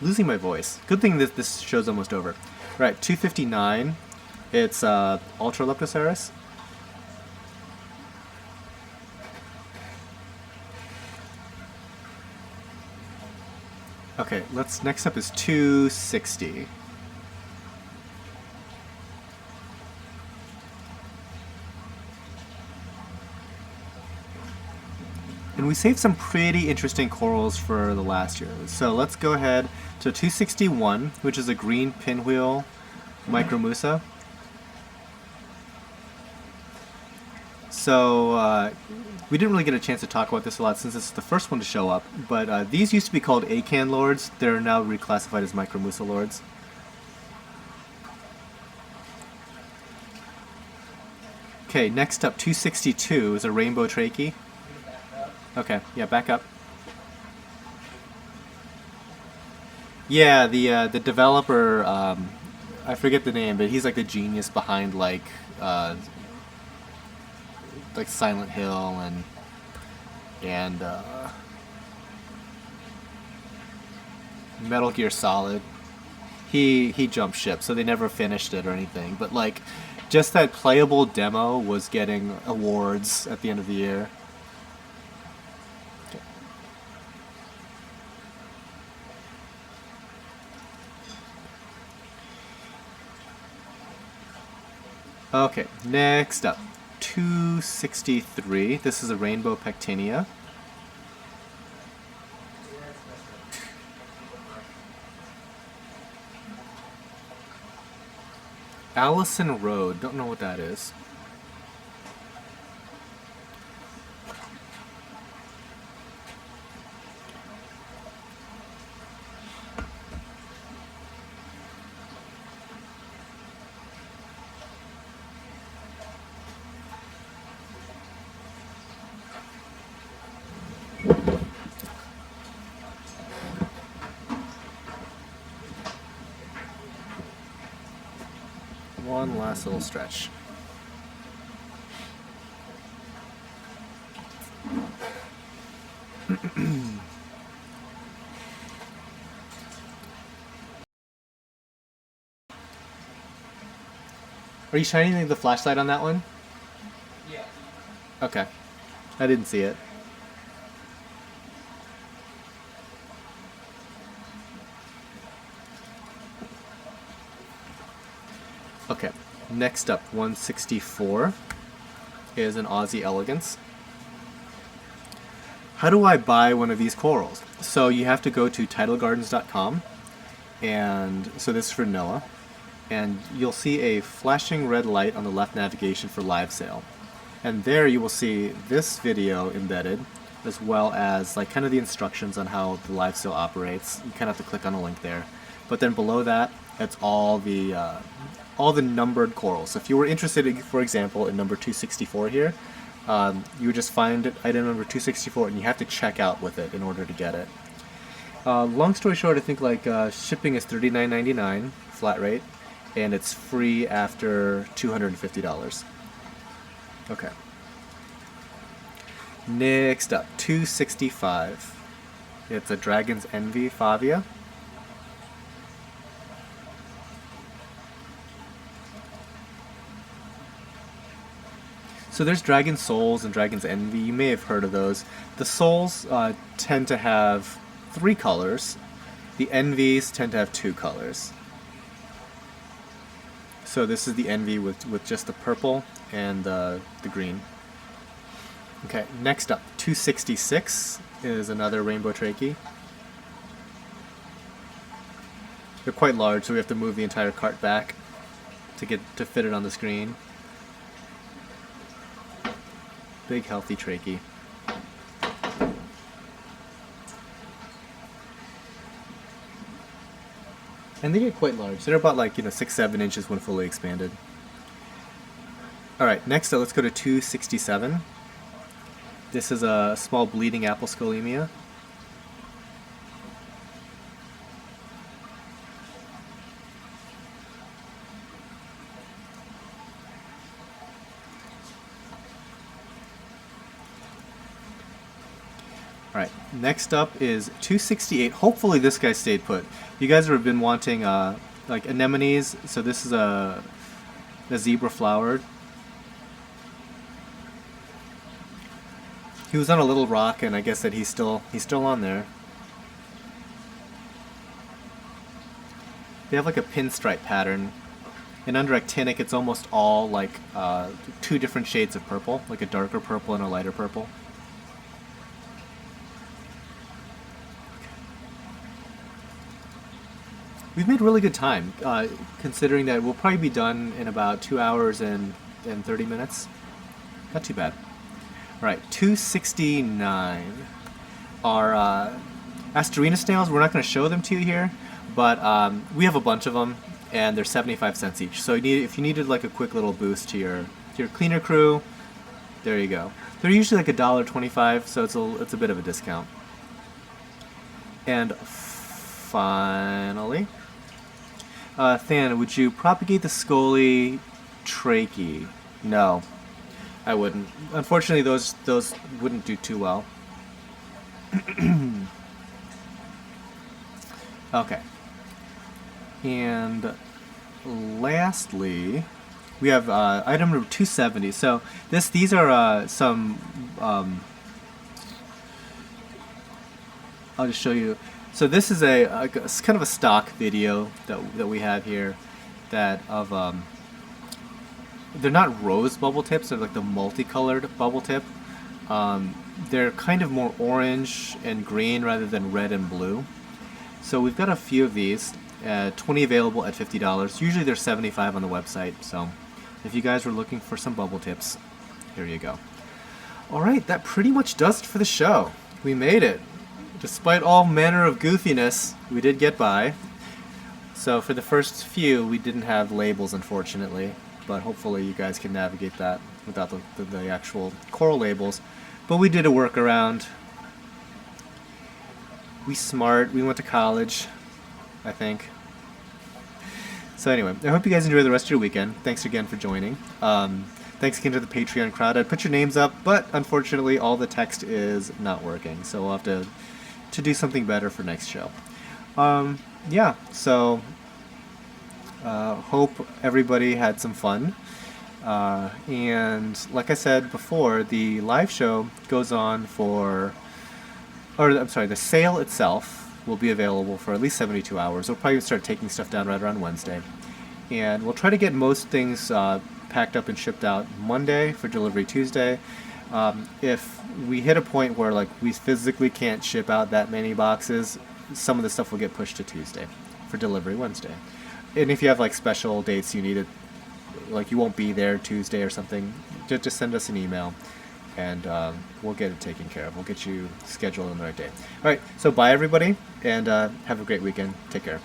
Losing my voice. Good thing this show's almost over. Right, 259. It's Ultra Leptoceras. Okay, next up is 260. And we saved some pretty interesting corals for the last year. So let's go ahead to 261, which is a green pinwheel micromusa. So we didn't really get a chance to talk about this a lot since this is the first one to show up, but these used to be called acan lords. They're now reclassified as micromusa lords. Okay, next up, 262 is a rainbow trachea. Okay, yeah, back up. Yeah, the developer, I forget the name, but he's like the genius behind like Silent Hill and Metal Gear Solid. He jumped ship, so they never finished it or anything. But like, just that playable demo was getting awards at the end of the year. Okay, next up, 263. This is a rainbow pectinia. Allison Road, don't know what that is. One last little stretch. Are you shining the flashlight on that one? Yeah. Okay. I didn't see it. Okay, next up, 164 is an Aussie Elegance. How do I buy one of these corals? So you have to go to tidalgardens.com, and so this is for Noah, and you'll see a flashing red light on the left navigation for live sale. And there you will see this video embedded, as well as like kind of the instructions on how the live sale operates. You kind of have to click on a link there. But then below that, it's all the numbered corals. So if you were interested, for example, in number 264 here, you would just find item number 264 and you have to check out with it in order to get it. Long story short, I think like shipping is $39.99 flat rate, and it's free after $250. Okay. Next up, 265. It's a Dragon's Envy Favia. So there's Dragon Souls and Dragon's Envy. You may have heard of those. The Souls tend to have 3 colors. The Envies tend to have 2 colors. So this is the Envy with just the purple and the green. Okay, next up, 266 is another rainbow trachea. They're quite large, so we have to move the entire cart back to fit it on the screen. Big healthy trachea. And they get quite large. They're about like 6-7 inches when fully expanded. Alright, next up let's go to 267. This is a small bleeding apple scolemia. All right, next up is 268. Hopefully this guy stayed put. You guys have been wanting like anemones, so this is a zebra flowered. He was on a little rock, and I guess that he's still on there. They have like a pinstripe pattern, and under actinic it's almost all like two different shades of purple, like a darker purple and a lighter purple. We've made really good time, considering that we'll probably be done in about 2 hours and 30 minutes. Not too bad. All right, 269 are Astorina snails. We're not going to show them to you here, but we have a bunch of them, and they're 75 cents each. So if you needed like a quick little boost to your cleaner crew, there you go. They're usually like $1.25, so it's a bit of a discount. And finally, Than, would you propagate the Scully trachea? No, I wouldn't. Unfortunately, those wouldn't do too well. Okay. And lastly, we have item number 270. So these are some. I'll just show you. So this is it's kind of a stock video that we have here, that of they're not rose bubble tips. They're like the multicolored bubble tip. They're kind of more orange and green rather than red and blue. So we've got a few of these, 20 available at $50. Usually they're $75 on the website. So if you guys were looking for some bubble tips, here you go. All right, that pretty much does it for the show. We made it. Despite all manner of goofiness, we did get by. So for the first few, we didn't have labels, unfortunately, but hopefully you guys can navigate that without the actual coral labels. But we did a workaround. We smart. We went to college, I think. So anyway, I hope you guys enjoy the rest of your weekend. Thanks again for joining. Thanks again to the Patreon crowd. I'd put your names up, but unfortunately all the text is not working. So we'll have to do something better for next show. Yeah, so hope everybody had some fun. And like I said before, the live show goes on the sale itself will be available for at least 72 hours. We'll probably start taking stuff down right around Wednesday. And we'll try to get most things packed up and shipped out Monday for delivery Tuesday. If we hit a point where like we physically can't ship out that many boxes, some of the stuff will get pushed to Tuesday for delivery Wednesday. And if you have like special dates you need it, like you won't be there Tuesday or something, just send us an email and we'll get it taken care of. We'll get you scheduled on the right day. All right, so bye everybody, and have a great weekend. Take care.